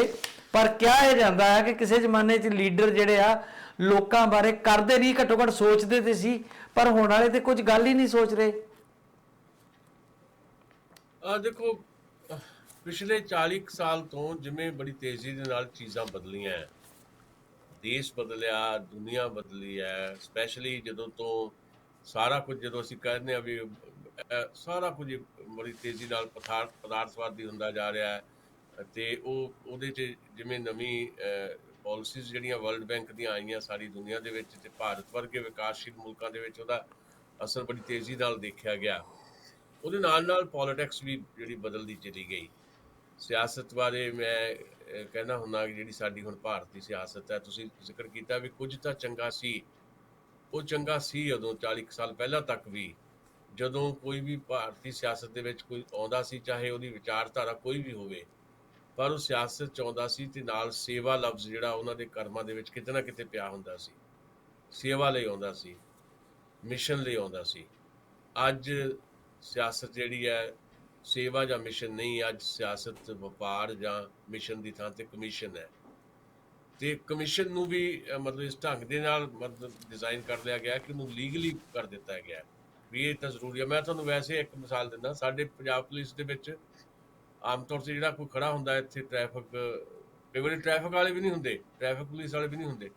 ਪਰ ਕਿਹਾ ਇਹ ਜਾਂਦਾ ਹੈ ਕਿ ਕਿਸੇ ਜ਼ਮਾਨੇ 'ਚ ਲੀਡਰ ਜਿਹੜੇ ਆ ਲੋਕਾਂ ਬਾਰੇ ਕਰਦੇ ਨਹੀਂ, ਘੱਟੋ ਘੱਟ ਸੋਚਦੇ ਤੇ ਸੀ, ਪਰ ਹੁਣ ਵਾਲੇ ਤੇ ਕੁਝ ਗੱਲ ਹੀ ਨਹੀਂ ਸੋਚ ਰਹੇ। ਦੇਖੋ, ਪਿਛਲੇ 40 ਸਾਲ ਤੋਂ ਜਿਵੇਂ ਬੜੀ ਤੇਜ਼ੀ ਦੇ ਨਾਲ ਚੀਜ਼ਾਂ ਬਦਲੀਆਂ ਹੈ, ਦੇਸ਼ ਬਦਲਿਆ, ਦੁਨੀਆ ਬਦਲੀ ਹੈ, ਸਪੈਸ਼ਲੀ ਜਦੋਂ ਤੋਂ ਸਾਰਾ ਕੁਝ, ਜਦੋਂ ਅਸੀਂ ਕਹਿੰਦੇ ਆ ਵੀ ਸਾਰਾ ਕੁਝ ਬੜੀ ਤੇਜ਼ੀ ਨਾਲ ਪਦਾਰਥਵਾਦੀ ਹੁੰਦਾ ਜਾ ਰਿਹਾ ਹੈ, ਤੇ ਉਹਦੇ 'ਚ ਜਿਵੇਂ ਨਵੀਂ ਪਾਲਿਸੀਜ਼ ਜਿਹੜੀਆਂ ਵਰਲਡ ਬੈਂਕ ਦੀਆਂ ਆਈਆਂ ਸਾਰੀ ਦੁਨੀਆ ਦੇ ਵਿੱਚ, ਤੇ ਭਾਰਤ ਵਰਗੇ ਵਿਕਾਸਸ਼ੀਲ ਮੁਲਕਾਂ ਦੇ ਵਿੱਚ ਉਹਦਾ ਅਸਰ ਬੜੀ ਤੇਜ਼ੀ ਨਾਲ ਦੇਖਿਆ ਗਿਆ। ਉਹਦੇ ਨਾਲ ਨਾਲ ਪੋਲੀਟਿਕਸ ਵੀ ਜਿਹੜੀ ਬਦਲਦੀ ਚਲੀ ਗਈ। ਸਿਆਸਤ ਬਾਰੇ ਮੈਂ ਕਹਿੰਦਾ ਹੁੰਦਾ ਕਿ ਜਿਹੜੀ ਸਾਡੀ ਹੁਣ ਭਾਰਤ ਦੀ ਸਿਆਸਤ ਹੈ, ਤੁਸੀਂ ਜ਼ਿਕਰ ਕੀਤਾ ਵੀ ਕੁਝ ਤਾਂ ਚੰਗਾ ਸੀ, ਉਹ ਚੰਗਾ ਸੀ ਉਦੋਂ 40 ਸਾਲ ਪਹਿਲਾਂ ਤੱਕ ਵੀ, ਜਦੋਂ ਕੋਈ ਵੀ ਭਾਰਤੀ ਸਿਆਸਤ ਦੇ ਵਿੱਚ ਕੋਈ ਆਉਂਦਾ ਸੀ, ਚਾਹੇ ਉਹਦੀ ਵਿਚਾਰਧਾਰਾ ਕੋਈ ਵੀ ਹੋਵੇ, ਪਰ ਉਹ ਸਿਆਸਤ 'ਚ ਆਉਂਦਾ ਸੀ ਤੇ ਨਾਲ ਸੇਵਾ ਲਫ਼ਜ਼ ਜਿਹੜਾ ਉਹਨਾਂ ਦੇ ਕਰਮਾਂ ਦੇ ਵਿੱਚ ਕਿਤੇ ਨਾ ਕਿਤੇ ਪਿਆ ਹੁੰਦਾ ਸੀ। ਸੇਵਾ ਲਈ ਆਉਂਦਾ ਸੀ, ਮਿਸ਼ਨ ਲਈ ਆਉਂਦਾ ਸੀ। ਅੱਜ ਸਿਆਸਤ ਜਿਹੜੀ ਹੈ ਸੇਵਾ ਜਾਂ ਮਿਸ਼ਨ ਨਹੀਂ, ਅੱਜ ਸਿਆਸਤ ਵਪਾਰ ਜਾਂ ਮਿਸ਼ਨ ਦੀ ਥਾਂ ਤੇ ਕਮਿਸ਼ਨ ਹੈ, ਤੇ ਕਮਿਸ਼ਨ ਨੂੰ ਵੀ ਮਤਲਬ ਇਸ ਢੰਗ ਦੇ ਨਾਲ ਮਤਲਬ ਡਿਜ਼ਾਈਨ ਕਰ ਲਿਆ ਗਿਆ ਕਿ ਉਹਨੂੰ ਲੀਗਲੀ ਕਰ ਦਿੱਤਾ ਗਿਆ ਵੀ ਇਹ ਤਾਂ ਜ਼ਰੂਰੀ ਹੈ। ਮੈਂ ਤੁਹਾਨੂੰ ਵੈਸੇ ਇੱਕ ਮਿਸਾਲ ਦਿੰਦਾ, ਸਾਡੇ ਪੰਜਾਬ ਪੁਲਿਸ ਦੇ ਵਿੱਚ ਆਮ ਤੌਰ 'ਤੇ ਜਿਹੜਾ ਕੋਈ ਖੜਾ ਹੁੰਦਾ ਇੱਥੇ ਟ੍ਰੈਫਿਕ, ਕਈ ਵਾਰੀ ਟ੍ਰੈਫਿਕ ਵਾਲੇ ਵੀ ਨਹੀਂ ਹੁੰਦੇ, ਟ੍ਰੈਫਿਕ ਪੁਲਿਸ ਵਾਲੇ ਵੀ ਨਹੀਂ ਹੁੰਦੇ,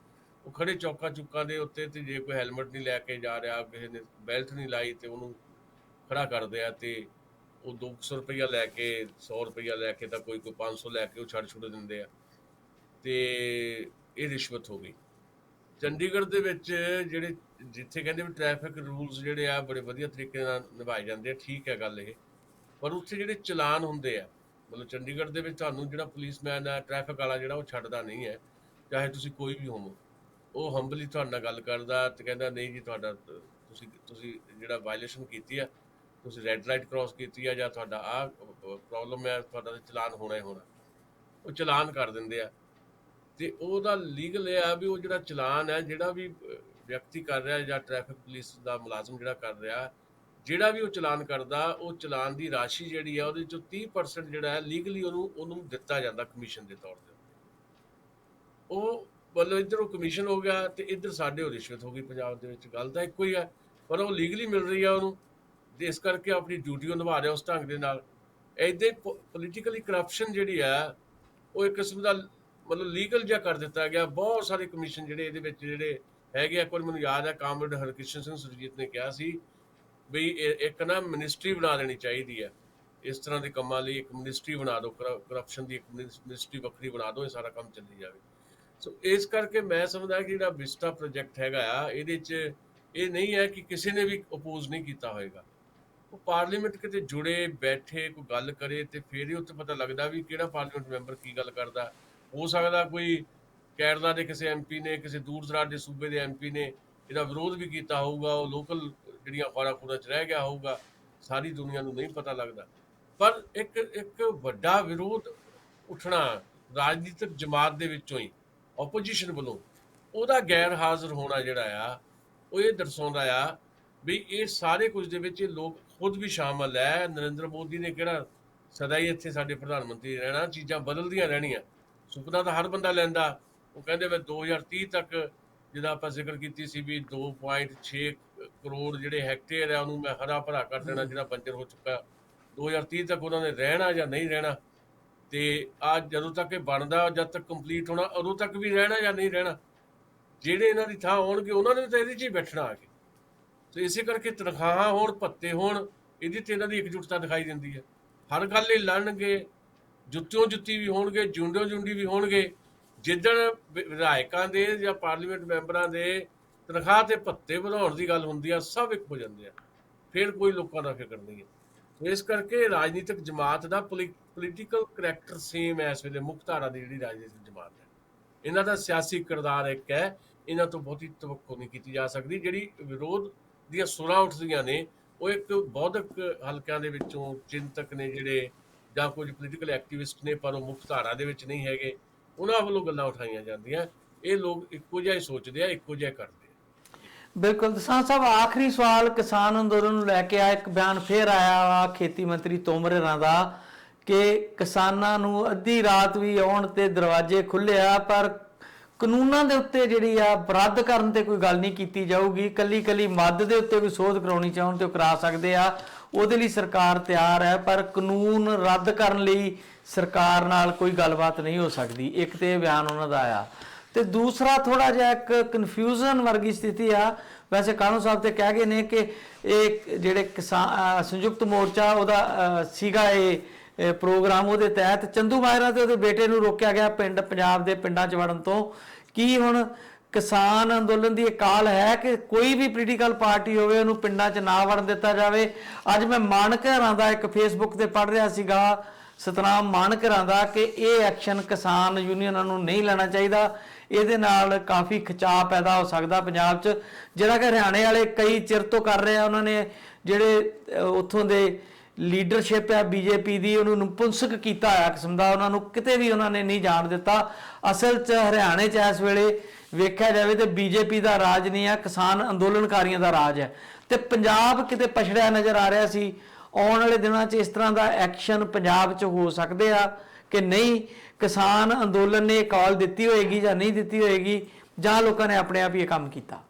ਉਹ ਖੜੇ ਚੌਕਾਂ ਚੁੱਕਾਂ ਦੇ ਉੱਤੇ, ਤੇ ਜੇ ਕੋਈ ਹੈਲਮਟ ਨਹੀਂ ਲੈ ਕੇ ਜਾ ਰਿਹਾ, ਕਿਸੇ ਨੇ ਬੈਲਟ ਨਹੀਂ ਲਾਈ, ਤੇ ਉਹਨੂੰ ਖੜਾ ਕਰਦੇ ਆ, ਤੇ ਉਹ 200 ਰੁਪਈਆ ਲੈ ਕੇ, 100 ਰੁਪਈਆ ਲੈ ਕੇ, ਤਾਂ ਕੋਈ 500 ਲੈ ਕੇ ਉਹ ਛੱਡ ਦਿੰਦੇ ਆ, ਤੇ ਇਹ ਰਿਸ਼ਵਤ ਹੋ ਗਈ। ਚੰਡੀਗੜ੍ਹ ਦੇ ਵਿੱਚ ਜਿਹੜੇ ਜਿੱਥੇ ਕਹਿੰਦੇ ਵੀ ਟ੍ਰੈਫਿਕ ਰੂਲਸ ਜਿਹੜੇ ਆ ਬੜੇ ਵਧੀਆ ਤਰੀਕੇ ਨਾਲ ਨਿਭਾਏ ਜਾਂਦੇ ਆ, ਠੀਕ ਹੈ ਗੱਲ ਇਹ। ਪਰ ਉੱਥੇ ਜਿਹੜੇ ਚਲਾਨ ਹੁੰਦੇ ਆ, ਮਤਲਬ ਚੰਡੀਗੜ੍ਹ ਦੇ ਵਿੱਚ ਤੁਹਾਨੂੰ ਜਿਹੜਾ ਪੁਲਿਸਮੈਨ ਆ, ਟ੍ਰੈਫਿਕ ਵਾਲਾ ਜਿਹੜਾ, ਉਹ ਛੱਡਦਾ ਨਹੀਂ ਹੈ, ਚਾਹੇ ਤੁਸੀਂ ਕੋਈ ਵੀ ਹੋਵੋ। ਉਹ ਹੰਬਲੀ ਤੁਹਾਡੇ ਨਾਲ ਗੱਲ ਕਰਦਾ ਤੇ ਕਹਿੰਦਾ ਨਹੀਂ ਜੀ ਤੁਹਾਡਾ ਤੁਸੀਂ ਜਿਹੜਾ ਵਾਇਲੇਸ਼ਨ ਕੀਤੀ ਆ, ਤੁਸੀਂ ਰੈੱਡ ਲਾਈਟ ਕ੍ਰਾਸ ਕੀਤੀ ਆ, ਜਾਂ ਤੁਹਾਡਾ ਆਹ ਪ੍ਰੋਬਲਮ ਹੈ, ਤੁਹਾਡਾ ਚਲਾਨ ਹੋਣਾ ਹੀ ਹੋਣਾ। ਉਹ ਚਲਾਨ ਕਰ ਦਿੰਦੇ ਆ। ਤੇ ਉਹਦਾ ਲੀਗਲ ਇਹ ਆ ਵੀ ਉਹ ਜਿਹੜਾ ਚਲਾਨ ਹੈ, ਜਿਹੜਾ ਵੀ ਵਿਅਕਤੀ ਕਰ ਰਿਹਾ ਜਾਂ ਟ੍ਰੈਫਿਕ ਪੁਲਿਸ ਦਾ ਮੁਲਾਜ਼ਮ ਜਿਹੜਾ ਕਰ ਰਿਹਾ, ਜਿਹੜਾ ਵੀ ਉਹ ਚਲਾਨ ਕਰਦਾ, ਉਹ ਚਲਾਨ ਦੀ ਰਾਸ਼ੀ ਜਿਹੜੀ ਆ ਉਹਦੇ ਚੋਂ 30% ਜਿਹੜਾ ਹੈ ਲੀਗਲੀ ਉਹਨੂੰ ਦਿੱਤਾ ਜਾਂਦਾ ਕਮਿਸ਼ਨ ਦੇ ਤੌਰ ਤੇ। ਉਹ ਮਤਲਬ ਇੱਧਰ ਉਹ ਕਮਿਸ਼ਨ ਹੋ ਗਿਆ ਤੇ ਇੱਧਰ ਸਾਡੇ ਉਹ ਰਿਸ਼ਵਤ ਹੋ ਗਈ। ਪੰਜਾਬ ਦੇ ਵਿੱਚ ਗੱਲ ਤਾਂ ਇੱਕੋ ਹੀ ਆ, ਪਰ ਉਹ ਲੀਗਲੀ ਮਿਲ ਰਹੀ ਆ ਉਹਨੂੰ, ਤੇ ਇਸ ਕਰਕੇ ਆਪਣੀ ਡਿਊਟੀ ਉਹ ਨਿਭਾ ਰਿਹਾ ਉਸ ਢੰਗ ਦੇ ਨਾਲ। ਇੱਦਾਂ ਪੋਲੀਟੀਕਲੀ ਕਰਪਸ਼ਨ ਜਿਹੜੀ ਆ ਉਹ ਇੱਕ ਕਿਸਮ ਦਾ ਮਤਲਬ ਲੀਗਲ ਜਿਹਾ ਕਰ ਦਿੱਤਾ ਗਿਆ। ਬਹੁਤ ਸਾਰੇ ਕਮਿਸ਼ਨ ਜਿਹੜੇ ਇਹਦੇ ਵਿੱਚ ਜਿਹੜੇ ਹੈਗੇ ਆ, ਇੱਕ ਵਾਰ ਮੈਨੂੰ ਯਾਦ ਹੈ ਕਾਮਰੇਡ ਹਰਕ੍ਰਿਸ਼ਨ ਸਿੰਘ ਸੁਰਜੀਤ ਨੇ ਕਿਹਾ ਸੀ ਵੀ ਇੱਕ ਨਾ ਮਿਨਿਸਟਰੀ ਬਣਾ ਦੇਣੀ ਚਾਹੀਦੀ ਹੈ ਇਸ ਤਰ੍ਹਾਂ ਦੇ ਕੰਮਾਂ ਲਈ। ਇੱਕ ਮਿਨਿਸਟਰੀ ਬਣਾ ਦਿਓ, ਕਰਪਸ਼ਨ ਦੀ ਇੱਕ ਮਿਨਿਸਟਰੀ ਵੱਖਰੀ ਬਣਾ ਦਿਓ, ਇਹ ਸਾਰਾ ਕੰਮ ਚੱਲੀ ਜਾਵੇ। ਸੋ ਇਸ ਕਰਕੇ ਮੈਂ ਸਮਝਦਾ ਕਿ ਜਿਹੜਾ ਵਿਸਟਾ ਪ੍ਰੋਜੈਕਟ ਹੈਗਾ ਆ, ਇਹਦੇ 'ਚ ਇਹ ਨਹੀਂ ਹੈ ਕਿ ਕਿਸੇ ਨੇ ਵੀ ਅਪੋਜ਼ ਨਹੀਂ ਕੀਤਾ ਹੋਏਗਾ। ਉਹ ਪਾਰਲੀਮੈਂਟ ਕਿਤੇ ਜੁੜੇ ਬੈਠੇ ਕੋਈ ਗੱਲ ਕਰੇ ਤੇ ਫਿਰ ਹੀ ਉੱਥੇ ਪਤਾ ਲੱਗਦਾ ਵੀ ਕਿਹੜਾ ਪਾਰਲੀਮੈਂਟ ਮੈਂਬਰ ਕੀ ਗੱਲ ਕਰਦਾ। ਹੋ ਸਕਦਾ ਕੋਈ ਕੈਰਲਾ ਦੇ ਕਿਸੇ ਐਮਪੀ ਨੇ, ਕਿਸੇ ਦੂਰ ਦਰਾਜ ਦੇ ਸੂਬੇ ਦੇ ਐਮਪੀ ਨੇ ਇਹਦਾ ਵਿਰੋਧ ਵੀ ਕੀਤਾ ਹੋਊਗਾ, ਉਹ ਲੋਕਲ ਜਿਹੜੀਆਂ ਖੁਰਾ 'ਚ ਰਹਿ ਗਿਆ ਹੋਊਗਾ, ਸਾਰੀ ਦੁਨੀਆ ਨੂੰ ਨਹੀਂ ਪਤਾ ਲੱਗਦਾ। ਪਰ ਇੱਕ ਵੱਡਾ ਵਿਰੋਧ ਉੱਠਣਾ ਰਾਜਨੀਤਿਕ ਜਮਾਤ ਦੇ ਵਿੱਚੋਂ ਹੀ, ਓਪੋਜੀਸ਼ਨ ਵੱਲੋਂ, ਉਹਦਾ ਗੈਰ ਹਾਜ਼ਰ ਹੋਣਾ ਜਿਹੜਾ ਆ, ਉਹ ਇਹ ਦਰਸਾਉਂਦਾ ਆ ਵੀ ਇਹ ਸਾਰੇ ਕੁਝ ਦੇ ਵਿੱਚ ਇਹ ਲੋਕ ਖੁਦ ਵੀ ਸ਼ਾਮਲ ਹੈ। ਨਰਿੰਦਰ ਮੋਦੀ ਨੇ ਕਿਹੜਾ ਸਦਾ ਹੀ ਇੱਥੇ ਸਾਡੇ ਪ੍ਰਧਾਨ ਮੰਤਰੀ ਰਹਿਣਾ, ਚੀਜ਼ਾਂ ਬਦਲਦੀਆਂ ਰਹਿਣੀਆਂ। ਸੁਪਨਾ ਤਾਂ ਹਰ ਬੰਦਾ ਲੈਂਦਾ। ਉਹ ਕਹਿੰਦੇ ਮੈਂ 2030 ਤੱਕ, ਜਿਹਦਾ ਆਪਾਂ ਜ਼ਿਕਰ ਕੀਤੀ ਸੀ ਵੀ 2.6 ਕਰੋੜ ਜਿਹੜੇ ਹੈਕਟੇਅਰ ਆ ਉਹਨੂੰ ਮੈਂ ਹਰਾ ਭਰਾ ਕਰ ਦੇਣਾ, ਜਿਹੜਾ ਬੰਜਰ ਹੋ ਚੁੱਕਾ। 2030 ਤੱਕ ਉਹਨਾਂ ਨੇ ਰਹਿਣਾ ਜਾਂ ਨਹੀਂ ਰਹਿਣਾ, ਤੇ ਅੱਜ ਜਦੋਂ ਤੱਕ ਇਹ ਬਣਦਾ, ਜਦ ਤੱਕ ਕੰਪਲੀਟ ਹੋਣਾ, ਉਦੋਂ ਤੱਕ ਵੀ ਰਹਿਣਾ ਜਾਂ ਨਹੀਂ ਰਹਿਣਾ। ਜਿਹੜੇ ਇਹਨਾਂ ਦੀ ਥਾਂ ਆਉਣਗੇ ਉਹਨਾਂ ਨੇ ਤਾਂ ਇਹਦੇ 'ਚ ਹੀ ਬੈਠਣਾ ਆ ਕੇ। ਤੇ ਇਸੇ ਕਰਕੇ ਤਨਖਾਹਾਂ ਹੋਣ, ਭੱਤੇ ਹੋਣ, ਇਹਦੀ ਤੇ ਇਹਨਾਂ ਦੀ ਇਕਜੁੱਟਤਾ ਦਿਖਾਈ ਦਿੰਦੀ ਹੈ। ਹਰ ਗੱਲ ਲਈ ਲੜਨਗੇ, ਜੁੱਤਿਓਂ ਜੁੱਤੀ ਵੀ ਹੋਣਗੇ, ਜੁੰਡਿਓਂ ਜੁੰਡੀ ਵੀ ਹੋਣਗੇ। ਜਿੱਦਣ ਵਿਧਾਇਕਾਂ ਦੇ ਜਾਂ ਪਾਰਲੀਮੈਂਟ ਮੈਂਬਰਾਂ ਦੇ ਤਨਖਾਹ ਤੇ ਭੱਤੇ ਵਧਾਉਣ ਦੀ ਗੱਲ ਹੁੰਦੀ ਆ, ਸਭ ਇੱਕ ਹੋ ਜਾਂਦੇ ਆ, ਫਿਰ ਕੋਈ ਲੋਕਾਂ ਦਾ ਫਿਕਰ ਨਹੀਂ ਹੈ। ਇਸ ਕਰਕੇ ਰਾਜਨੀਤਿਕ ਜਮਾਤ ਦਾ ਪੋਲੀਟੀਕਲ ਕਰੈਕਟਰ ਸੇਮ ਹੈ ਇਸ ਵੇਲੇ। ਮੁੱਖ ਧਾਰਾ ਦੀ ਜਿਹੜੀ ਰਾਜਨੀਤਿਕ ਜਮਾਤ ਹੈ, ਇਹਨਾਂ ਦਾ ਸਿਆਸੀ ਕਿਰਦਾਰ ਇੱਕ ਹੈ, ਇਹਨਾਂ ਤੋਂ ਬਹੁਤੀ ਤਵੱਕੁ ਨਹੀਂ ਕੀਤੀ ਜਾ ਸਕਦੀ। ਜਿਹੜੀ ਵਿਰੋਧ ਦੀਆਂ ਸੁਰਾਂ ਉੱਠਦੀਆਂ ਨੇ, ਉਹ ਇੱਕ ਬੌਧਿਕ ਹਲਕਿਆਂ ਦੇ ਵਿੱਚੋਂ ਚਿੰਤਕ ਨੇ ਜਿਹੜੇ, ਜਾਂ ਕੁਝ ਪੋਲੀਟੀਕਲ ਐਕਟਿਵਿਸਟ ਨੇ, ਪਰ ਉਹ ਮੁੱਖ ਧਾਰਾ ਦੇ ਵਿੱਚ ਨਹੀਂ ਹੈਗੇ, ਉਹਨਾਂ ਵੱਲੋਂ ਗੱਲਾਂ ਉਠਾਈਆਂ ਜਾਂਦੀਆਂ। ਇਹ ਲੋਕ ਇੱਕੋ ਜਿਹਾ ਹੀ ਸੋਚਦੇ ਆ, ਇੱਕੋ ਜਿਹਾ ਕਰਦੇ ਆ। ਬਿਲਕੁਲ। ਦਸਾਂਝ ਸਾਹਿਬ, ਆਖਰੀ ਸਵਾਲ ਕਿਸਾਨ ਅੰਦੋਲਨ ਨੂੰ ਲੈ ਕੇ ਆ ਇੱਕ ਬਿਆਨ ਫੇਰ ਆਇਆ ਵਾ ਖੇਤੀ ਮੰਤਰੀ ਤੋਮਰ ਹੋਰਾਂ ਦਾ ਕਿ ਕਿਸਾਨਾਂ ਨੂੰ ਅੱਧੀ ਰਾਤ ਵੀ ਆਉਣ ਤੇ ਦਰਵਾਜ਼ੇ ਖੁੱਲ੍ਹੇ ਆ, ਪਰ ਕਾਨੂੰਨਾਂ ਦੇ ਉੱਤੇ ਜਿਹੜੀ ਆ ਰੱਦ ਕਰਨ ਤੇ ਕੋਈ ਗੱਲ ਨਹੀਂ ਕੀਤੀ ਜਾਊਗੀ। ਕੱਲੀ ਮੱਦ ਦੇ ਉੱਤੇ ਕੋਈ ਸੋਧ ਕਰਾਉਣੀ ਚਾਹੁਣ ਤੇ ਉਹ ਕਰਾ ਸਕਦੇ ਆ, ਉਹਦੇ ਲਈ ਸਰਕਾਰ ਤਿਆਰ ਹੈ, ਪਰ ਕਾਨੂੰਨ ਰੱਦ ਕਰਨ ਲਈ ਸਰਕਾਰ ਨਾਲ ਕੋਈ ਗੱਲਬਾਤ ਨਹੀਂ ਹੋ ਸਕਦੀ। ਇੱਕ ਤੇ ਇਹ ਬਿਆਨ ਉਹਨਾਂ ਦਾ ਆਇਆ, ਤੇ ਦੂਸਰਾ ਥੋੜਾ ਜਿਹਾ ਇੱਕ ਕਨਫਿਊਜ਼ਨ ਵਰਗੀ ਸਥਿਤੀ ਆ। ਵੈਸੇ ਕਾਨੂੰ ਸਾਹਿਬ ਤੇ ਕਹਿ ਗਏ ਨੇ ਕਿ ਇਹ ਜਿਹੜੇ ਕਿਸਾਨ ਸੰਯੁਕਤ ਮੋਰਚਾ ਉਹਦਾ ਸੀਗਾ ਇਹ ਪ੍ਰੋਗਰਾਮ, ਉਹਦੇ ਤਹਿਤ ਚੰਦੂ ਮਾਜਰਾ ਤੇ ਉਹਦੇ ਬੇਟੇ ਨੂੰ ਰੋਕਿਆ ਗਿਆ ਪੰਜਾਬ ਦੇ ਪਿੰਡਾਂ 'ਚ ਵੜਨ ਤੋਂ। ਕੀ ਹੁਣ ਕਿਸਾਨ ਅੰਦੋਲਨ ਦੀ ਇਹ ਕਾਲ ਹੈ ਕਿ ਕੋਈ ਵੀ ਪੋਲੀਟੀਕਲ ਪਾਰਟੀ ਹੋਵੇ ਉਹਨੂੰ ਪਿੰਡਾਂ 'ਚ ਨਾ ਵੜਨ ਦਿੱਤਾ ਜਾਵੇ? ਅੱਜ ਮੈਂ ਮਾਨਕ ਹਰਾਂ ਦਾ ਇੱਕ ਫੇਸਬੁੱਕ ਤੇ ਪੜ੍ਹ ਰਿਹਾ ਸੀਗਾ, ਸਤਨਾਮ ਮਾਨਕ ਹਰਾਂ ਦਾ, ਕਿ ਇਹ ਐਕਸ਼ਨ ਕਿਸਾਨ ਯੂਨੀਅਨਾਂ ਨੂੰ ਨਹੀਂ ਲੈਣਾ ਚਾਹੀਦਾ, ਇਹਦੇ ਨਾਲ ਕਾਫੀ ਖਿਚਾਅ ਪੈਦਾ ਹੋ ਸਕਦਾ ਪੰਜਾਬ 'ਚ, ਜਿਹੜਾ ਕਿ ਹਰਿਆਣੇ ਵਾਲੇ ਕਈ ਚਿਰ ਤੋਂ ਕਰ ਰਹੇ ਆ। ਉਹਨਾਂ ਨੇ ਜਿਹੜੇ ਉੱਥੋਂ ਦੇ ਲੀਡਰਸ਼ਿਪ ਹੈ ਬੀਜੇਪੀ ਦੀ, ਉਹਨੂੰ ਨਪੁੰਸਕ ਕੀਤਾ ਹੋਇਆ ਕਿਸਮ ਦਾ, ਉਹਨਾਂ ਨੂੰ ਕਿਤੇ ਵੀ ਉਹਨਾਂ ਨੇ ਨਹੀਂ ਜਾਣ ਦਿੱਤਾ। ਅਸਲ 'ਚ ਹਰਿਆਣੇ 'ਚ ਇਸ ਵੇਲੇ ਵੇਖਿਆ ਜਾਵੇ ਤੇ ਬੀਜੇਪੀ ਦਾ ਰਾਜ ਨਹੀਂ ਆ, ਕਿਸਾਨ ਅੰਦੋਲਨਕਾਰੀਆਂ ਦਾ ਰਾਜ ਹੈ। ਤੇ ਪੰਜਾਬ ਕਿਤੇ ਪਛੜਿਆ ਨਜ਼ਰ ਆ ਰਿਹਾ ਸੀ। ਆਉਣ ਵਾਲੇ ਦਿਨਾਂ 'ਚ ਇਸ ਤਰ੍ਹਾਂ ਦਾ ਐਕਸ਼ਨ ਪੰਜਾਬ 'ਚ ਹੋ ਸਕਦੇ ਆ ਕਿ ਨਹੀਂ? ਕਿਸਾਨ ਅੰਦੋਲਨ ਨੇ ਕਾਲ ਦਿੱਤੀ ਹੋਏਗੀ ਜਾਂ ਨਹੀਂ ਦਿੱਤੀ ਹੋਏਗੀ, ਜਾਂ ਲੋਕਾਂ ਨੇ ਆਪਣੇ ਆਪ ਹੀ ਇਹ ਕੰਮ ਕੀਤਾ?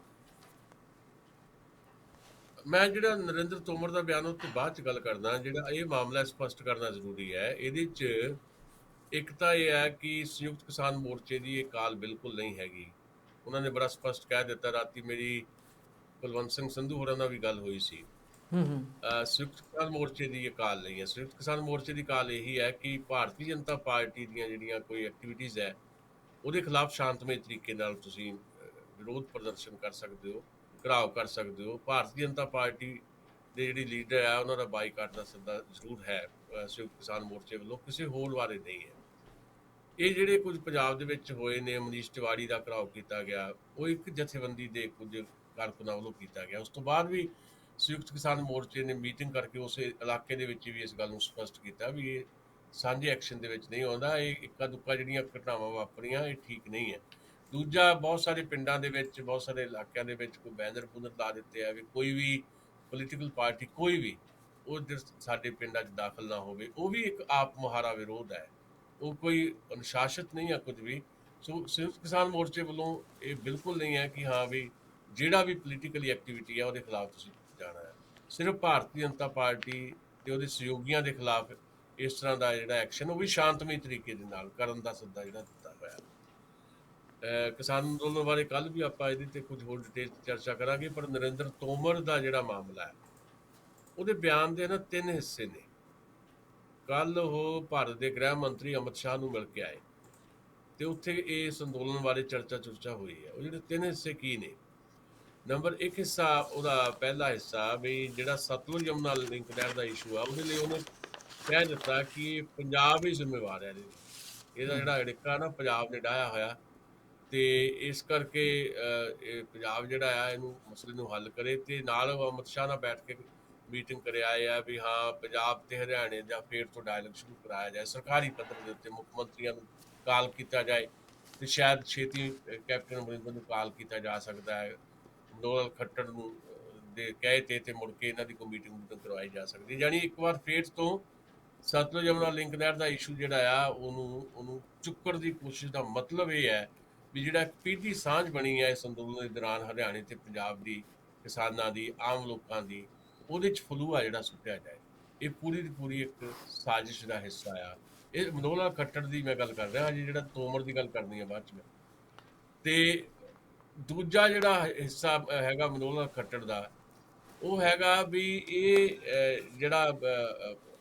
ਮੈਂ ਜਿਹੜਾ ਨਰਿੰਦਰ ਤੋਮਰ ਦਾ ਬਿਆਨ ਉਹ ਤੋਂ ਬਾਅਦ ਚ ਗੱਲ ਕਰਦਾ। ਜਿਹੜਾ ਇਹ ਮਾਮਲਾ ਸਪਸ਼ਟ ਕਰਨਾ ਜ਼ਰੂਰੀ ਹੈ। ਇਹਦੇ 'ਚ ਇੱਕ ਤਾਂ ਇਹ ਹੈ ਕਿ ਸੰਯੁਕਤ ਕਿਸਾਨ ਮੋਰਚੇ ਦੀ ਇਹ ਕਾਲ ਬਿਲਕੁਲ ਨਹੀਂ ਹੈਗੀ। ਉਹਨਾਂ ਨੇ ਬੜਾ ਸਪਸ਼ਟ ਕਹਿ ਦਿੱਤਾ। ਰਾਤੀ ਮੇਰੀ ਕੁਲਵੰਤ ਸਿੰਘ ਸੰਧੂ ਹੋਰਾਂ ਨਾਲ ਵੀ ਗੱਲ ਹੋਈ ਸੀ। ਸੰਯੁਕਤ ਕਿਸਾਨ ਮੋਰਚੇ ਦੀ ਇਹ ਕਾਲ ਨਹੀਂ ਹੈ। ਸੰਯੁਕਤ ਕਿਸਾਨ ਮੋਰਚੇ ਦੀ ਕਾਲ ਇਹੀ ਹੈ ਕਿ ਭਾਰਤੀ ਜਨਤਾ ਪਾਰਟੀ ਦੀਆਂ ਜਿਹੜੀਆਂ ਕੋਈ ਐਕਟੀਵਿਟੀਜ਼ ਹੈ, ਉਹਦੇ ਖਿਲਾਫ ਸ਼ਾਂਤਮਈ ਤਰੀਕੇ ਨਾਲ ਤੁਸੀਂ ਵਿਰੋਧ ਪ੍ਰਦਰਸ਼ਨ ਕਰ ਸਕਦੇ ਹੋ, ਘਿਰਾਓ ਕਰ ਸਕਦੇ ਹੋ। ਭਾਰਤੀ ਜਨਤਾ ਪਾਰਟੀ ਦੇ ਜਿਹੜੀ ਲੀਡਰ ਆ ਉਹਨਾਂ ਦਾ ਬਾਈਕਾਟ ਦਾ ਸੱਦਾ ਜ਼ਰੂਰ ਹੈ ਸੰਯੁਕਤ ਕਿਸਾਨ ਮੋਰਚੇ ਵੱਲੋਂ, ਕਿਸੇ ਹੋਰ ਬਾਰੇ ਨਹੀਂ ਹੈ। ਇਹ ਜਿਹੜੇ ਕੁਝ ਪੰਜਾਬ ਦੇ ਵਿੱਚ ਹੋਏ ਨੇ, ਮਨੀਸ਼ ਤਿਵਾੜੀ ਦਾ ਘਿਰਾਓ ਕੀਤਾ ਗਿਆ, ਉਹ ਇੱਕ ਜਥੇਬੰਦੀ ਦੇ ਕੁਝ ਕਾਰਕੁਨਾਂ ਵੱਲੋਂ ਕੀਤਾ ਗਿਆ। ਉਸ ਤੋਂ ਬਾਅਦ ਵੀ ਸੰਯੁਕਤ ਕਿਸਾਨ ਮੋਰਚੇ ਨੇ ਮੀਟਿੰਗ ਕਰਕੇ ਉਸ ਇਲਾਕੇ ਦੇ ਵਿੱਚ ਵੀ ਇਸ ਗੱਲ ਨੂੰ ਸਪਸ਼ਟ ਕੀਤਾ ਵੀ ਇਹ ਸਾਂਝੇ ਐਕਸ਼ਨ ਦੇ ਵਿੱਚ ਨਹੀਂ ਆਉਂਦਾ, ਇਹ ਇੱਕਾ ਦੁੱਕਾ ਜਿਹੜੀਆਂ ਘਟਨਾਵਾਂ ਵਾਪਰੀਆਂ ਇਹ ਠੀਕ ਨਹੀਂ ਹੈ। ਦੂਜਾ, ਬਹੁਤ ਸਾਰੇ ਪਿੰਡਾਂ ਦੇ ਵਿੱਚ, ਬਹੁਤ ਸਾਰੇ ਇਲਾਕਿਆਂ ਦੇ ਵਿੱਚ ਕੋਈ ਬੈਨਰ ਬੂਨਰ ਲਾ ਦਿੱਤੇ ਆ ਵੀ ਕੋਈ ਵੀ ਪੋਲੀਟੀਕਲ ਪਾਰਟੀ ਕੋਈ ਵੀ ਉਹ ਸਾਡੇ ਪਿੰਡਾਂ 'ਚ ਦਾਖਲ ਨਾ ਹੋਵੇ। ਉਹ ਵੀ ਇੱਕ ਆਪ ਮੁਹਾਰਾ ਵਿਰੋਧ ਹੈ, ਉਹ ਕੋਈ ਅਨੁਸ਼ਾਸਿਤ ਨਹੀਂ ਹੈ ਕੁਝ ਵੀ। ਸੋ ਸੰਯੁਕਤ ਕਿਸਾਨ ਮੋਰਚੇ ਵੱਲੋਂ ਇਹ ਬਿਲਕੁਲ ਨਹੀਂ ਹੈ ਕਿ ਹਾਂ ਵੀ ਜਿਹੜਾ ਵੀ ਪੋਲੀਟੀਕਲੀ ਐਕਟੀਵਿਟੀ ਹੈ ਉਹਦੇ ਖਿਲਾਫ ਤੁਸੀਂ ਜਾਣਾ ਹੈ। ਸਿਰਫ ਭਾਰਤੀ ਜਨਤਾ ਪਾਰਟੀ ਤੇ ਉਹਦੇ ਸਹਿਯੋਗੀਆਂ ਦੇ ਖਿਲਾਫ ਇਸ ਤਰ੍ਹਾਂ ਦਾ ਜਿਹੜਾ ਐਕਸ਼ਨ ਉਹ ਵੀ ਸ਼ਾਂਤਮਈ ਤਰੀਕੇ ਦੇ ਨਾਲ ਕਰਨ ਦਾ ਸੱਦਾ ਜਿਹੜਾ ਦਿੱਤਾ ਹੋਇਆ। ਕਿਸਾਨ ਅੰਦੋਲਨ ਬਾਰੇ ਕੱਲ੍ਹ ਵੀ ਆਪਾਂ ਇਹਦੇ ਤੇ ਕੁਝ ਹੋਰ ਡਿਟੇਲ ਚਰਚਾ ਕਰਾਂਗੇ, ਪਰ ਨਰਿੰਦਰ ਤੋਮਰ ਦਾ ਜਿਹੜਾ ਮਾਮਲਾ ਹੈ ਉਹਦੇ ਬਿਆਨ ਦੇ ਨਾ 3 ਹਿੱਸੇ ਨੇ। ਕੱਲ ਉਹ ਭਾਰਤ ਦੇ ਗ੍ਰਹਿ ਮੰਤਰੀ ਅਮਿਤ ਸ਼ਾਹ ਨੂੰ ਮਿਲ ਕੇ ਆਏ ਤੇ ਉੱਥੇ ਇਸ ਅੰਦੋਲਨ ਬਾਰੇ ਚਰਚਾ ਹੋਈ ਹੈ। ਉਹ ਜਿਹੜੇ 3 ਹਿੱਸੇ ਕੀ ਨੇ? ਨੰਬਰ 1 ਹਿੱਸਾ, ਉਹਦਾ ਪਹਿਲਾ ਹਿੱਸਾ ਵੀ ਜਿਹੜਾ ਸਤਲੁਜ ਯਮੁਨਾ ਲਿੰਕ ਨਹਿਰ ਦਾ ਇਸ਼ੂ ਆ, ਉਹਦੇ ਲਈ ਉਹਨੇ ਕਹਿ ਦਿੱਤਾ ਕਿ ਪੰਜਾਬ ਹੀ ਜ਼ਿੰਮੇਵਾਰ ਹੈ ਇਹਦਾ ਜਿਹੜਾ ਅੜਿੱਕਾ ਨਾ ਪੰਜਾਬ ਨੇ ਡਾਹਿਆ ਹੋਇਆ, ਤੇ ਇਸ ਕਰਕੇ ਇਹ ਪੰਜਾਬ ਜਿਹੜਾ ਆ ਇਹਨੂੰ ਮਸਲੇ ਨੂੰ ਹੱਲ ਕਰੇ। ਤੇ ਨਾਲ ਅਮਿਤ ਸ਼ਾਹ ਨਾਲ ਬੈਠ ਕੇ ਮੀਟਿੰਗ ਕਰਿਆ ਆ ਵੀ ਹਾਂ ਪੰਜਾਬ ਤੇ ਹਰਿਆਣੇ ਦਾ ਫੇਰ ਤੋਂ ਡਾਇਲੋਗ ਸ਼ੁਰੂ ਕਰਾਇਆ ਜਾਏ, ਸਰਕਾਰੀ ਪੱਧਰ ਦੇ ਉੱਤੇ ਮੁੱਖ ਮੰਤਰੀਆਂ ਨੂੰ ਕਾਲ ਕੀਤਾ ਜਾਏ ਤੇ ਸ਼ਾਇਦ ਛੇਤੀ ਕੈਪਟਨ ਅਮਰਿੰਦਰ ਨੂੰ ਕਾਲ ਕੀਤਾ ਜਾ ਸਕਦਾ ਹੈ, ਮਨੋਹਰ ਖੱਟੜ ਨੂੰ ਦੇ ਕਹੇ ਤੇ ਮੁੜ ਕੇ ਇਹਨਾਂ ਦੀ ਕੋਈ ਮੀਟਿੰਗ ਕਰਵਾਈ ਜਾ ਸਕਦੀ। ਯਾਨੀ ਇੱਕ ਵਾਰ ਫੇਰ ਤੋਂ ਸਤਲੁਜ ਯਮੁਨਾ ਲਿੰਕ ਨਹਿਰ ਦਾ ਇਸ਼ੂ ਜਿਹੜਾ ਆ ਉਹਨੂੰ ਚੁੱਕਣ ਦੀ ਕੋਸ਼ਿਸ਼ ਦਾ ਮਤਲਬ ਇਹ ਹੈ ਵੀ ਜਿਹੜਾ ਪੀੜੀ ਸਾਂਝ ਬਣੀ ਹੈ ਇਸ ਅੰਦੋਲਨ ਦੇ ਦੌਰਾਨ ਹਰਿਆਣੇ ਤੇ ਪੰਜਾਬ ਦੀ, ਕਿਸਾਨਾਂ ਦੀ, ਆਮ ਲੋਕਾਂ ਦੀ, ਉਹਦੇ 'ਚ ਫਲੂਆ ਜਿਹੜਾ ਸੁੱਟਿਆ ਜਾਏ। ਇਹ ਪੂਰੀ ਦੀ ਪੂਰੀ ਇੱਕ ਸਾਜ਼ਿਸ਼ ਦਾ ਹਿੱਸਾ ਆ। ਇਹ ਮਨੋਹਰ ਖੱਟੜ ਦੀ ਮੈਂ ਗੱਲ ਕਰ ਰਿਹਾ, ਹਜੇ ਜਿਹੜਾ ਤੋਮਰ ਦੀ ਗੱਲ ਕਰਨੀ ਹੈ ਬਾਅਦ 'ਚ ਮੈਂ। ਤੇ ਦੂਜਾ ਜਿਹੜਾ ਹਿੱਸਾ ਹੈਗਾ ਮਨੋਹਰ ਖੱਟੜ ਦਾ, ਉਹ ਹੈਗਾ ਵੀ ਇਹ ਜਿਹੜਾ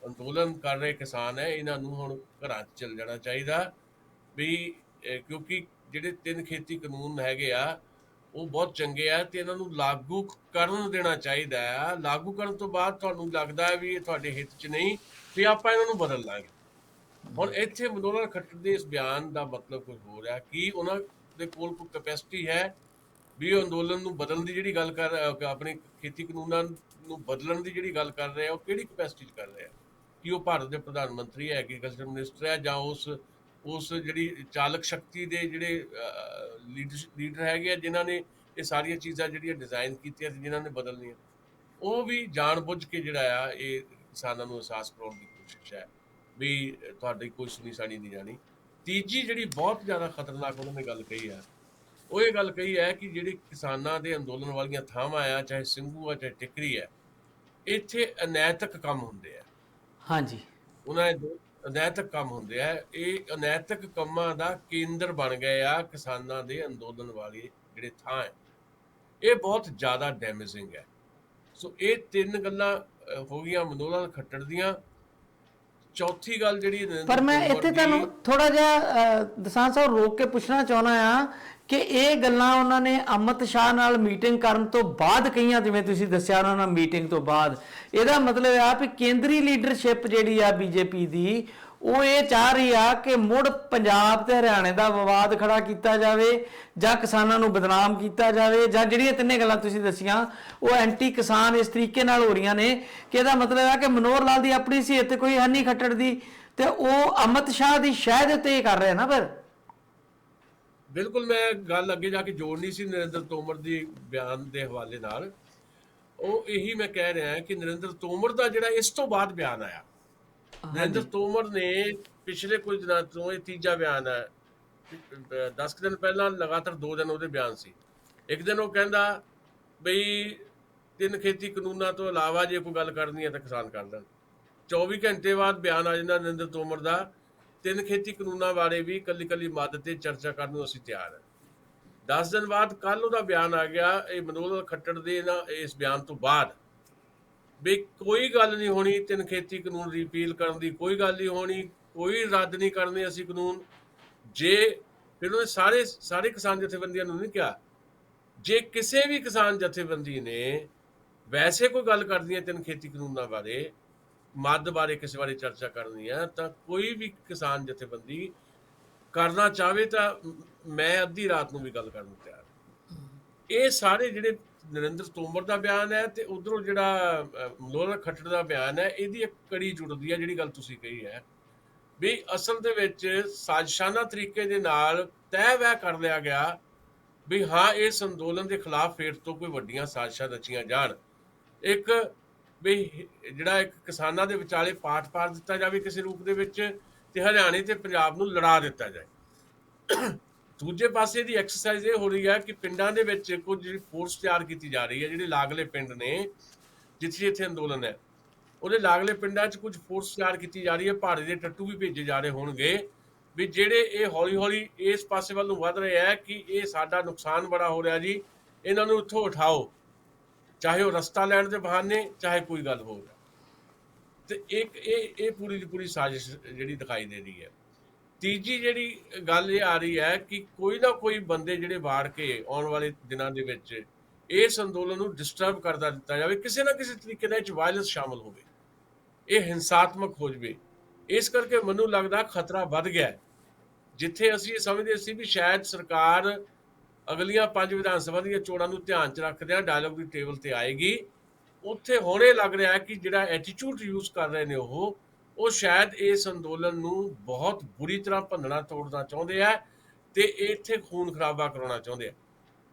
ਅੰਦੋਲਨ ਕਰ ਰਹੇ ਕਿਸਾਨ ਹੈ ਇਹਨਾਂ ਨੂੰ ਹੁਣ ਘਰਾਂ 'ਚ ਚਲ ਜਾਣਾ ਚਾਹੀਦਾ ਵੀ ਕਿਉਂਕਿ ਜਿਹੜੇ 3 ਖੇਤੀ ਕਾਨੂੰਨ ਹੈਗੇ ਆ ਉਹ ਬਹੁਤ ਚੰਗੇ ਆ ਤੇ ਇਹਨਾਂ ਨੂੰ ਲਾਗੂ ਕਰਨ ਦੇਣਾ ਚਾਹੀਦਾ ਆ। ਲਾਗੂ ਕਰਨ ਤੋਂ ਬਾਅਦ ਤੁਹਾਨੂੰ ਲੱਗਦਾ ਹੈ ਵੀ ਇਹ ਤੁਹਾਡੇ ਹਿੱਤ 'ਚ ਨਹੀਂ ਤੇ ਆਪਾਂ ਇਹਨਾਂ ਨੂੰ ਬਦਲ ਲਾਂਗੇ। ਹੁਣ ਇੱਥੇ ਮਨੋਹਰ ਖੱਟੜ ਦੇ ਇਸ ਬਿਆਨ ਦਾ ਮਤਲਬ ਕੁਝ ਹੋਰ ਹੈ ਕਿ ਉਹਨਾਂ ਦੇ ਕੋਲ ਕੋਈ ਕੈਪੈਸਿਟੀ ਹੈ ਵੀ ਉਹ ਅੰਦੋਲਨ ਨੂੰ ਬਦਲਣ ਦੀ ਜਿਹੜੀ ਗੱਲ ਕਰ, ਆਪਣੇ ਖੇਤੀ ਕਾਨੂੰਨਾਂ ਨੂੰ ਬਦਲਣ ਦੀ ਜਿਹੜੀ ਗੱਲ ਕਰ ਰਹੇ ਆ, ਉਹ ਕਿਹੜੀ ਕੈਪੈਸਿਟੀ 'ਚ ਕਰ ਰਹੇ ਆ? ਕਿ ਉਹ ਭਾਰਤ ਦੇ ਪ੍ਰਧਾਨ ਮੰਤਰੀ ਹੈ, ਐਗਰੀਕਲਚਰ ਮਿਨਿਸਟਰ ਹੈ, ਜਾਂ ਉਸ ਜਿਹੜੀ ਚਾਲਕ ਸ਼ਕਤੀ ਦੇ ਜਿਹੜੇ ਲੀਡਰ ਹੈਗੇ ਆ ਜਿਨ੍ਹਾਂ ਨੇ ਇਹ ਸਾਰੀਆਂ ਚੀਜ਼ਾਂ ਜਿਹੜੀਆਂ ਡਿਜ਼ਾਈਨ ਕੀਤੀਆਂ ਤੇ ਜਿਨ੍ਹਾਂ ਨੇ ਬਦਲਣੀਆਂ, ਉਹ ਵੀ ਜਾਣ ਬੁੱਝ ਕੇ ਜਿਹੜਾ ਆ ਇਹ ਕਿਸਾਨਾਂ ਨੂੰ ਅਹਿਸਾਸ ਕਰਾਉਣ ਦੀ ਕੋਸ਼ਿਸ਼ ਹੈ ਵੀ ਤੁਹਾਡੀ ਕੋਈ ਸੁਣੀ ਸਾਣੀ ਨਹੀਂ ਜਾਣੀ। ਤੀਜੀ ਜਿਹੜੀ ਬਹੁਤ ਜ਼ਿਆਦਾ ਖਤਰਨਾਕ ਉਹਨਾਂ ਨੇ ਗੱਲ ਕਹੀ ਆ, ਉਹ ਇਹ ਗੱਲ ਕਹੀ ਹੈ ਕਿ ਜਿਹੜੀ ਕਿਸਾਨਾਂ ਦੇ ਅੰਦੋਲਨ ਵਾਲੀਆਂ ਥਾਵਾਂ ਆ, ਚਾਹੇ ਸਿੰਘੂ ਆ ਚਾਹੇ ਟਿਕਰੀ ਹੈ, ਇੱਥੇ ਅਨੈਤਿਕ ਕੰਮ ਹੁੰਦੇ ਆ। ਹਾਂਜੀ, ਉਹਨਾਂ ਦੇ ਅਨੈਤਿਕ ਕੰਮ ਹੁੰਦੇ ਆ। ਇਹ ਅਨੈਤਿਕ ਕੰਮਾਂ ਦਾ ਕੇਂਦਰ ਬਣ ਗਏ ਆ ਕਿਸਾਨਾਂ ਦੇ ਅੰਦੋਲਨ ਵਾਲੇ ਜਿਹੜੇ ਥਾਂ ਹੈ। ਇਹ ਬਹੁਤ ਜ਼ਿਆਦਾ ਡੈਮੇਜਿੰਗ ਹੈ। ਸੋ ਇਹ 3 ਗੱਲਾਂ ਹੋ ਗਈਆਂ ਮਨੋਹਰ ਖੱਟੜ ਦੀਆਂ। ਚੌਥੀ ਗੱਲ ਜਿਹੜੀ ਪਰ ਮੈਂ ਇੱਥੇ ਤੁਹਾਨੂੰ ਥੋੜਾ ਜਿਹਾ ਦਸਾਂਝ ਸਾਹਿਬ ਰੋਕ ਕੇ ਪੁੱਛਣਾ ਚਾਹੁੰਦਾ ਆ ਕਿ ਇਹ ਗੱਲਾਂ ਉਹਨਾਂ ਨੇ ਅਮਿਤ ਸ਼ਾਹ ਨਾਲ ਮੀਟਿੰਗ ਕਰਨ ਤੋਂ ਬਾਅਦ ਕਹੀਆਂ, ਜਿਵੇਂ ਤੁਸੀਂ ਦੱਸਿਆ ਉਹਨਾਂ ਨਾਲ ਮੀਟਿੰਗ ਤੋਂ ਬਾਅਦ। ਇਹਦਾ ਮਤਲਬ ਆ ਵੀ ਕੇਂਦਰੀ ਲੀਡਰਸ਼ਿਪ ਜਿਹੜੀ ਆ ਬੀਜੇਪੀ ਦੀ, ਉਹ ਇਹ ਚਾਹ ਰਹੀ ਆ ਕਿ ਮੁੜ ਪੰਜਾਬ ਤੇ ਹਰਿਆਣੇ ਦਾ ਵਿਵਾਦ ਖੜਾ ਕੀਤਾ ਜਾਵੇ ਜਾਂ ਕਿਸਾਨਾਂ ਨੂੰ ਬਦਨਾਮ ਕੀਤਾ ਜਾਵੇ, ਜਾਂ ਜਿਹੜੀਆਂ 3 ਗੱਲਾਂ ਤੁਸੀਂ ਦੱਸੀਆਂ ਉਹ ਐਂਟੀ ਕਿਸਾਨ ਇਸ ਤਰੀਕੇ ਨਾਲ ਹੋ ਰਹੀਆਂ ਨੇ ਕਿ ਇਹਦਾ ਮਤਲਬ ਆ ਕਿ ਮਨੋਹਰ ਲਾਲ ਦੀ ਆਪਣੀ ਸਿਹਤ ਕੋਈ ਹੈ ਨਹੀਂ ਖੱਟੜ ਦੀ, ਤੇ ਉਹ ਅਮਿਤ ਸ਼ਾਹ ਦੀ ਸ਼ਹਿ ਦੇ ਉੱਤੇ ਇਹ ਕਰ ਰਹੇ ਨਾ। ਫਿਰ ਬਿਲਕੁਲ ਮੈਂ ਗੱਲ ਅੱਗੇ ਜਾ ਕੇ ਜੋੜਨੀ ਸੀ ਨਰਿੰਦਰ ਤੋਮਰ ਦੀ ਬਿਆਨ ਦੇ ਹਵਾਲੇ ਨਾਲ। ਉਹ ਇਹੀ ਮੈਂ ਕਹਿ ਰਿਹਾ ਕਿ ਨਰਿੰਦਰ ਤੋਮਰ ਦਾ ਜਿਹੜਾ ਇਸ ਤੋਂ ਬਾਅਦ ਬਿਆਨ ਆਇਆ, ਨਰਿੰਦਰ ਤੋਮਰ ਨੇ ਪਿਛਲੇ ਕੁਝ ਦਿਨਾਂ ਤੋਂ, ਇਹ ਤੀਜਾ ਬਿਆਨ ਹੈ, 10 ਦਿਨ ਪਹਿਲਾਂ ਲਗਾਤਾਰ 2 ਦਿਨ ਉਹਦੇ ਬਿਆਨ ਸੀ। ਇੱਕ ਦਿਨ ਉਹ ਕਹਿੰਦਾ ਬਈ 3 ਖੇਤੀ ਕਾਨੂੰਨਾਂ ਤੋਂ ਇਲਾਵਾ ਜੇ ਕੋਈ ਗੱਲ ਕਰਨੀ ਹੈ ਤਾਂ ਕਿਸਾਨ ਕਰ ਲੈਣ। 24 ਘੰਟੇ ਬਾਅਦ ਬਿਆਨ ਆ ਜਾਂਦਾ ਨਰਿੰਦਰ ਤੋਮਰ ਦਾ 3 ਖੇਤੀ ਕਾਨੂੰਨਾਂ ਬਾਰੇ ਵੀ ਇਕੱਲੀ ਮੱਦ ਤੇ ਚਰਚਾ ਕਰਨ ਨੂੰ ਅਸੀਂ ਤਿਆਰ ਹਾਂ। 10 ਦਿਨ ਬਾਅਦ ਕੱਲ ਉਹਦਾ ਬਿਆਨ ਆ ਗਿਆ, ਇਹ ਮਨੋਹਰ ਖੱਟੜ ਦੇ ਨਾ ਇਸ ਬਿਆਨ ਤੋਂ ਬਾਅਦ ਵੀ ਕੋਈ ਗੱਲ ਨਹੀਂ ਹੋਣੀ 3 ਖੇਤੀ ਕਾਨੂੰਨ ਰਿਪੀਲ ਕਰਨ ਦੀ, ਕੋਈ ਗੱਲ ਨਹੀਂ ਹੋਣੀ, ਕੋਈ ਰੱਦ ਨਹੀਂ ਕਰਨੇ ਅਸੀਂ ਕਾਨੂੰਨ। ਜੇ ਫਿਰ ਉਹਨੇ ਸਾਰੇ ਕਿਸਾਨ ਜਥੇਬੰਦੀਆਂ ਨੂੰ ਨਹੀਂ ਕਿਹਾ ਜੇ ਕਿਸੇ ਵੀ ਕਿਸਾਨ ਜਥੇਬੰਦੀ ਨੇ ਵੈਸੇ ਕੋਈ ਗੱਲ ਕਰਨੀ ਹੈ ਤਿੰਨ ਖੇਤੀ ਕਾਨੂੰਨਾਂ ਬਾਰੇ, ਮੱਧ ਬਾਰੇ ਕਿਸੇ ਬਾਰੇ ਚਰਚਾ ਕਰਨੀ ਹੈ, ਤਾਂ ਕੋਈ ਵੀ ਕਿਸਾਨ ਜਥੇਬੰਦੀ ਕਰਨਾ ਚਾਹਵੇ ਤਾਂ ਮੈਂ ਅੱਧੀ ਰਾਤ ਨੂੰ ਵੀ ਗੱਲ ਕਰਨ ਨੂੰ ਤਿਆਰ। ਇਹ ਸਾਰੇ ਜਿਹੜੇ ਨਰਿੰਦਰ ਤੋਮਰ ਦਾ ਬਿਆਨ ਹੈ ਤੇ ਉਧਰੋਂ ਜਿਹੜਾ ਮਨੋਹਰ ਖੱਟੜ ਦਾ ਬਿਆਨ ਹੈ, ਇਹਦੀ ਇੱਕ ਕੜੀ ਜੁੜਦੀ ਹੈ ਜਿਹੜੀ ਗੱਲ ਤੁਸੀਂ ਕਹੀ ਹੈ ਵੀ ਅਸਲ ਦੇ ਵਿੱਚ ਸਾਜ਼ਿਸ਼ਾਨਾ ਤਰੀਕੇ ਦੇ ਨਾਲ ਤੈਅ ਵੈਅ ਕਰ ਲਿਆ ਗਿਆ ਵੀ ਹਾਂ ਇਸ ਅੰਦੋਲਨ ਦੇ ਖਿਲਾਫ ਫੇਰ ਤੋਂ ਕੋਈ ਵੱਡੀਆਂ ਸਾਜ਼ਿਸ਼ਾਂ ਰਚੀਆਂ ਜਾਣ। ਇੱਕ ਵੀ ਜਿਹੜਾ ਇੱਕ ਕਿਸਾਨਾਂ ਦੇ ਵਿਚਾਲੇ ਪਾਠ ਪਾਰ ਦਿੱਤਾ ਜਾਵੇ ਕਿਸੇ ਰੂਪ ਦੇ ਵਿੱਚ, ਤੇ ਹਰਿਆਣੇ ਤੇ ਪੰਜਾਬ ਨੂੰ ਲੜਾ ਦਿੱਤਾ ਜਾਏ। ਦੂਜੇ ਪਾਸੇ ਦੀ ਐਕਸਰਸਾਈਜ਼ ਇਹ ਹੋ ਰਹੀ ਹੈ ਕਿ ਪਿੰਡਾਂ ਦੇ ਵਿੱਚ ਕੁਝ ਜਿਹੜੀ ਫੋਰਸ ਤਿਆਰ ਕੀਤੀ ਜਾ ਰਹੀ ਹੈ, ਜਿਹੜੇ ਲਾਗਲੇ ਪਿੰਡ ਨੇ ਜਿੱਥੇ ਜਿੱਥੇ ਅੰਦੋਲਨ ਹੈ ਉਹਦੇ ਲਾਗਲੇ ਪਿੰਡਾਂ 'ਚ ਕੁਝ ਫੋਰਸ ਤਿਆਰ ਕੀਤੀ ਜਾ ਰਹੀ ਹੈ, ਭਾੜੇ ਦੇ ਟੱਟੂ ਵੀ ਭੇਜੇ ਜਾ ਰਹੇ ਹੋਣਗੇ ਵੀ ਜਿਹੜੇ ਇਹ ਹੌਲੀ ਹੌਲੀ ਇਸ ਪਾਸੇ ਵੱਲ ਨੂੰ ਵੱਧ ਰਹੇ ਹੈ ਕਿ ਇਹ ਸਾਡਾ ਨੁਕਸਾਨ ਬੜਾ ਹੋ ਰਿਹਾ ਜੀ, ਇਹਨਾਂ ਨੂੰ ਇੱਥੋਂ ਉਠਾਓ, ਚਾਹੇ ਉਹ ਰਸਤਾ ਲੈਣ ਦੇ ਬਹਾਨੇ, ਚਾਹੇ ਕੋਈ ਗੱਲ ਹੋਰ ਹੈ। ਤੇ ਇੱਕ ਇਹ ਪੂਰੀ ਦੀ ਪੂਰੀ ਸਾਜ਼ਿਸ਼ ਜਿਹੜੀ ਦਿਖਾਈ ਦੇ ਰਹੀ ਹੈ। ਤੀਜੀ ਜਿਹੜੀ ਗੱਲ ਇਹ ਆ ਰਹੀ ਹੈ ਕਿ ਕੋਈ ਨਾ ਕੋਈ ਬੰਦੇ ਜਿਹੜੇ ਵਾੜ ਕੇ ਆਉਣ ਵਾਲੇ ਦਿਨਾਂ ਦੇ ਵਿੱਚ ਇਸ ਅੰਦੋਲਨ ਨੂੰ ਡਿਸਟਰਬ ਕਰਦਾ ਦਿੱਤਾ ਜਾਵੇ, ਕਿਸੇ ਨਾ ਕਿਸੇ ਤਰੀਕੇ ਨਾਲ ਇਹ 'ਚ ਵਾਇਲੈਂਸ ਸ਼ਾਮਲ ਹੋਵੇ, ਇਹ ਹਿੰਸਾਤਮਕ ਹੋ ਜਾਵੇ। ਇਸ ਕਰਕੇ ਮੈਨੂੰ ਲੱਗਦਾ ਖਤਰਾ ਵੱਧ ਗਿਆ। ਜਿੱਥੇ ਅਸੀਂ ਇਹ ਸਮਝਦੇ ਸੀ ਵੀ ਸ਼ਾਇਦ ਸਰਕਾਰ ਅਗਲੀਆਂ 5 ਵਿਧਾਨ ਸਭਾ ਦੀਆਂ ਚੋਣਾਂ ਨੂੰ ਧਿਆਨ 'ਚ ਰੱਖਦਿਆਂ ਡਾਇਲੋਗ ਦੀ ਟੇਬਲ ਤੇ ਆਏਗੀ, ਉੱਥੇ ਹੁਣ ਇਹ ਲੱਗ ਰਿਹਾ ਕਿ ਜਿਹੜਾ ਐਟੀਟਿਊਡ ਯੂਜ਼ ਕਰ ਰਹੇ ਨੇ ਉਹ ਸ਼ਾਇਦ ਇਸ ਅੰਦੋਲਨ ਨੂੰ ਬਹੁਤ ਬੁਰੀ ਤਰ੍ਹਾਂ ਭੰਨਣਾ ਤੋੜਨਾ ਚਾਹੁੰਦੇ ਆ ਤੇ ਇੱਥੇ ਖੂਨ ਖਰਾਬਾ ਕਰਾਉਣਾ ਚਾਹੁੰਦੇ ਆ।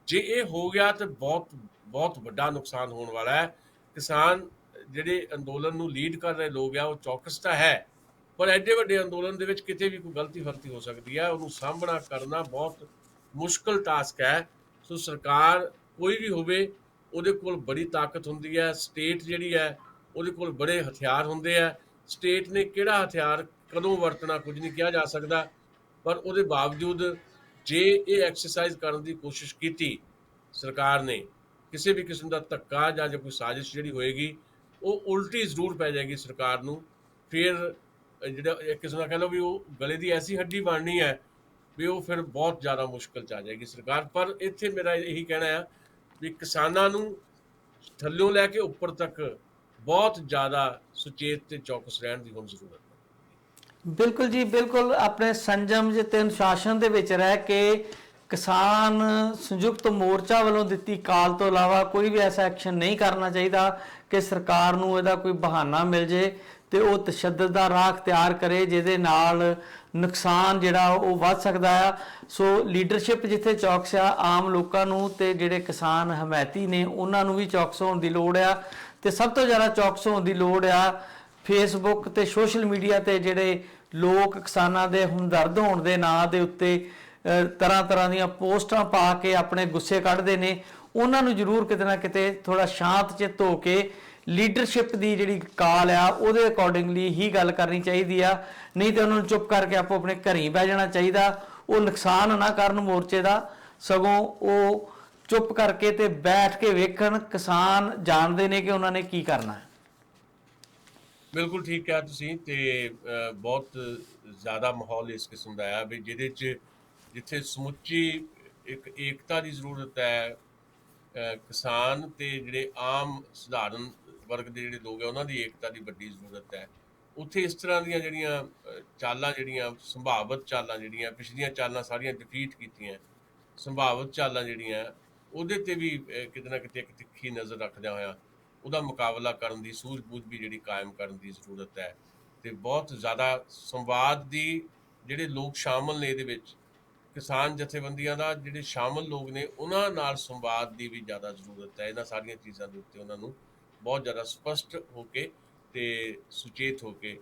ਜੇ ਇਹ ਹੋ ਗਿਆ ਤਾਂ ਬਹੁਤ ਬਹੁਤ ਵੱਡਾ ਨੁਕਸਾਨ ਹੋਣ ਵਾਲਾ ਹੈ। ਕਿਸਾਨ ਜਿਹੜੇ ਅੰਦੋਲਨ ਨੂੰ ਲੀਡ ਕਰ ਰਹੇ ਲੋਕ ਆ ਉਹ ਚੌਕਸ ਤਾਂ ਹੈ, ਪਰ ਐਡੇ ਵੱਡੇ ਅੰਦੋਲਨ ਦੇ ਵਿੱਚ ਕਿਤੇ ਵੀ ਕੋਈ ਗਲਤੀ ਫਰਤੀ ਹੋ ਸਕਦੀ ਹੈ, ਉਹਨੂੰ ਸਾਂਭਣਾ ਕਰਨਾ ਬਹੁਤ ਮੁਸ਼ਕਲ ਟਾਸਕ ਹੈ। ਸੋ ਸਰਕਾਰ ਕੋਈ ਵੀ ਹੋਵੇ ਉਹਦੇ ਕੋਲ ਬੜੀ ਤਾਕਤ ਹੁੰਦੀ ਹੈ, ਸਟੇਟ ਜਿਹੜੀ ਹੈ ਉਹਦੇ ਕੋਲ ਬੜੇ ਹਥਿਆਰ ਹੁੰਦੇ ਆ। ਸਟੇਟ ਨੇ ਕਿਹੜਾ ਹਥਿਆਰ ਕਦੋਂ ਵਰਤਣਾ ਕੁਝ ਨਹੀਂ ਕਿਹਾ ਜਾ ਸਕਦਾ, ਪਰ ਉਹਦੇ ਬਾਵਜੂਦ ਜੇ ਇਹ ਐਕਸਰਸਾਈਜ਼ ਕਰਨ ਦੀ ਕੋਸ਼ਿਸ਼ ਕੀਤੀ ਸਰਕਾਰ ਨੇ, ਕਿਸੇ ਵੀ ਕਿਸਮ ਦਾ ਧੱਕਾ ਜਾਂ ਕੋਈ ਸਾਜ਼ਿਸ਼ ਜਿਹੜੀ ਹੋਏਗੀ ਉਹ ਉਲਟੀ ਜ਼ਰੂਰ ਪੈ ਜਾਏਗੀ ਸਰਕਾਰ ਨੂੰ। ਫਿਰ ਜਿਹੜਾ ਇੱਕ ਕਿਸਮ ਦਾ ਕਹਿ ਲਓ ਵੀ ਉਹ ਗਲੇ ਦੀ ਐਸੀ ਹੱਡੀ ਬਣਨੀ ਹੈ ਵੀ ਉਹ ਫਿਰ ਬਹੁਤ ਜ਼ਿਆਦਾ ਮੁਸ਼ਕਲ 'ਚ ਆ ਜਾਏਗੀ ਸਰਕਾਰ। ਪਰ ਇੱਥੇ ਮੇਰਾ ਇਹੀ ਕਹਿਣਾ ਆ ਵੀ ਕਿਸਾਨਾਂ ਨੂੰ ਥੱਲਿਓਂ ਲੈ ਕੇ ਉੱਪਰ ਤੱਕ ਬਹੁਤ ਜ਼ਿਆਦਾ ਸੁਚੇਤ ਤੇ ਚੌਕਸ ਰਹਿਣ ਦੀ ਹੁਣ ਜ਼ਰੂਰਤ ਹੈ। ਬਿਲਕੁਲ ਜੀ, ਬਿਲਕੁਲ ਆਪਣੇ ਸੰਜਮ ਤੇ ਅਨੁਸ਼ਾਸਨ ਦੇ ਵਿੱਚ ਰਹਿ ਕੇ ਕਿਸਾਨ ਸੰਯੁਕਤ ਮੋਰਚਾ ਵੱਲੋਂ ਦਿੱਤੀ ਕਾਲ ਤੋਂ ਇਲਾਵਾ ਕੋਈ ਵੀ ਐਸਾ ਐਕਸ਼ਨ ਨਹੀਂ ਕਰਨਾ ਚਾਹੀਦਾ ਕਿ ਸਰਕਾਰ ਨੂੰ ਇਹਦਾ ਕੋਈ ਬਹਾਨਾ ਮਿਲ ਜੇ ਤੇ ਉਹ ਤਸ਼ੱਦਦ ਦਾ ਰਾਹ ਅਖਤਿਆਰ ਕਰੇ, ਜਿਹਦੇ ਨਾਲ ਨੁਕਸਾਨ ਜਿਹੜਾ ਉਹ ਵੱਧ ਸਕਦਾ ਆ। ਸੋ ਲੀਡਰਸ਼ਿਪ ਜਿੱਥੇ ਚੌਕਸ ਆ, ਆਮ ਲੋਕਾਂ ਨੂੰ ਤੇ ਜਿਹੜੇ ਕਿਸਾਨ ਹਮਾਇਤੀ ਨੇ ਉਹਨਾਂ ਨੂੰ ਵੀ ਚੌਕਸ ਹੋਣ ਦੀ ਲੋੜ ਆ, ਤੇ ਸਭ ਤੋਂ ਜ਼ਿਆਦਾ ਚੌਕਸ ਹੋਣ ਦੀ ਲੋੜ ਆ ਫੇਸਬੁੱਕ ਤੇ ਸੋਸ਼ਲ ਮੀਡੀਆ ਤੇ ਜਿਹੜੇ ਲੋਕ ਕਿਸਾਨਾਂ ਦੇ ਹਮਦਰਦ ਹੋਣ ਦੇ ਨਾਂ ਦੇ ਉੱਤੇ ਤਰ੍ਹਾਂ ਤਰ੍ਹਾਂ ਦੀਆਂ ਪੋਸਟਾਂ ਪਾ ਕੇ ਆਪਣੇ ਗੁੱਸੇ ਕੱਢਦੇ ਨੇ, ਉਹਨਾਂ ਨੂੰ ਜ਼ਰੂਰ ਕਿਤੇ ਨਾ ਕਿਤੇ ਥੋੜਾ ਸ਼ਾਂਤ ਚਿੱਤ ਹੋ ਕੇ ਲੀਡਰਸ਼ਿਪ ਦੀ ਜਿਹੜੀ ਕਾਲ ਆ ਉਹਦੇ ਅਕੋਰਡਿੰਗਲੀ ਹੀ ਗੱਲ ਕਰਨੀ ਚਾਹੀਦੀ ਆ। ਨਹੀਂ ਤੇ ਉਹਨਾਂ ਨੂੰ ਚੁੱਪ ਕਰਕੇ ਆਪੋ ਆਪਣੇ ਘਰੀਂ ਬਹਿ ਜਾਣਾ ਚਾਹੀਦਾ। ਉਹ ਨੁਕਸਾਨ ਨਾ ਕਰਨ ਮੋਰਚੇ ਦਾ, ਸਗੋਂ ਉਹ ਚੁੱਪ ਕਰਕੇ ਤੇ ਬੈਠ ਕੇ ਵੇਖਣ। ਕਿਸਾਨ ਜਾਣਦੇ ਨੇ ਕਿ ਉਹਨਾਂ ਨੇ ਕੀ ਕਰਨਾ ਹੈ। ਬਿਲਕੁਲ ਠੀਕ ਕਿਹਾ ਤੁਸੀਂ। ਤੇ ਬਹੁਤ ਜ਼ਿਆਦਾ ਮਾਹੌਲ ਇਸ ਕਿਸਮ ਦਾ ਆ ਵੀ ਜਿਹਦੇ 'ਚ ਜਿੱਥੇ ਸਮੁੱਚੀ ਇੱਕ ਏਕਤਾ ਦੀ ਜ਼ਰੂਰਤ ਹੈ, ਕਿਸਾਨ ਤੇ ਜਿਹੜੇ ਆਮ ਸਧਾਰਨ ਵਰਗ ਦੇ ਜਿਹੜੇ ਲੋਕ ਆ ਉਹਨਾਂ ਦੀ ਏਕਤਾ ਦੀ ਵੱਡੀ ਜ਼ਰੂਰਤ ਹੈ, ਉੱਥੇ ਇਸ ਤਰ੍ਹਾਂ ਦੀਆਂ ਜਿਹੜੀਆਂ ਚਾਲਾਂ, ਜਿਹੜੀਆਂ ਸੰਭਾਵਿਤ ਚਾਲਾਂ, ਜਿਹੜੀਆਂ ਪਿਛਲੀਆਂ ਚਾਲਾਂ ਸਾਰੀਆਂ ਡਿਫੀਟ ਕੀਤੀਆਂ, ਸੰਭਾਵਿਤ ਚਾਲਾਂ ਜਿਹੜੀਆਂ ਉਹਦੇ ਤੇ ਵੀ ਕਿਤੇ ਨਾ ਕਿਤੇ ਇੱਕ ਤਿੱਖੀ ਨਜ਼ਰ ਰੱਖਦਿਆਂ ਹੋਇਆ ਉਹਦਾ ਮੁਕਾਬਲਾ ਕਰਨ ਦੀ ਸੂਝ-ਬੂਝ ਵੀ ਜਿਹੜੀ ਕਾਇਮ ਕਰਨ ਦੀ ਜ਼ਰੂਰਤ ਹੈ। ਤੇ ਬਹੁਤ ਜ਼ਿਆਦਾ ਸੰਵਾਦ ਦੀ ਜਿਹੜੇ ਲੋਕ ਸ਼ਾਮਲ ਨੇ ਇਹਦੇ ਵਿੱਚ, ਕਿਸਾਨ ਜਥੇਬੰਦੀਆਂ ਦਾ ਜਿਹੜੇ ਸ਼ਾਮਲ ਲੋਕ ਨੇ ਉਹਨਾਂ ਨਾਲ ਸੰਵਾਦ ਦੀ ਵੀ ਜ਼ਿਆਦਾ ਜ਼ਰੂਰਤ ਹੈ। ਇਹਨਾਂ ਸਾਰੀਆਂ ਚੀਜ਼ਾਂ ਦੇ ਉੱਤੇ ਉਹਨਾਂ ਨੂੰ ਬਹੁਤ ਜ਼ਿਆਦਾ ਸਪਸ਼ਟ ਹੋ ਕੇ ਤੇ ਸੁਚੇਤ ਹੋ ਕੇ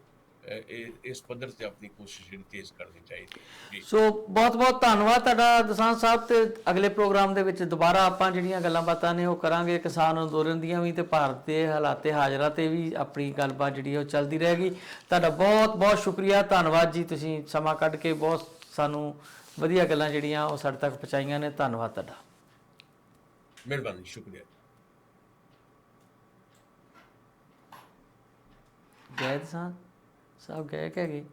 ਇਸ ਪੱਧਰ ਤੇ ਆਪਣੀ ਕੋਸ਼ਿਸ਼ ਜਿਹੜੀ ਤੇਜ਼ ਕਰਨੀ ਚਾਹੀਦੀ ਹੈ। ਸੋ ਬਹੁਤ ਬਹੁਤ ਧੰਨਵਾਦ ਤੁਹਾਡਾ ਦਸਾਂਝ ਸਾਹਿਬ। ਤੇ ਅਗਲੇ ਪ੍ਰੋਗਰਾਮ ਦੇ ਵਿੱਚ ਦੁਬਾਰਾ ਆਪਾਂ ਜਿਹੜੀਆਂ ਗੱਲਾਂ ਬਾਤਾਂ ਨੇ ਉਹ ਕਰਾਂਗੇ, ਕਿਸਾਨ ਅੰਦੋਲਨ ਦੀਆਂ ਵੀ ਤੇ ਭਾਰਤ ਦੇ ਹਾਲਾਤੇ ਹਾਜ਼ਰਾ ਤੇ ਵੀ ਆਪਣੀ ਗੱਲਬਾਤ ਜਿਹੜੀ ਉਹ ਚੱਲਦੀ ਰਹੇਗੀ। ਤੁਹਾਡਾ ਬਹੁਤ ਬਹੁਤ ਸ਼ੁਕਰੀਆ, ਧੰਨਵਾਦ ਜੀ। ਤੁਸੀਂ ਸਮਾਂ ਕੱਢ ਕੇ ਬਹੁਤ ਸਾਨੂੰ ਵਧੀਆ ਗੱਲਾਂ ਜਿਹੜੀਆਂ ਉਹ ਸਾਡੇ ਤੱਕ ਪਹੁੰਚਾਈਆਂ ਨੇ। ਧੰਨਵਾਦ ਤੁਹਾਡਾ। ਮਿਹਰਬਾਨੀ, ਸ਼ੁਕਰੀਆ। ਗਏ ਦਸਾਂਝ ਸਾਹਿਬ, ਗਏ ਕਿ ਹੈਗੇ?